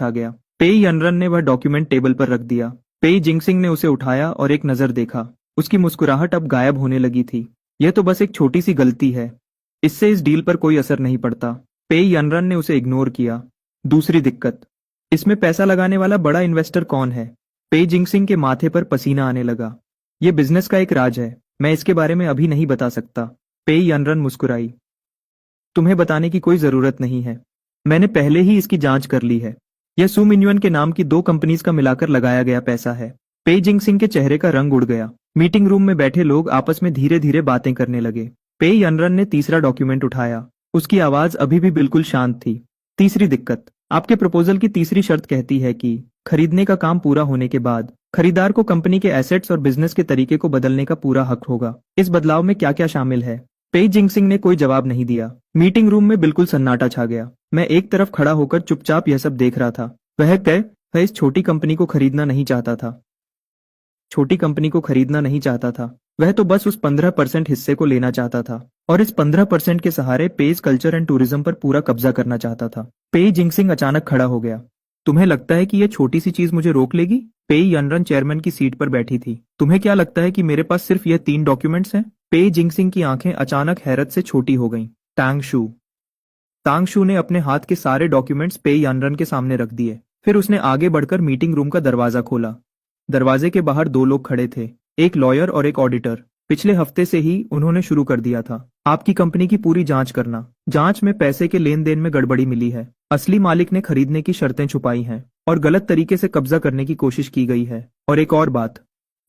गया। पेई यनरन ने वह डॉक्यूमेंट टेबल पर रख दिया। पेई जिंगसिंग ने उसे उठाया और एक नजर देखा। उसकी मुस्कुराहट अब गायब होने लगी थी। यह तो बस एक छोटी सी गलती है, इससे इस डील पर कोई असर नहीं पड़ता। पेई यनरन ने उसे इग्नोर किया। दूसरी दिक्कत, इसमें पैसा लगाने वाला बड़ा इन्वेस्टर कौन है? पेई जिंगसिंग के माथे पर पसीना आने लगा। यह बिजनेस का एक राज है, मैं इसके बारे में अभी नहीं बता सकता। पेई यनरन मुस्कुराई। तुम्हें बताने की कोई जरूरत नहीं है, मैंने पहले ही इसकी जांच कर ली है। यह सू मिन्युअन के नाम की 2 कंपनीज का मिलाकर लगाया गया पैसा है। पेई जिंगसिंग के चेहरे का रंग उड़ गया। मीटिंग रूम में बैठे लोग आपस में धीरे धीरे बातें करने लगे। पेई यनरन ने तीसरा डॉक्यूमेंट उठाया। उसकी आवाज अभी भी बिल्कुल शांत थी। तीसरी दिक्कत, आपके प्रपोजल की तीसरी शर्त कहती है कि खरीदने का काम पूरा होने के बाद खरीदार को कंपनी के एसेट्स और बिजनेस के तरीके को बदलने का पूरा हक होगा। इस बदलाव में क्या क्या शामिल है? पेई जिंगसिंग ने कोई जवाब नहीं दिया। मीटिंग रूम में बिल्कुल सन्नाटा छा गया। मैं एक तरफ खड़ा होकर चुपचाप यह सब देख रहा था। वह इस छोटी कंपनी को खरीदना नहीं चाहता था। छोटी कंपनी को खरीदना नहीं चाहता था। वह तो बस उस 15% हिस्से को लेना चाहता था और इस 15% के सहारे पेज कल्चर एंड टूरिज्म पर पूरा कब्जा करना चाहता था। पेई जिंगसिंग अचानक खड़ा हो गया। तुम्हें लगता है कि यह छोटी सी चीज मुझे रोक लेगी? पेई यनरन चेयरमैन की सीट पर बैठी थी। तुम्हें क्या लगता है कि मेरे पास सिर्फ यह 3 डॉक्यूमेंट्स हैं? पेई जिंगसिंग की आंखें अचानक हैरत से छोटी हो गईं। तांग शू ने अपने हाथ के सारे डॉक्यूमेंट्स पेई यनरन के सामने रख दिए। फिर उसने आगे बढ़कर मीटिंग रूम का दरवाजा खोला। दरवाजे के बाहर 2 लोग खड़े थे, एक लॉयर और एक ऑडिटर। पिछले हफ्ते से ही उन्होंने शुरू कर दिया था आपकी कंपनी की पूरी जांच करना। जांच में पैसे के लेन देन में गड़बड़ी मिली है। असली मालिक ने खरीदने की शर्तें छुपाई हैं और गलत तरीके से कब्जा करने की कोशिश की गई है। और एक और बात।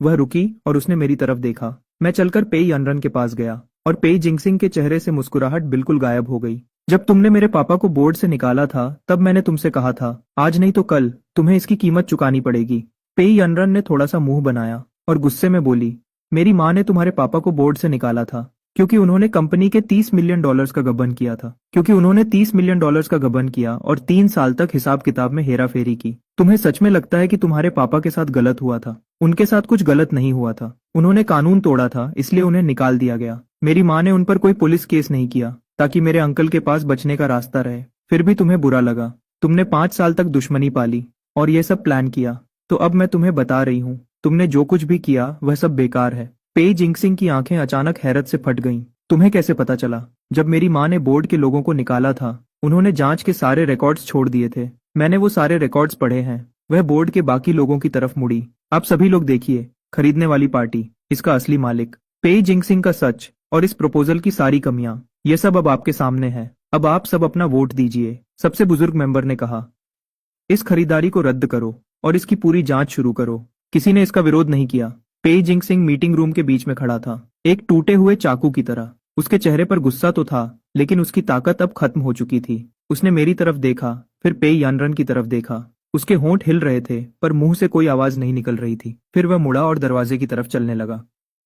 वह रुकी और उसने मेरी तरफ देखा। मैं चलकर पेई यनरन के पास गया और पेई जिंगसिंग के चेहरे से मुस्कुराहट बिल्कुल गायब हो गई। जब तुमने मेरे पापा को बोर्ड से निकाला था तब मैंने तुमसे कहा था, आज नहीं तो कल तुम्हें इसकी कीमत चुकानी पड़ेगी। पेई यनरन ने थोड़ा सा मुंह बनाया और गुस्से में बोली, मेरी माँ ने तुम्हारे पापा को बोर्ड से निकाला था क्योंकि उन्होंने कंपनी के $30 मिलियन का गबन किया था। क्योंकि उन्होंने $30 मिलियन का गबन किया और 3 साल तक हिसाब किताब में हेरा फेरी की। तुम्हें सच में लगता है कि तुम्हारे पापा के साथ गलत हुआ था? उनके साथ कुछ गलत नहीं हुआ था। उन्होंने कानून तोड़ा था, इसलिए उन्हें निकाल दिया गया। मेरी माँ ने उन पर कोई पुलिस केस नहीं किया ताकि मेरे अंकल के पास बचने का रास्ता रहे। फिर भी तुम्हें बुरा लगा। तुमने 5 साल तक दुश्मनी पाली और यह सब प्लान किया। तो अब मैं तुम्हें बता रही हूँ, तुमने जो कुछ भी किया वह सब बेकार है। पेई जिंगसिंग की आंखें अचानक हैरत से फट गईं। तुम्हें कैसे पता चला? जब मेरी माँ ने बोर्ड के लोगों को निकाला था, उन्होंने जांच के सारे रिकॉर्ड्स छोड़ दिए थे। मैंने वो सारे रिकॉर्ड्स पढ़े हैं। वह बोर्ड के बाकी लोगों की तरफ मुड़ी। अब सभी लोग देखिए, खरीदने वाली पार्टी, इसका असली मालिक, पेई जिंगसिंग का सच और इस प्रपोजल की सारी कमियां, ये सब अब आपके सामने है। अब आप सब अपना वोट दीजिए। सबसे बुजुर्ग मेंबर ने कहा, इस खरीदारी को रद्द करो और इसकी पूरी जांच शुरू करो। किसी ने इसका विरोध नहीं किया। पेई जिंगसिंग मीटिंग रूम के बीच में खड़ा था, एक टूटे हुए चाकू की तरह। उसके चेहरे पर गुस्सा तो था, लेकिन उसकी ताकत अब खत्म हो चुकी थी। उसने मेरी तरफ देखा, फिर पेई यनरन की तरफ देखा। उसके होंठ हिल रहे थे, पर मुंह से कोई आवाज नहीं निकल रही थी। फिर वह मुड़ा और दरवाजे की तरफ चलने लगा।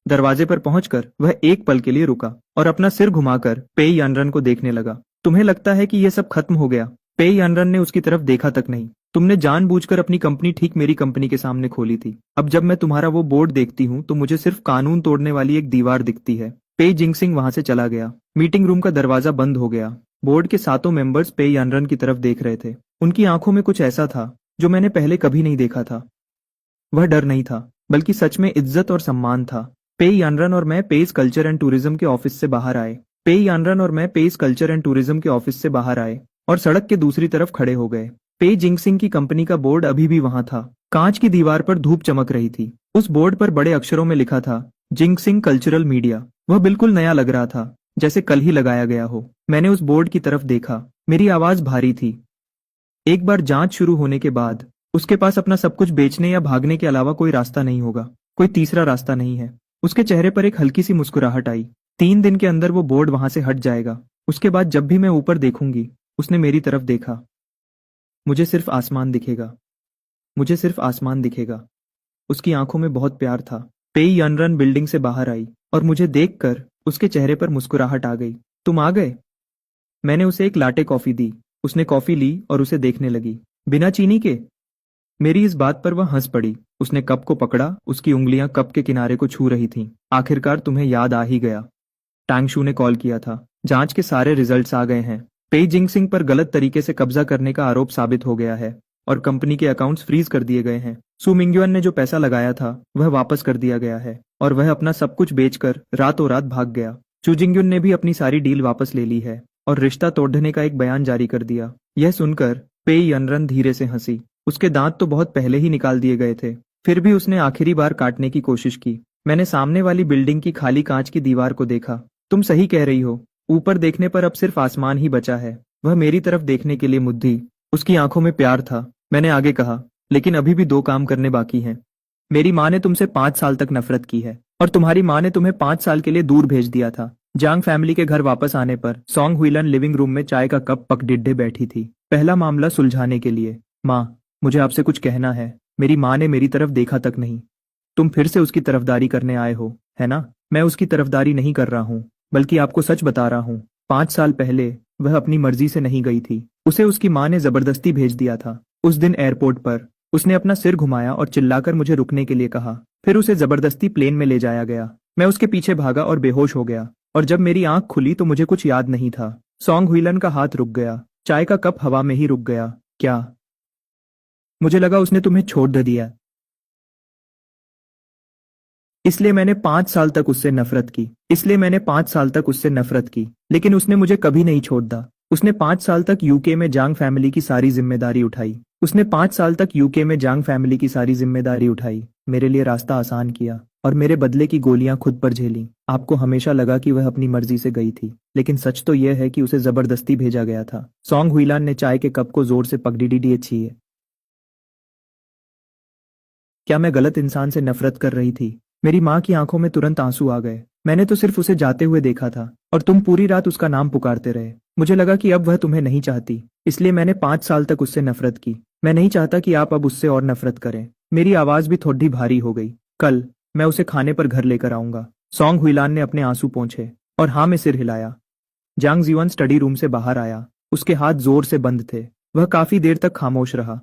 दरवाजे पर पहुंचकर वह एक पल के लिए रुका और अपना सिर घुमाकर पेई यनरन को देखने लगा। तुम्हें लगता है कि यह सब खत्म हो गया? पेई यनरन ने उसकी तरफ देखा तक नहीं। तुमने जानबूझकर अपनी कंपनी ठीक मेरी कंपनी के सामने खोली थी। अब जब मैं तुम्हारा वो बोर्ड देखती हूँ तो मुझे सिर्फ कानून तोड़ने वाली एक दीवार दिखती है। पेई जिंगसिंग वहां से चला गया। मीटिंग रूम का दरवाजा बंद हो गया। बोर्ड के 7 मेंबर्स पेई यनरन की तरफ देख रहे थे। उनकी आंखों में कुछ ऐसा था जो मैंने पहले कभी नहीं देखा था। वह डर नहीं था, बल्कि सच में इज्जत और सम्मान था। पेई यनरन और मैं पेज कल्चर एंड टूरिज्म के ऑफिस से बाहर आए। पेई यनरन और मैं पेज कल्चर एंड टूरिज्म के ऑफिस से बाहर आए और सड़क के दूसरी तरफ खड़े हो गए। पेई जिंगसिंग की कंपनी का बोर्ड अभी भी वहां था। कांच की दीवार पर धूप चमक रही थी। उस बोर्ड पर बड़े अक्षरों में लिखा था, जिंगसिंग कल्चरल मीडिया। वह बिल्कुल नया लग रहा था, जैसे कल ही लगाया गया हो। मैंने उस बोर्ड की तरफ देखा। मेरी आवाज भारी थी। एक बार जांच शुरू होने के बाद उसके पास अपना सब कुछ बेचने या भागने के अलावा कोई रास्ता नहीं होगा। कोई तीसरा रास्ता नहीं है। उसके चेहरे पर एक हल्की सी मुस्कुराहट आई। 3 दिन के अंदर वो बोर्ड वहां से हट जाएगा। उसके बाद जब भी मैं ऊपर देखूंगी, उसने मेरी तरफ देखा, मुझे सिर्फ आसमान दिखेगा। मुझे सिर्फ आसमान दिखेगा। उसकी आंखों में बहुत प्यार था। पेई यनरन बिल्डिंग से बाहर आई और मुझे देखकर उसके चेहरे पर मुस्कुराहट आ गई। तुम आ गए? मैंने उसे एक लाटे कॉफी दी। उसने कॉफी ली और उसे देखने लगी। बिना चीनी के? मेरी इस बात पर वह हंस पड़ी। उसने कप को पकड़ा। उसकी उंगलियां कप के किनारे को छू रही थीं। आखिरकार तुम्हें याद आ ही गया। टांग शू ने कॉल किया था। जांच के सारे रिजल्ट्स आ गए हैं। पेई जिंगसिंग पर गलत तरीके से कब्जा करने का आरोप साबित हो गया है और कंपनी के अकाउंट्स फ्रीज कर दिए गए हैं। सू मिंग्युअन ने जो पैसा लगाया था वह वापस कर दिया गया है और वह अपना सब कुछ बेचकर रातों रात भाग गया। चू जिंग्युन ने भी अपनी सारी डील वापस ले ली है और रिश्ता तोड़ने का एक बयान जारी कर दिया। यह सुनकर पेई यनरन धीरे से हंसी। उसके दांत तो बहुत पहले ही निकाल दिए गए थे, फिर भी उसने आखिरी बार काटने की कोशिश की। मैंने सामने वाली बिल्डिंग की खाली कांच की दीवार को देखा। तुम सही कह रही हो, ऊपर देखने पर अब सिर्फ आसमान ही बचा है। वह मेरी तरफ देखने के लिए मुद्दी। उसकी आंखों में प्यार था। मैंने आगे कहा, लेकिन अभी भी 2 काम करने बाकी हैं। मेरी माँ ने तुमसे 5 साल तक नफरत की है और तुम्हारी माँ ने तुम्हें 5 साल के लिए दूर भेज दिया था। जांग फैमिली के घर वापस आने पर सोंग हुइलन लिविंग रूम में चाय का कप पकडिड्डे बैठी थी, पहला मामला सुलझाने के लिए। माँ, मुझे आपसे कुछ कहना है। मेरी माँ ने मेरी तरफ देखा तक नहीं। तुम फिर से उसकी तरफदारी करने आए हो, है ना? मैं उसकी तरफदारी नहीं कर रहा हूँ, बल्कि आपको सच बता रहा हूँ। 5 साल पहले वह अपनी मर्जी से नहीं गई थी। उसे उसकी माँ ने जबरदस्ती भेज दिया था। उस दिन एयरपोर्ट पर उसने अपना सिर घुमाया और चिल्लाकर मुझे रुकने के लिए कहा। फिर उसे जबरदस्ती प्लेन में ले जाया गया। मैं उसके पीछे भागा और बेहोश हो गया, और जब मेरी आंख खुली तो मुझे कुछ याद नहीं था। सोंग हुइलन का हाथ रुक गया। चाय का कप हवा में ही रुक गया। क्या? मुझे लगा उसने तुम्हें छोड़ दे दिया। इसलिए मैंने 5 साल तक उससे नफरत की। लेकिन उसने मुझे कभी नहीं छोड़ दा। उसने 5 साल तक यूके में जांग फैमिली की सारी जिम्मेदारी उठाई। मेरे लिए रास्ता आसान किया और मेरे बदले की गोलियां खुद पर झेली। आपको हमेशा लगा कि वह अपनी मर्जी से गई थी, लेकिन सच तो यह है कि उसे जबरदस्ती भेजा गया था। सोंग हुइलान ने चाय के कप को जोर से पकड़ी छिए। क्या मैं गलत इंसान से नफरत कर रही थी? मेरी माँ की आंखों में तुरंत आंसू आ गए। मैंने तो सिर्फ उसे जाते हुए देखा था और तुम पूरी रात उसका नाम पुकारते रहे। मुझे लगा कि अब वह तुम्हें नहीं चाहती, इसलिए मैंने 5 साल तक उससे नफरत की। मैं नहीं चाहता कि आप अब उससे और नफरत करें। मेरी आवाज भी थोड़ी भारी हो गई। कल मैं उसे खाने पर घर लेकर आऊंगा। सोंग हुइलान ने अपने आंसू पोंछे और हाँ में सिर हिलाया। जांग जीवन स्टडी रूम से बाहर आया। उसके हाथ जोर से बंद थे। वह काफी देर तक खामोश रहा।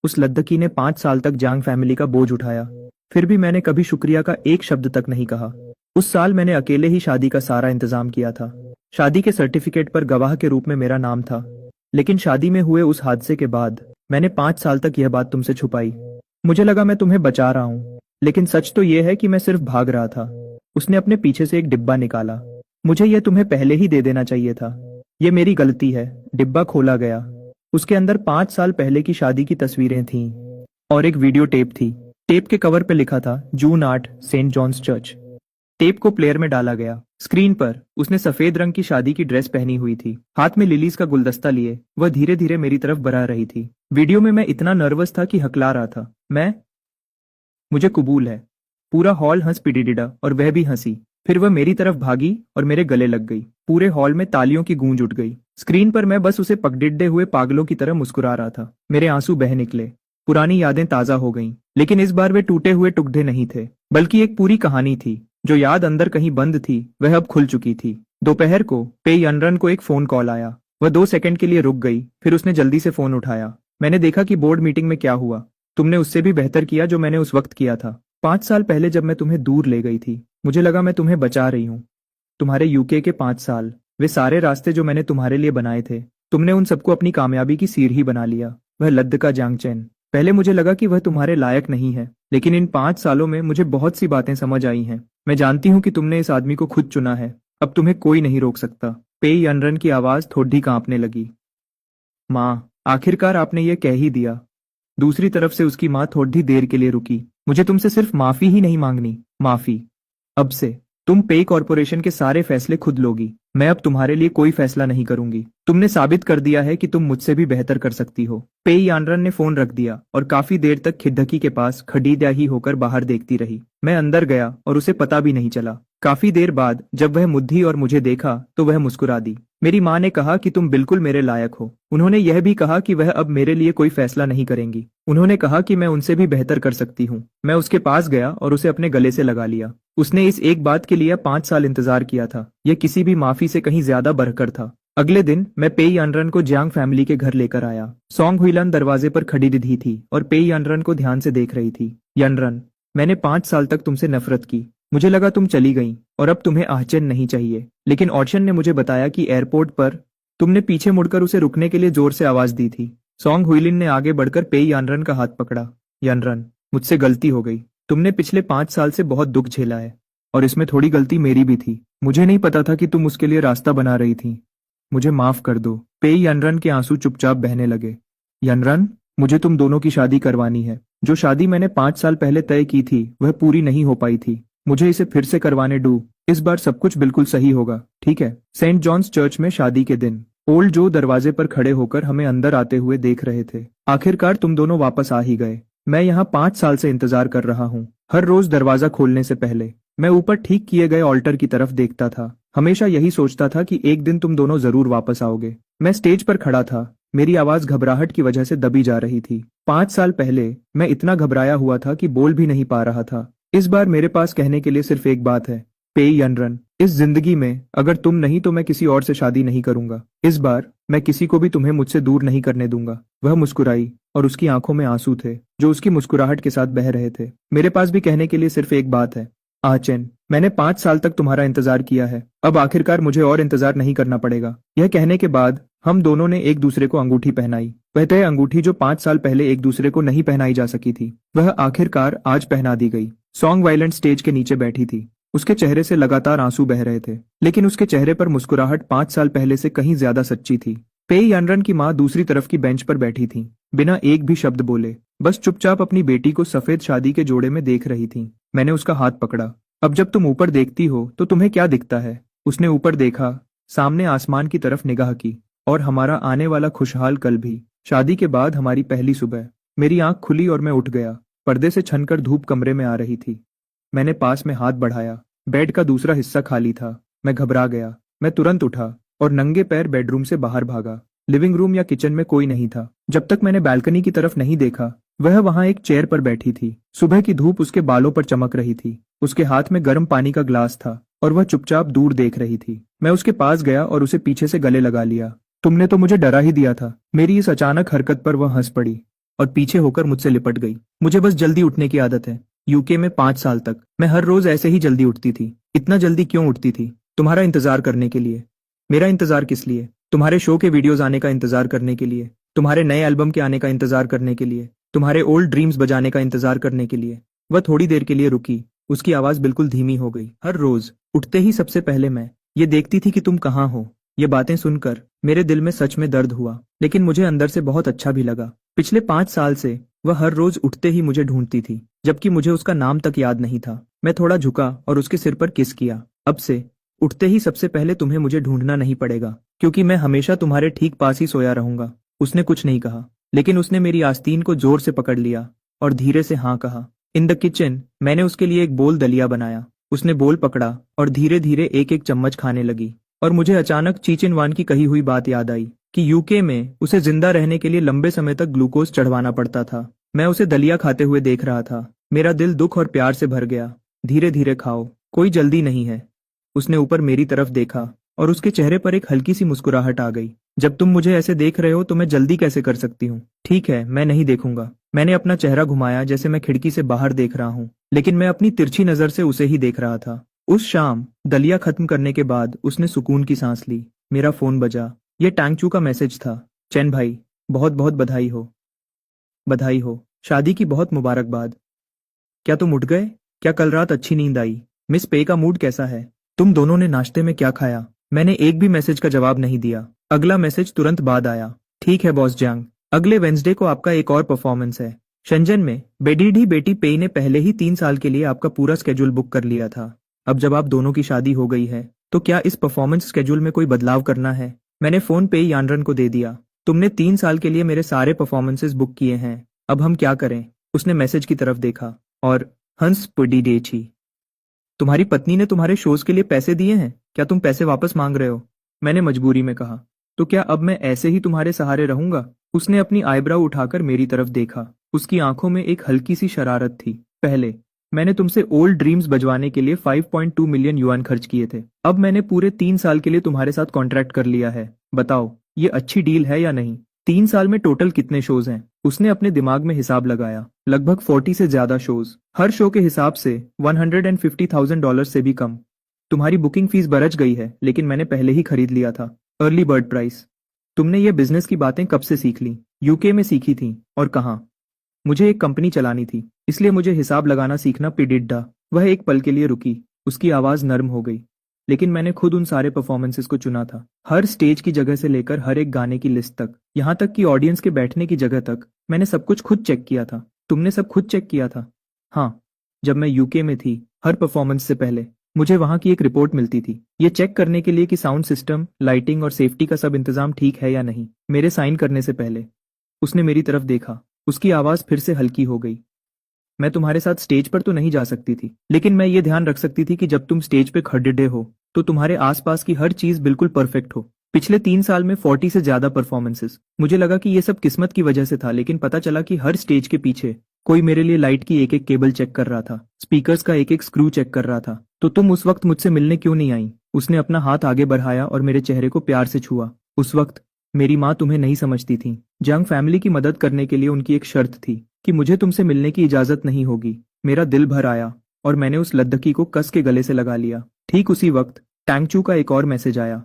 उस लद्दकी ने 5 साल तक जांग फैमिली का बोझ उठाया, फिर भी मैंने कभी शुक्रिया का एक शब्द तक नहीं कहा। उस साल मैंने अकेले ही शादी का सारा इंतजाम किया था। शादी के सर्टिफिकेट पर गवाह के रूप में मेरा नाम था, लेकिन शादी में हुए उस हादसे के बाद मैंने 5 साल तक यह बात तुमसे छुपाई। मुझे लगा मैं तुम्हें बचा रहा हूँ, लेकिन सच तो यह है कि मैं सिर्फ भाग रहा था। उसने अपने पीछे से एक डिब्बा निकाला। मुझे यह तुम्हें पहले ही दे देना चाहिए था। यह मेरी गलती है। डिब्बा खोला गया। उसके अंदर 5 साल पहले की शादी की तस्वीरें थीं और एक वीडियो टेप थी। टेप के कवर पे लिखा था जून 8, सेंट जॉन्स चर्च। टेप को प्लेयर में डाला गया। स्क्रीन पर उसने सफेद रंग की शादी की ड्रेस पहनी हुई थी, हाथ में लिलीज का गुलदस्ता लिए वह धीरे धीरे मेरी तरफ बढ़ा रही थी। वीडियो में मैं इतना नर्वस था कि हकला रहा था। मुझे कबूल है। पूरा हॉल हंस पिटीडिडा और वह भी हंसी। फिर वह मेरी तरफ भागी और मेरे गले लग गई। पूरे हॉल में तालियों की गूंज उठ गई। स्क्रीन पर मैं बस उसे पकड़िड्डे हुए पागलों की तरह मुस्कुरा रहा था। मेरे आंसू बह निकले। पुरानी यादें ताजा हो गईं, लेकिन इस बार वे टूटे हुए टुकड़े नहीं थे, बल्कि एक पूरी कहानी थी। जो याद अंदर कहीं बंद थी वह अब खुल चुकी थी। दोपहर को पेई यनरन को एक फोन कॉल आया। वह 2 सेकंड के लिए रुक गई, फिर उसने जल्दी से फोन उठाया। मैंने देखा कि बोर्ड मीटिंग में क्या हुआ। तुमने उससे भी बेहतर किया जो मैंने उस वक्त किया था। 5 साल पहले जब मैं तुम्हें दूर ले गई थी, मुझे लगा मैं तुम्हें बचा रही हूँ। तुम्हारे यूके के 5 साल, वे सारे रास्ते जो मैंने तुम्हारे लिए बनाए थे, तुमने उन सबको अपनी कामयाबी की सीढ़ी बना लिया। वह लद्द का जांगचेन। पहले मुझे लगा कि वह तुम्हारे लायक नहीं है, लेकिन इन 5 सालों में मुझे बहुत सी बातें समझ आई हैं। मैं जानती हूँ कि तुमने इस आदमी को खुद चुना है। अब तुम्हें कोई नहीं रोक सकता। पेई यनरन की आवाज थोड़ी कांपने लगी। माँ, आखिरकार आपने ये कह ही दिया। दूसरी तरफ से उसकी माँ थोड़ी देर के लिए रुकी। मुझे तुमसे सिर्फ माफी ही नहीं मांगनी, माफी। अब से तुम पेई कॉर्पोरेशन के सारे फैसले खुद लोगी। मैं अब तुम्हारे लिए कोई फैसला नहीं करूंगी। तुमने साबित कर दिया है कि तुम मुझसे भी बेहतर कर सकती हो। पेई यानरन ने फोन रख दिया और काफी देर तक खिड़की के पास खड़ी ही होकर बाहर देखती रही। मैं अंदर गया और उसे पता भी नहीं चला। काफी देर बाद जब वह मुद्दी और मुझे देखा तो वह मुस्कुरा दी। मेरी माँ ने कहा कि तुम बिल्कुल मेरे लायक हो। उन्होंने यह भी कहा कि वह अब मेरे लिए कोई फैसला नहीं करेंगी। उन्होंने कहा कि मैं उनसे भी बेहतर कर सकती हूँ। मैं उसके पास गया और उसे अपने गले से लगा लिया। उसने इस एक बात के लिए 5 साल इंतजार किया था। यह किसी भी माफी से कहीं ज्यादा बढ़कर था। अगले दिन मैं पेई यनरन को जियांग फैमिली के घर लेकर आया। सोंग हुइलन दरवाजे पर खड़ी रिधी थी और पेई यनरन को ध्यान से देख रही थी। यनरन, मैंने 5 साल तक तुमसे नफरत की। मुझे लगा तुम चली गई और अब तुम्हें आहचन नहीं चाहिए, लेकिन ऑर्चन ने मुझे बताया कि एयरपोर्ट पर तुमने पीछे मुड़कर उसे रुकने के लिए जोर से आवाज दी थी। सॉन्ग हुइलिन ने आगे बढ़कर पेई यानरन का हाथ पकड़ा। यानरन, मुझसे गलती हो गई। तुमने पिछले 5 साल से बहुत दुख झेला है और इसमें थोड़ी गलती मेरी भी थी। मुझे नहीं पता था कि तुम उसके लिए रास्ता बना रही थी। मुझे माफ कर दो। पेई यानरन के आंसू चुपचाप बहने लगे। यानरन, मुझे तुम दोनों की शादी करवानी है। जो शादी मैंने 5 साल पहले तय की थी वह पूरी नहीं हो पाई थी। मुझे इसे फिर से करवाने दो। इस बार सब कुछ बिल्कुल सही होगा, ठीक है? सेंट जॉन्स चर्च में शादी के दिन ओल्ड जो दरवाजे पर खड़े होकर हमें अंदर आते हुए देख रहे थे। आखिरकार तुम दोनों वापस आ ही गए। मैं यहाँ 5 साल से इंतजार कर रहा हूँ। हर रोज दरवाजा खोलने से पहले मैं ऊपर ठीक किए गए ऑल्टर की तरफ देखता था। हमेशा यही सोचता था कि एक दिन तुम दोनों जरूर वापस आओगे। मैं स्टेज पर खड़ा था। मेरी आवाज घबराहट की वजह से दबी जा रही थी। 5 साल पहले मैं इतना घबराया हुआ था कि बोल भी नहीं पा रहा था। इस बार मेरे पास कहने के लिए सिर्फ एक बात है, पेई यानरन। इस जिंदगी में अगर तुम नहीं तो मैं किसी और से शादी नहीं करूंगा। इस बार मैं किसी को भी तुम्हें मुझसे दूर नहीं करने दूंगा। वह मुस्कुराई और उसकी आंखों में आंसू थे जो उसकी मुस्कुराहट के साथ बह रहे थे। मेरे पास भी कहने के लिए सिर्फ एक बात है, आचेन। मैंने 5 साल तक तुम्हारा इंतजार किया है। अब आखिरकार मुझे और इंतजार नहीं करना पड़ेगा। यह कहने के बाद हम दोनों ने एक दूसरे को अंगूठी पहनाई। वह तय अंगूठी जो 5 साल पहले एक दूसरे को नहीं पहनाई जा सकी थी, वह आखिरकार आज पहना दी गई। सॉन्ग वायलेंट स्टेज के नीचे बैठी थी। उसके चेहरे से लगातार आंसू बह रहे थे, लेकिन उसके चेहरे पर मुस्कुराहट 5 साल पहले से कहीं ज्यादा सच्ची थी। पेई यानरन की माँ दूसरी तरफ की बेंच पर बैठी थी, बिना एक भी शब्द बोले, बस चुपचाप अपनी बेटी को सफेद शादी के जोड़े में देख रही थी। मैंने उसका हाथ पकड़ा। अब जब तुम ऊपर देखती हो तो तुम्हें क्या दिखता है? उसने ऊपर देखा, सामने आसमान की तरफ निगाह की, और हमारा आने वाला खुशहाल कल भी। शादी के बाद हमारी पहली सुबह। मेरी आंख खुली और मैं उठ गया। पर्दे से छनकर धूप कमरे में आ रही थी। मैंने पास में हाथ बढ़ाया। बेड का दूसरा हिस्सा खाली था। मैं घबरा गया। मैं तुरंत उठा और नंगे पैर बेडरूम से बाहर भागा। लिविंग रूम या किचन में कोई नहीं था। जब तक मैंने बालकनी की तरफ नहीं देखा, वह वहां एक चेयर पर बैठी थी। सुबह की धूप उसके बालों पर चमक रही थी। उसके हाथ में गर्म पानी का ग्लास था और वह चुपचाप दूर देख रही थी। मैं उसके पास गया और उसे पीछे से गले लगा लिया। तुमने तो मुझे डरा ही दिया था। मेरी इस अचानक हरकत पर वह हंस पड़ी और पीछे होकर मुझसे लिपट गई। मुझे बस जल्दी उठने की आदत है। यूके में 5 साल तक मैं हर रोज ऐसे ही जल्दी उठती थी। इतना जल्दी क्यों उठती थी? तुम्हारा इंतजार करने के लिए। मेरा इंतजार किस लिए? तुम्हारे शो के वीडियोस आने का इंतजार करने के लिए, तुम्हारे नए एल्बम के आने का इंतजार करने के लिए, तुम्हारे ओल्ड ड्रीम्स बजाने का इंतजार करने के लिए। वह थोड़ी देर के लिए रुकी। उसकी आवाज बिल्कुल धीमी हो गई। हर रोज उठते ही सबसे पहले मैं ये देखती थी कि तुम कहाँ हो। ये बातें सुनकर मेरे दिल में सच में दर्द हुआ, लेकिन मुझे अंदर से बहुत अच्छा भी लगा। पिछले 5 साल से वह हर रोज उठते ही मुझे ढूंढती थी, जबकि मुझे उसका नाम तक याद नहीं था। मैं थोड़ा झुका और उसके सिर पर किस किया। अब से उठते ही सबसे पहले तुम्हें मुझे ढूंढना नहीं पड़ेगा, क्योंकि मैं हमेशा तुम्हारे ठीक पास ही सोया रहूंगा। उसने कुछ नहीं कहा, लेकिन उसने मेरी आस्तीन को जोर से पकड़ लिया और धीरे से हाँ कहा। इन द किचन मैंने उसके लिए एक बोल दलिया बनाया। उसने बोल पकड़ा और धीरे धीरे एक एक चम्मच खाने लगी। और मुझे अचानक चीचिनवान की कही हुई बात याद आई कि यूके में उसे जिंदा रहने के लिए लंबे समय तक ग्लूकोज चढ़वाना पड़ता था। मैं उसे दलिया खाते हुए देख रहा था। मेरा दिल दुख और प्यार से भर गया। धीरे धीरे खाओ, कोई जल्दी नहीं है। उसने ऊपर मेरी तरफ देखा और उसके चेहरे पर एक हल्की सी मुस्कुराहट आ गई। जब तुम मुझे ऐसे देख रहे हो तो मैं जल्दी कैसे कर सकती हूँ? ठीक है, मैं नहीं देखूंगा। मैंने अपना चेहरा घुमाया जैसे मैं खिड़की से बाहर देख रहा हूँ, लेकिन मैं अपनी तिरछी नजर से उसे ही देख रहा था। उस शाम दलिया खत्म करने के बाद उसने सुकून की सांस ली। मेरा फोन बजा। यह टैंगचू का मैसेज था। चैन भाई, बहुत बहुत बधाई हो। बधाई हो। शादी की बहुत मुबारकबाद। क्या तुम उठ गए? क्या कल रात अच्छी नींद आई? मिस पे का मूड कैसा है? तुम दोनों ने नाश्ते में क्या खाया? मैंने एक भी मैसेज का जवाब नहीं दिया। अगला मैसेज तुरंत बाद आया। ठीक है बॉस जांग, अगले वेंसडे को आपका एक और परफॉर्मेंस है शंजन में। बेडीडी बेटी पेई ने पहले ही 3 साल के लिए आपका पूरा स्केड्यूल बुक कर लिया था। अब जब आप दोनों की शादी हो गई है तो क्या इस परफॉर्मेंस स्केड्यूल में कोई बदलाव करना है? मैंने फोन पेई यानरन को दे दिया। तुमने 3 साल के लिए मेरे सारे परफॉर्मेंसेस बुक किए हैं। अब हम क्या करें? उसने मैसेज की तरफ देखा और हंस पुडीडेची, तुम्हारी पत्नी ने तुम्हारे शोज के लिए पैसे दिए हैं? क्या तुम पैसे वापस मांग रहे हो? मैंने मजबूरी में कहा। तो क्या अब मैं ऐसे ही तुम्हारे सहारे रहूंगा? उसने अपनी आईब्राउ उठाकर मेरी तरफ देखा। उसकी आंखों में एक हल्की सी शरारत थी। पहले मैंने तुमसे ओल्ड ड्रीम्स बजवाने के लिए 5.2 मिलियन युआन खर्च किए थे। अब मैंने पूरे 3 साल के लिए तुम्हारे साथ कॉन्ट्रैक्ट कर लिया है। बताओ, ये अच्छी डील है या नहीं? 3 साल में टोटल कितने शोज हैं? उसने अपने दिमाग में हिसाब लगाया। लगभग 40 से ज्यादा शोज, हर शो के हिसाब से $150,000 से भी कम। तुम्हारी बुकिंग फीस बरच गई है, लेकिन मैंने पहले ही खरीद लिया था। Early bird price. तुमने ये बिजनेस की बातें कब से सीख ली? यूके में सीखी थी। और कहाँ? मुझे एक कंपनी चलानी थी, इसलिए मुझे हिसाब लगाना सीखना पिडिड्डा। वह एक पल के लिए रुकी, उसकी आवाज़ नर्म हो गई। लेकिन मैंने खुद उन सारे परफॉर्मेंसेस को चुना था, हर स्टेज की जगह से लेकर हर एक गाने की लिस्ट तक, यहाँ तक कि ऑडियंस के बैठने की जगह तक। मैंने सब कुछ खुद चेक किया था। तुमने सब खुद चेक किया था? हाँ, जब मैं यूके में थी, हर परफॉर्मेंस से पहले मुझे वहाँ की एक रिपोर्ट मिलती थी, ये चेक करने के लिए कि साउंड सिस्टम, लाइटिंग और सेफ्टी का सब इंतजाम ठीक है या नहीं। मेरे साइन करने से पहले उसने मेरी तरफ देखा, उसकी आवाज़ फिर से हल्की हो गई। मैं तुम्हारे साथ स्टेज पर तो नहीं जा सकती थी, लेकिन मैं ये ध्यान रख सकती थी कि जब तुम स्टेज पे खड़े हो तो तुम्हारे आसपास की हर चीज बिल्कुल परफेक्ट हो। पिछले 3 साल में 40 से ज्यादा परफॉर्मेंसेस। मुझे लगा कि ये सब किस्मत की वजह से था, लेकिन पता चला कि हर स्टेज के पीछे कोई मेरे लिए लाइट की एक एक केबल चेक कर रहा था, स्पीकर्स का एक एक स्क्रू चेक कर रहा था। तो तुम उस वक्त मुझसे मिलने क्यों नहीं आई? उसने अपना हाथ आगे बढ़ाया और मेरे चेहरे को प्यार से छुआ। उस वक्त मेरी माँ तुम्हें नहीं समझती थी। जंग फैमिली की मदद करने के लिए उनकी एक शर्त थी कि मुझे तुमसे मिलने की इजाजत नहीं होगी। मेरा दिल भर आया और मैंने उस लद्दकी को कस के गले से लगा लिया। ठीक उसी वक्त टैंगचू का एक और मैसेज आया।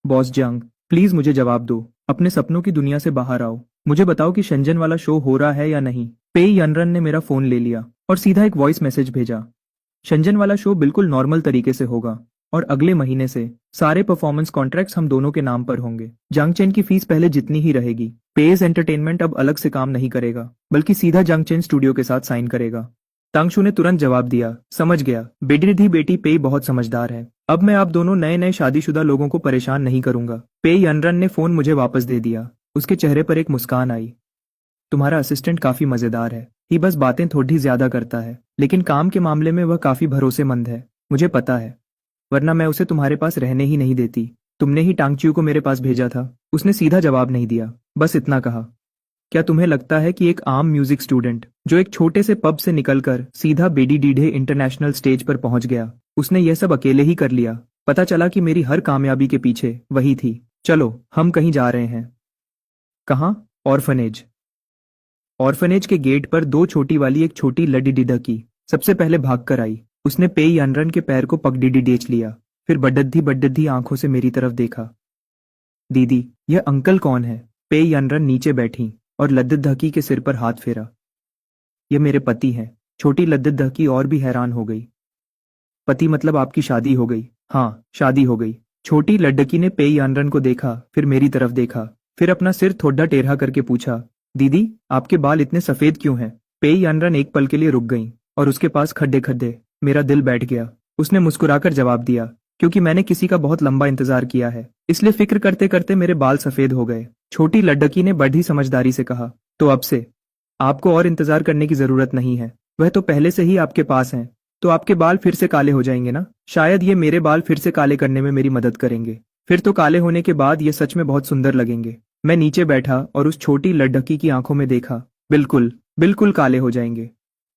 बॉस जंग, प्लीज मुझे जवाब दो। अपने सपनों की दुनिया से बाहर आओ। मुझे बताओ कि शंजन वाला शो हो रहा है या नहीं। पेई यनरन ने मेरा फोन ले लिया और सीधा एक वॉइस मैसेज भेजा। शंजन वाला शो बिल्कुल नॉर्मल तरीके से होगा और अगले महीने से सारे परफॉर्मेंस कॉन्ट्रैक्ट्स हम दोनों के नाम पर होंगे। जंगचेन की फीस पहले जितनी ही रहेगी। पेज एंटरटेनमेंट अब अलग से काम नहीं करेगा, बल्कि सीधा जंगचेन स्टूडियो के साथ साइन करेगा। तांगशू ने तुरंत जवाब दिया, समझ गया। बेटी बेटी पेई बहुत समझदार है। अब मैं आप दोनों नए नए शादीशुदा लोगों को परेशान नहीं करूंगा। पेई यनरन ने फोन मुझे वापस दे दिया। उसके चेहरे पर एक मुस्कान आई। तुम्हारा असिस्टेंट काफी मजेदार है, ही बस बातें थोड़ी ज्यादा करता है, लेकिन काम के मामले में वह काफी भरोसेमंद है। मुझे पता है, वरना मैं उसे तुम्हारे पास रहने ही नहीं देती। तुमने ही टांगच्यू को मेरे पास भेजा था। उसने सीधा जवाब नहीं दिया, बस इतना कहा, क्या तुम्हें लगता है कि एक आम म्यूजिक स्टूडेंट जो एक छोटे से पब से निकलकर सीधा बेडी डीढे इंटरनेशनल स्टेज पर पहुंच गया, उसने यह सब अकेले ही कर लिया? पता चला कि मेरी हर कामयाबी के पीछे वही थी। चलो, हम कहीं जा रहे हैं। कहाँ? ऑर्फनेज। ऑर्फनेज के गेट पर दो छोटी वाली एक छोटी लडी डिडकी सबसे पहले भागकर आई। उसने पेई अनरन के पैर को पगडीडी डेच लिया, फिर बड्डद्दी बड्डद्दी आंखों से मेरी तरफ देखा। दीदी, यह अंकल कौन है? पेई अनरन नीचे बैठी और लद्दद्दकी के सिर पर हाथ फेरा। यह मेरे पति हैं। छोटी लद्दद्दकी और भी हैरान हो गई। पति मतलब आपकी शादी हो गई? हाँ, शादी हो गई। छोटी लड्डकी ने पेई अनरन को देखा, फिर मेरी तरफ देखा, फिर अपना सिर थोड़ा टेढ़ा करके पूछा, दीदी, आपके बाल इतने सफेद क्यों हैं? पेई अनरन एक पल के लिए रुक गई और उसके पास खड्डे खड्डे। मेरा दिल बैठ गया। उसने मुस्कुराकर जवाब दिया, क्योंकि मैंने किसी का बहुत लंबा इंतजार किया है, इसलिए फिक्र करते करते मेरे बाल सफेद हो गए। छोटी लड्डकी ने बड़ी समझदारी से कहा, तो अब से आपको और इंतजार करने की जरूरत नहीं है। वह तो पहले से ही आपके पास हैं, तो आपके बाल फिर से काले हो जाएंगे ना? शायद ये मेरे बाल फिर से काले करने में मेरी मदद करेंगे। फिर तो काले होने के बाद ये सच में बहुत सुंदर लगेंगे। मैं नीचे बैठा और उस छोटी लड्डकी की आंखों में देखा। बिल्कुल बिल्कुल काले हो जाएंगे,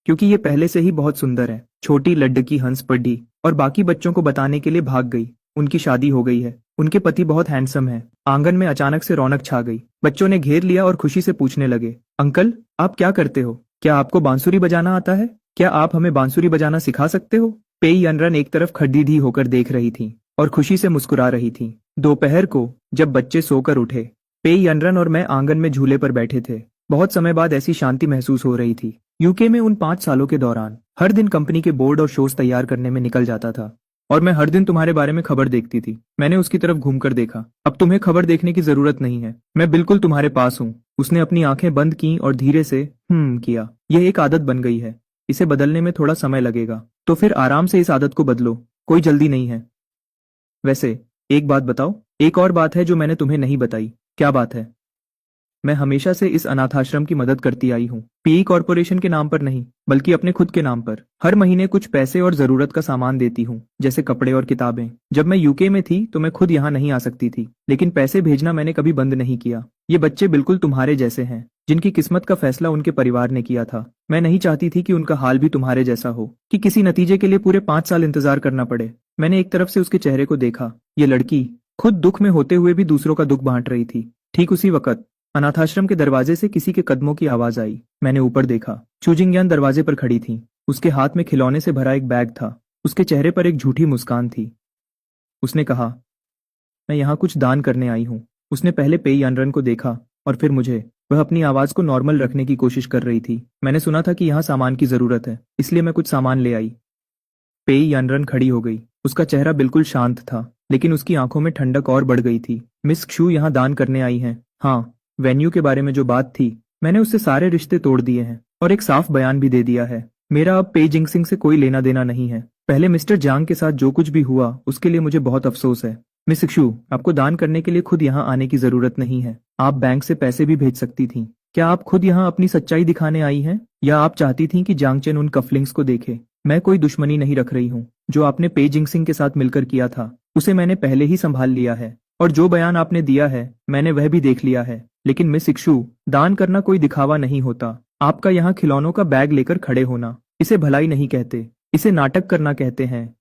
क्योंकि ये पहले से ही बहुत सुंदर है। छोटी लड्डकी हंस पड़ी और बाकी बच्चों को बताने के लिए भाग गई। उनकी शादी हो गई है, उनके पति बहुत हैंडसम है। आंगन में अचानक से रौनक छा गई। बच्चों ने घेर लिया और खुशी से पूछने लगे, अंकल, आप क्या करते हो? क्या आपको बांसुरी बजाना आता है? क्या आप हमें बांसुरी बजाना सिखा सकते हो? पेई अनरन एक तरफ खड़ी होकर देख रही थी और खुशी से मुस्कुरा रही थी। दोपहर को जब बच्चे सोकर उठे, पेई अनरन और मैं आंगन में झूले पर बैठे थे। बहुत समय बाद ऐसी शांति महसूस हो रही थी। यूके में उन 5 सालों के दौरान हर दिन कंपनी के बोर्ड और शोज तैयार करने में निकल जाता था, और मैं हर दिन तुम्हारे बारे में खबर देखती थी। मैंने उसकी तरफ घूमकर देखा। अब तुम्हें खबर देखने की जरूरत नहीं है, मैं बिल्कुल तुम्हारे पास हूँ। उसने अपनी आंखें बंद की और धीरे से किया। यह एक आदत बन गई है, इसे बदलने में थोड़ा समय लगेगा, तो फिर आराम से इस आदत को बदलो, कोई जल्दी नहीं है। वैसे एक बात बताओ, एक और बात है जो मैंने तुम्हें नहीं बताई। क्या बात है? मैं हमेशा से इस अनाथाश्रम की मदद करती आई हूँ, पीई कॉरपोरेशन के नाम पर नहीं, बल्कि अपने खुद के नाम पर। हर महीने कुछ पैसे और जरूरत का सामान देती हूँ, जैसे कपड़े और किताबें। जब मैं यूके में थी तो मैं खुद यहाँ नहीं आ सकती थी, लेकिन पैसे भेजना मैंने कभी बंद नहीं किया। ये बच्चे बिल्कुल तुम्हारे जैसे हैं, जिनकी किस्मत का फैसला उनके परिवार ने किया था। मैं नहीं चाहती थी कि उनका हाल भी तुम्हारे जैसा हो, कि किसी नतीजे के लिए पूरे 5 साल इंतजार करना पड़े। मैंने एक तरफ से उसके चेहरे को देखा। ये लड़की खुद दुख में होते हुए भी दूसरों का दुख बांट रही थी। ठीक उसी वक्त अनाथाश्रम के दरवाजे से किसी के कदमों की आवाज आई। मैंने ऊपर देखा। चूजिंगयान दरवाजे पर खड़ी थी। उसके हाथ में खिलौने से भरा एक बैग था। उसके चेहरे पर एक झूठी मुस्कान थी। उसने कहा, मैं यहाँ कुछ दान करने आई हूँ। उसने पहले पेई अनरन को देखा और फिर मुझे। वह अपनी आवाज को नॉर्मल रखने की कोशिश कर रही थी। मैंने सुना था कि यहाँ सामान की जरूरत है, इसलिए मैं कुछ सामान ले आई। पेई यानरन खड़ी हो गई। उसका चेहरा बिल्कुल शांत था, लेकिन उसकी आंखों में ठंडक और बढ़ गई थी। मिस क्षु यहाँ दान करने आई हैं। हाँ, वेन्यू के बारे में जो बात थी, मैंने उससे सारे रिश्ते तोड़ दिए हैं और एक साफ बयान भी दे दिया है। मेरा अब पेई जिंगसिंग से कोई लेना देना नहीं है। पहले मिस्टर जांग के साथ जो कुछ भी हुआ उसके लिए मुझे बहुत अफसोस है। मिस क्षु, आपको दान करने के लिए खुद यहाँ आने की जरूरत नहीं है। आप बैंक से पैसे भी भेज सकती थीं। क्या आप खुद यहाँ अपनी सच्चाई दिखाने आई हैं, या आप चाहती थीं कि जांगचेन उन कफलिंग्स को देखे? मैं कोई दुश्मनी नहीं रख रही हूँ। जो आपने पे जिंगसिंग के साथ मिलकर किया था, उसे मैंने पहले ही संभाल लिया है, और जो बयान आपने दिया है मैंने वह भी देख लिया है। लेकिन मिस इक्शु, दान करना कोई दिखावा नहीं होता। आपका यहाँ खिलौनों का बैग लेकर खड़े होना, इसे भलाई नहीं कहते, इसे नाटक करना कहते हैं।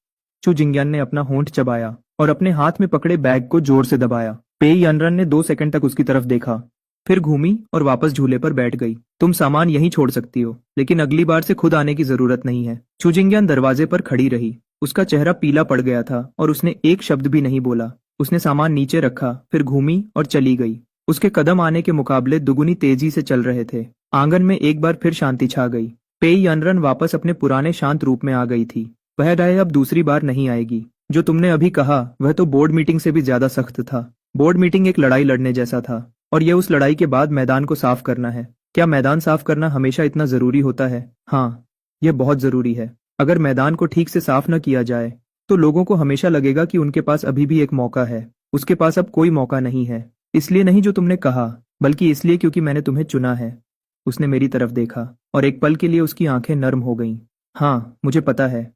चू जिंगयान ने अपना होंठ चबाया और अपने हाथ में पकड़े बैग को जोर से दबाया। पे यनरन ने 2 सेकंड तक उसकी तरफ देखा, फिर घूमी और वापस झूले पर बैठ गई। तुम सामान यहीं छोड़ सकती हो, लेकिन अगली बार से खुद आने की जरूरत नहीं है। चुजिंग्यान दरवाजे पर खड़ी रही। उसका चेहरा पीला पड़ गया था और उसने एक शब्द भी नहीं बोला। उसने सामान नीचे रखा, फिर घूमी और चली गई। उसके कदम आने के मुकाबले दुगुनी तेजी से चल रहे थे। आंगन में एक बार फिर शांति छा गई। पेई यनरन वापस अपने पुराने शांत रूप में आ गई थी। वह राय अब दूसरी बार नहीं आएगी। जो तुमने अभी कहा वह तो बोर्ड मीटिंग से भी ज्यादा सख्त था। बोर्ड मीटिंग एक लड़ाई लड़ने जैसा था, और यह उस लड़ाई के बाद मैदान को साफ करना है। क्या मैदान साफ करना हमेशा इतना जरूरी होता है? हाँ, यह बहुत जरूरी है। अगर मैदान को ठीक से साफ न किया जाए तो लोगों को हमेशा लगेगा कि उनके पास अभी भी एक मौका है। उसके पास अब कोई मौका नहीं है। इसलिए नहीं जो तुमने कहा, बल्कि इसलिए क्योंकि मैंने तुम्हें चुना है। उसने मेरी तरफ देखा और एक पल के लिए उसकी आंखें नर्म हो गईं। हाँ, मुझे पता है।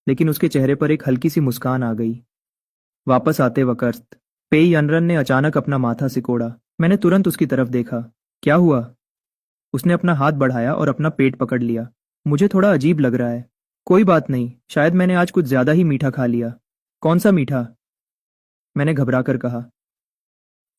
लेकिन उसके चेहरे पर एक हल्की सी मुस्कान आ गई। वापस आते वक्त पेई यनरन ने अचानक अपना माथा सिकोड़ा। मैंने तुरंत उसकी तरफ देखा। क्या हुआ? उसने अपना हाथ बढ़ाया और अपना पेट पकड़ लिया। मुझे थोड़ा अजीब लग रहा है। कोई बात नहीं, शायद मैंने आज कुछ ज्यादा ही मीठा खा लिया। कौन सा मीठा? मैंने घबरा कर कहा।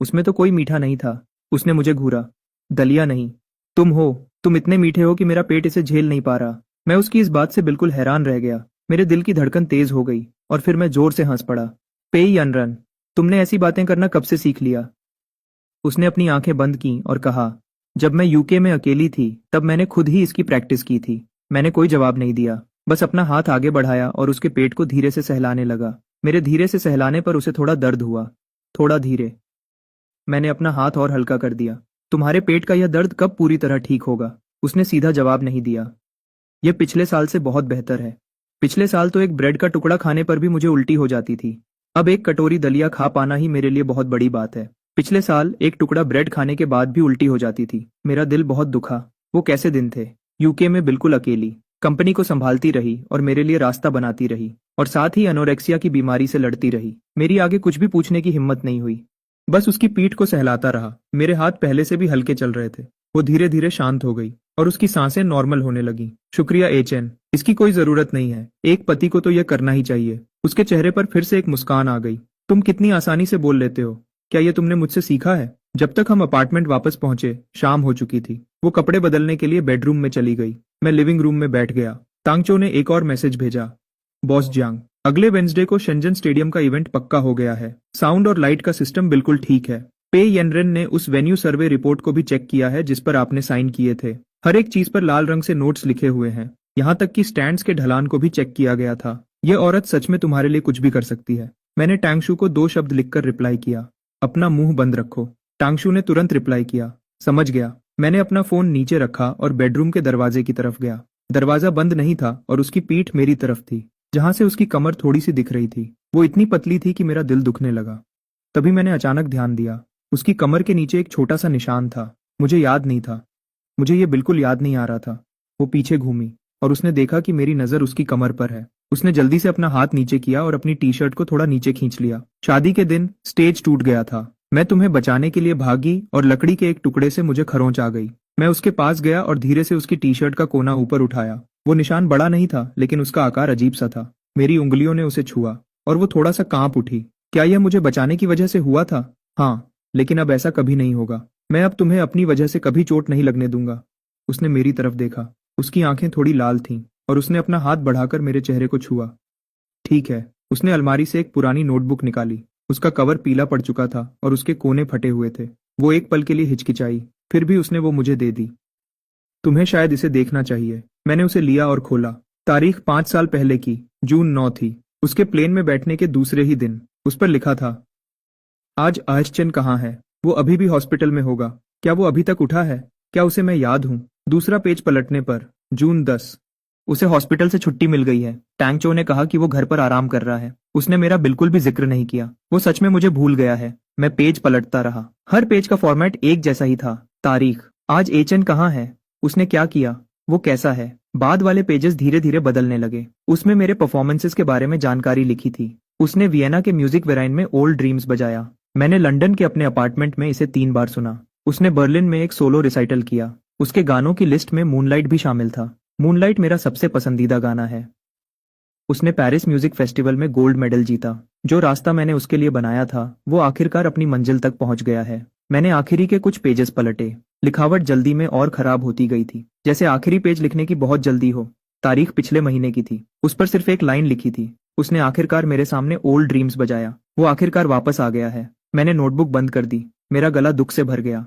उसमें तो कोई मीठा नहीं था। उसने मुझे घूरा। दलिया नहीं, तुम हो। तुम इतने मीठे हो कि मेरा पेट इसे झेल नहीं पा रहा। मैं उसकी इस बात से बिल्कुल हैरान रह गया। मेरे दिल की धड़कन तेज हो गई और फिर मैं जोर से हंस पड़ा। पेई यनरन, तुमने ऐसी बातें करना कब से सीख लिया? उसने अपनी आंखें बंद की और कहा, जब मैं यूके में अकेली थी तब मैंने खुद ही इसकी प्रैक्टिस की थी। मैंने कोई जवाब नहीं दिया, बस अपना हाथ आगे बढ़ाया और उसके पेट को धीरे से सहलाने लगा। मेरे धीरे से सहलाने पर उसे थोड़ा दर्द हुआ। थोड़ा धीरे। मैंने अपना हाथ और हल्का कर दिया। तुम्हारे पेट का यह दर्द कब पूरी तरह ठीक होगा? उसने सीधा जवाब नहीं दिया। यह पिछले साल से बहुत बेहतर है। पिछले साल तो एक ब्रेड का टुकड़ा खाने पर भी मुझे उल्टी हो जाती थी। अब एक कटोरी दलिया खा पाना ही मेरे लिए बहुत बड़ी बात है। पिछले साल एक टुकड़ा ब्रेड खाने के बाद भी उल्टी हो जाती थी। मेरा दिल बहुत दुखा। वो कैसे दिन थे? यूके में बिल्कुल अकेली, कंपनी को संभालती रही और मेरे लिए रास्ता बनाती रही, और साथ ही एनोरेक्सिया की बीमारी से लड़ती रही। मेरी आगे कुछ भी पूछने की हिम्मत नहीं हुई। बस उसकी पीठ को सहलाता रहा। मेरे हाथ पहले से भी हल्के चल रहे थे। वो धीरे धीरे शांत हो गई और उसकी सांसें नॉर्मल होने लगी। शुक्रिया एचएन, इसकी कोई जरूरत नहीं है। एक पति को तो यह करना ही चाहिए। उसके चेहरे पर फिर से एक मुस्कान आ गई। तुम कितनी आसानी से बोल लेते हो। क्या ये तुमने मुझसे सीखा है? जब तक हम अपार्टमेंट वापस पहुंचे शाम हो चुकी थी। वो कपड़े बदलने के लिए बेडरूम में चली गई। मैं लिविंग रूम में बैठ गया। तांगचो ने एक और मैसेज भेजा। बॉस जियांग, अगले वेंसडे को शेंजन स्टेडियम का इवेंट पक्का हो गया है। साउंड और लाइट का सिस्टम बिल्कुल ठीक है। पे येनरेन ने उस वेन्यू सर्वे रिपोर्ट को भी चेक किया है जिस पर आपने साइन किए थे। हर एक चीज पर लाल रंग से नोट्स लिखे हुए हैं। यहाँ तक कि स्टैंड्स के ढलान को भी चेक किया गया था। यह औरत सच में तुम्हारे लिए कुछ भी कर सकती है। मैंने टांगशू को 2 शब्द लिखकर रिप्लाई किया। अपना मुंह बंद रखो। टांगशू ने तुरंत रिप्लाई किया। समझ गया। मैंने अपना फोन नीचे रखा और बेडरूम के दरवाजे की तरफ गया। दरवाजा बंद नहीं था और उसकी पीठ मेरी तरफ थी, जहां से उसकी कमर थोड़ी सी दिख रही थी। वो इतनी पतली थी कि मेरा दिल दुखने लगा। तभी मैंने अचानक ध्यान दिया। उसकी कमर के नीचे एक छोटा सा निशान था। मुझे याद नहीं था। मुझे ये बिल्कुल याद नहीं आ रहा था। वो पीछे घूमी और उसने देखा कि मेरी नजर उसकी कमर पर है। उसने जल्दी से अपना हाथ नीचे किया और अपनी टी शर्ट को थोड़ा नीचे खींच लिया। शादी के दिन स्टेज टूट गया था। मैं तुम्हें बचाने के लिए भागी और लकड़ी के एक टुकड़े से मुझे खरोंच आ गई। मैं उसके पास गया और धीरे से उसकी टी शर्ट का कोना ऊपर उठाया। वो निशान बड़ा नहीं था, लेकिन उसका आकार अजीब सा था। मेरी उंगलियों ने उसे छुआ और वो थोड़ा सा कांप उठी। क्या यह मुझे बचाने की वजह से हुआ था? हाँ, लेकिन अब ऐसा कभी नहीं होगा। मैं अब तुम्हें अपनी वजह से कभी चोट नहीं लगने दूंगा। उसने मेरी तरफ देखा। उसकी आंखें थोड़ी लाल थीं और उसने अपना हाथ बढ़ाकर मेरे चेहरे को छुआ। ठीक है। उसने अलमारी से एक पुरानी नोटबुक निकाली। उसका कवर पीला पड़ चुका था और उसके कोने फटे हुए थे। वो एक पल के लिए हिचकिचाई। फिर भी उसने वो मुझे दे दी। तुम्हें शायद इसे देखना चाहिए। मैंने उसे लिया और खोला। तारीख 5 साल पहले की जून 9 थी। उसके प्लेन में बैठने के दूसरे ही दिन उस पर लिखा था, आज आयशचंद कहाँ है? वो अभी भी हॉस्पिटल में होगा। क्या वो अभी तक उठा है? क्या उसे मैं याद हूँ? दूसरा पेज पलटने पर जून 10। उसे हॉस्पिटल से छुट्टी मिल गई है। टैंग चो ने कहा कि वो घर पर आराम कर रहा है। उसने मेरा बिल्कुल भी जिक्र नहीं किया। वो सच में मुझे भूल गया है। मैं पेज पलटता रहा। हर पेज का फॉर्मेट एक जैसा ही था। तारीख, आज एचएन कहाँ है? उसने क्या किया? वो कैसा है? बाद वाले पेजेस धीरे धीरे बदलने लगे। उसमें मेरे परफॉर्मेंसेस के बारे में जानकारी लिखी थी। उसने वियना के म्यूजिक वेराइन में ओल्ड ड्रीम्स बजाया। मैंने लंदन के अपने अपार्टमेंट में इसे 3 बार सुना। उसने बर्लिन में एक सोलो रिसाइटल किया। उसके गानों की लिस्ट में मूनलाइट भी शामिल था। मूनलाइट मेरा सबसे पसंदीदा गाना है। उसने पेरिस म्यूजिक फेस्टिवल में गोल्ड मेडल जीता। जो रास्ता मैंने उसके लिए बनाया था वो आखिरकार अपनी मंजिल तक पहुंच गया है। मैंने आखिरी के कुछ पेजेस पलटे। लिखावट जल्दी में और खराब होती गई थी, जैसे आखिरी पेज लिखने की बहुत जल्दी हो। तारीख पिछले महीने की थी। उस पर सिर्फ एक लाइन लिखी थी। उसने आखिरकार मेरे सामने ओल्ड ड्रीम्स बजाया। वो आखिरकार वापस आ गया है। मैंने नोटबुक बंद कर दी। मेरा गला दुख से भर गया।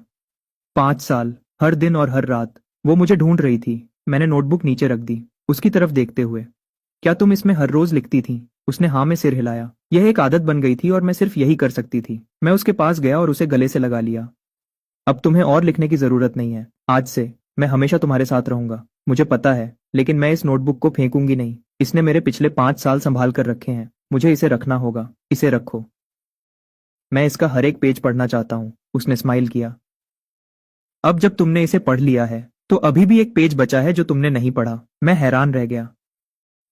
5 साल, हर दिन और हर रात वो मुझे ढूंढ रही थी। मैंने नोटबुक नीचे रख दी, उसकी तरफ देखते हुए। क्या तुम इसमें हर रोज लिखती थी? उसने हाँ में सिर हिलाया। यह एक आदत बन गई थी और मैं सिर्फ यही कर सकती थी। मैं उसके पास गया और उसे गले से लगा लिया। अब तुम्हें और लिखने की जरूरत नहीं है। आज से मैं हमेशा तुम्हारे साथ रहूंगा। मुझे पता है, लेकिन मैं इस नोटबुक को फेंकूंगी नहीं। इसने मेरे पिछले 5 साल संभाल कर रखे हैं। मुझे इसे रखना होगा। इसे रखो। मैं इसका हर एक पेज पढ़ना चाहता हूँ। उसने स्माइल किया। अब जब तुमने इसे पढ़ लिया है तो अभी भी एक पेज बचा है जो तुमने नहीं पढ़ा। मैं हैरान रह गया।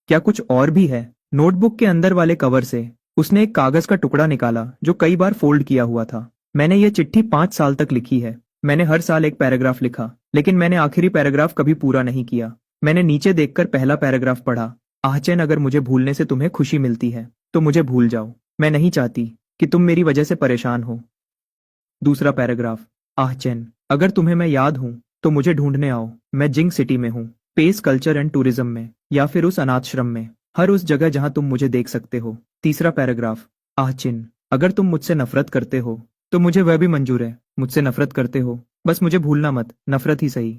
क्या कुछ और भी है? नोटबुक के अंदर वाले कवर से उसने एक कागज का टुकड़ा निकाला जो कई बार फोल्ड किया हुआ था। मैंने ये चिट्ठी 5 साल तक लिखी है। मैंने हर साल एक पैराग्राफ लिखा, लेकिन मैंने आखिरी पैराग्राफ कभी पूरा नहीं किया। मैंने नीचे देखकर पहला पैराग्राफ पढ़ा। आहचैन, अगर मुझे भूलने से तुम्हें खुशी मिलती है तो मुझे भूल जाओ। मैं नहीं चाहती कि तुम मेरी वजह से परेशान हो। दूसरा पैराग्राफ। आहचैन, अगर तुम्हें मैं याद हूं तो मुझे ढूंढने आओ। मैं जिंग सिटी में हूँ, पेस कल्चर एंड टूरिज्म में, या फिर उस अनाथश्रम में, हर उस जगह जहां तुम मुझे देख सकते हो। तीसरा पैराग्राफ। आहचिन, अगर तुम मुझसे नफरत करते हो तो मुझे वह भी मंजूर है। मुझसे नफरत करते हो, बस मुझे भूलना मत। नफरत ही सही,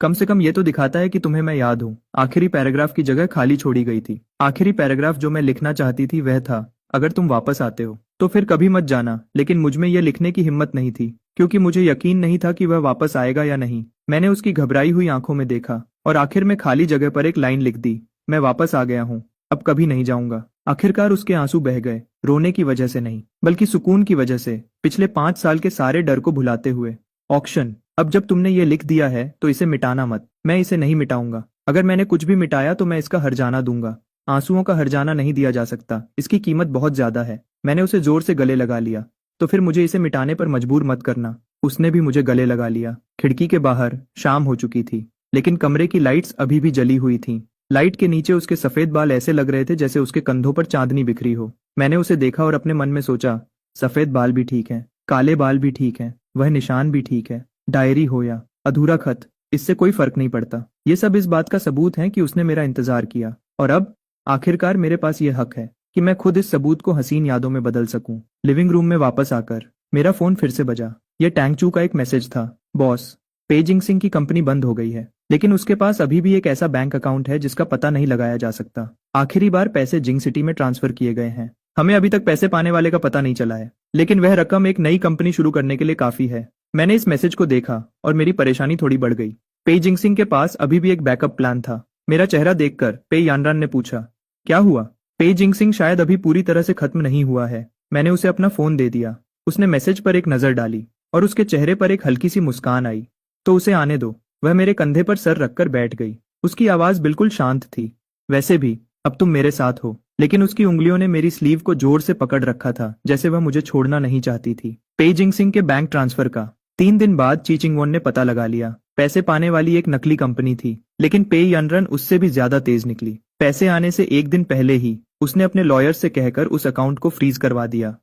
कम से कम ये तो दिखाता है कि तुम्हें मैं याद हूँ। आखिरी पैराग्राफ की जगह खाली छोड़ी गई थी। आखिरी पैराग्राफ जो मैं लिखना चाहती थी वह था, अगर तुम वापस आते हो तो फिर कभी मत जाना। लेकिन मुझमें यह लिखने की हिम्मत नहीं थी, क्योंकि मुझे यकीन नहीं था कि वह वापस आएगा या नहीं। मैंने उसकी घबराई हुई आंखों में देखा और आखिर में खाली जगह पर एक लाइन लिख दी, मैं वापस आ गया हूँ, अब कभी नहीं जाऊंगा। आखिरकार उसके आंसू बह गए, रोने की वजह से नहीं, बल्कि सुकून की वजह से, पिछले 5 साल के सारे डर को भुलाते हुए। ऑक्शन, अब जब तुमने ये लिख दिया है तो इसे मिटाना मत। मैं इसे नहीं मिटाऊंगा। अगर मैंने कुछ भी मिटाया तो मैं इसका हर्जाना दूंगा। आंसुओं का हर्जाना नहीं दिया जा सकता, इसकी कीमत बहुत ज्यादा है। मैंने उसे जोर से गले लगा लिया। तो फिर मुझे इसे मिटाने पर मजबूर मत करना। उसने भी मुझे गले लगा लिया। खिड़की के बाहर शाम हो चुकी थी, लेकिन कमरे की लाइट्स अभी भी जली हुई थीं। लाइट के नीचे उसके सफेद बाल ऐसे लग रहे थे जैसे उसके कंधों पर चांदनी बिखरी हो। मैंने उसे देखा और अपने मन में सोचा, सफेद बाल भी ठीक है, काले बाल भी ठीक है, वह निशान भी ठीक है। डायरी हो या अधूरा खत, इससे कोई फर्क नहीं पड़ता। ये सब इस बात का सबूत है कि उसने मेरा इंतजार किया, और अब आखिरकार मेरे पास ये हक है कि मैं खुद इस सबूत को हसीन यादों में बदल सकूं। लिविंग रूम में वापस आकर मेरा फोन फिर से बजा। यह टैंगचू का एक मैसेज था। बॉस, पेजिंग सिंह की कंपनी बंद हो गई है, लेकिन उसके पास अभी भी एक ऐसा बैंक अकाउंट है जिसका पता नहीं लगाया जा सकता। आखिरी बार पैसे जिंग सिटी में ट्रांसफर किए गए हैं। हमें अभी तक पैसे पाने वाले का पता नहीं चला है, लेकिन वह रकम एक नई कंपनी शुरू करने के लिए काफी है। मैंने इस मैसेज को देखा और मेरी परेशानी थोड़ी बढ़ गई। पेजिंग सिंह के पास अभी भी एक बैकअप प्लान था। मेरा चेहरा देखकर पे यानरान ने पूछा, क्या हुआ? पेजिंग सिंह शायद अभी पूरी तरह से खत्म नहीं हुआ है। मैंने उसे अपना फोन दे दिया। उसने मैसेज पर एक नजर डाली और उसके चेहरे पर एक हल्की सी मुस्कान आई। तो उसे आने दो। वह मेरे कंधे पर सर रखकर बैठ गई। उसकी आवाज बिल्कुल शांत थी। वैसे भी अब तुम मेरे साथ हो। लेकिन उसकी उंगलियों ने मेरी स्लीव को जोर से पकड़ रखा था, जैसे वह मुझे छोड़ना नहीं चाहती थी। पेजिंग सिंह के बैंक ट्रांसफर का 3 दिन बाद चीचिंगवोन ने पता लगा लिया। पैसे पाने वाली एक नकली कंपनी थी, लेकिन पे यानरन उससे भी ज्यादा तेज निकली। पैसे आने से एक दिन पहले ही उसने अपने लॉयर से कहकर उस अकाउंट को फ्रीज करवा दिया।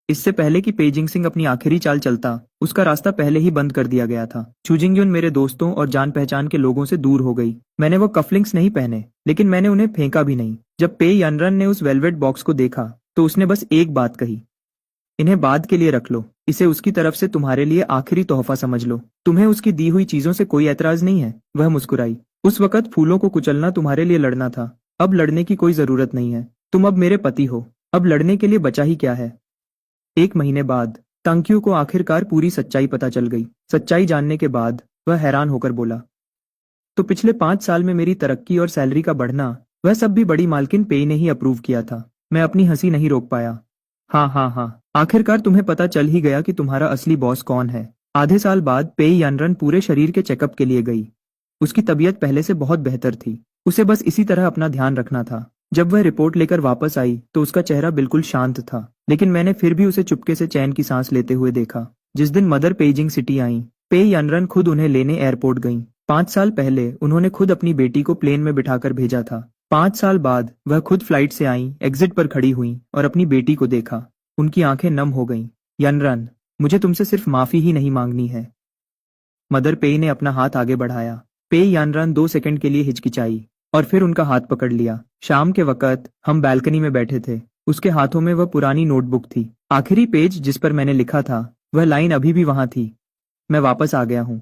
इससे पहले कि पेजिंग सिंह अपनी आखिरी चाल चलता, उसका रास्ता पहले ही बंद कर दिया गया था। चूजिंगयुन मेरे दोस्तों और जान पहचान के लोगों से दूर हो गई। मैंने वो कफलिंग्स नहीं पहने, लेकिन मैंने उन्हें फेंका भी नहीं। जब पे यानरन ने उस वेलवेट बॉक्स को देखा तो उसने बस एक बात कही, इन्हें बाद के लिए रख लो। इसे उसकी तरफ से तुम्हारे लिए आखिरी तोहफा समझ लो। तुम्हें उसकी दी हुई चीजों से कोई ऐतराज नहीं है? वह मुस्कुराई। उस वक्त फूलों को कुचलना तुम्हारे लिए लड़ना था। अब लड़ने की कोई जरूरत नहीं है। तुम अब मेरे पति हो। अब लड़ने के लिए बचा ही क्या है? 1 महीने बाद तांक्यू को आखिरकार पूरी सच्चाई पता चल गई। सच्चाई जानने के बाद वह हैरान होकर बोला, तो पिछले 5 साल में मेरी तरक्की और सैलरी का बढ़ना, वह सब भी बड़ी मालकिन पेई ने ही अप्रूव किया था। मैं अपनी हंसी नहीं रोक पाया। हाँ हाँ हाँ, आखिरकार तुम्हें पता चल ही गया कि तुम्हारा असली बॉस कौन है। आधे साल बाद पेई यानरन पूरे शरीर के चेकअप के लिए गई। उसकी तबीयत पहले से बहुत बेहतर थी। उसे बस इसी तरह अपना ध्यान रखना था। जब वह रिपोर्ट लेकर वापस आई तो उसका चेहरा बिल्कुल शांत था, लेकिन मैंने फिर भी उसे चुपके से चैन की सांस लेते हुए देखा। जिस दिन मदर पेइजिंग सिटी आई, पेई यानरन खुद उन्हें लेने एयरपोर्ट गईं। 5 साल पहले उन्होंने खुद अपनी बेटी को प्लेन में बिठाकर भेजा था। 5 साल बाद वह खुद फ्लाइट से आईं, एग्जिट पर खड़ी हुईं और अपनी बेटी को देखा। उनकी आंखें नम हो गईं। यानरन, मुझे तुमसे सिर्फ माफी ही नहीं मांगनी है। मदर पेई ने अपना हाथ आगे बढ़ाया। पेई यानरन 2 सेकंड के लिए हिचकिचाई और फिर उनका हाथ पकड़ लिया। शाम के वक्त हम बालकनी में बैठे थे। उसके हाथों में वह पुरानी नोटबुक थी। आखिरी पेज जिस पर मैंने लिखा था, वह लाइन अभी भी वहां थी, मैं वापस आ गया हूँ,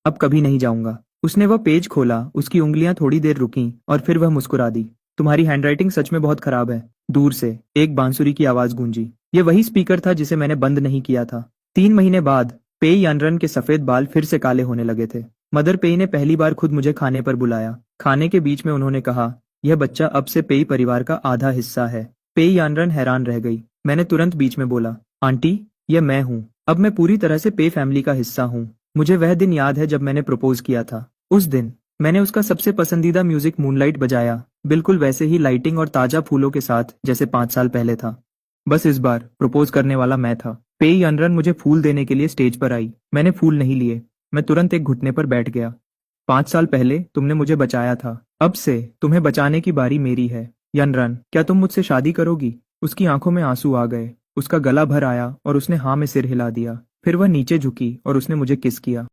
अब कभी नहीं जाऊंगा। उसने वह पेज खोला, उसकी उंगलियां थोड़ी देर रुकीं और फिर वह मुस्कुरा दी। तुम्हारी हैंडराइटिंग सच में बहुत खराब है। दूर से एक बांसुरी की आवाज गूंजी। ये वही स्पीकर था जिसे मैंने बंद नहीं किया था। 3 महीने बाद पेई यानरन के सफेद बाल फिर से काले होने लगे थे। मदर पेई ने पहली बार खुद मुझे खाने पर बुलाया। खाने के बीच में उन्होंने कहा, यह बच्चा अब से पेई परिवार का आधा हिस्सा है। पेई यानरन हैरान रह गई। मैंने तुरंत बीच में बोला, आंटी, यह मैं हूँ। अब मैं पूरी तरह से पेई फैमिली का हिस्सा हूँ। मुझे वह दिन याद है जब मैंने प्रपोज किया था। उस दिन मैंने उसका सबसे पसंदीदा म्यूजिक मूनलाइट बजाया, बिल्कुल वैसे ही लाइटिंग और ताजा फूलों के साथ जैसे 5 साल पहले था। बस इस बार प्रपोज करने वाला मैं था। पेई यानरन मुझे फूल देने के लिए स्टेज पर आई। मैंने फूल नहीं लिए। मैं तुरंत एक घुटने पर बैठ गया। 5 साल पहले तुमने मुझे बचाया था, अब से तुम्हें बचाने की बारी मेरी है। यानरन, क्या तुम मुझसे शादी करोगी? उसकी आंखों में आंसू आ गए। उसका गला भर आया और उसने हाँ में सिर हिला दिया। फिर वह नीचे झुकी और उसने मुझे किस किया।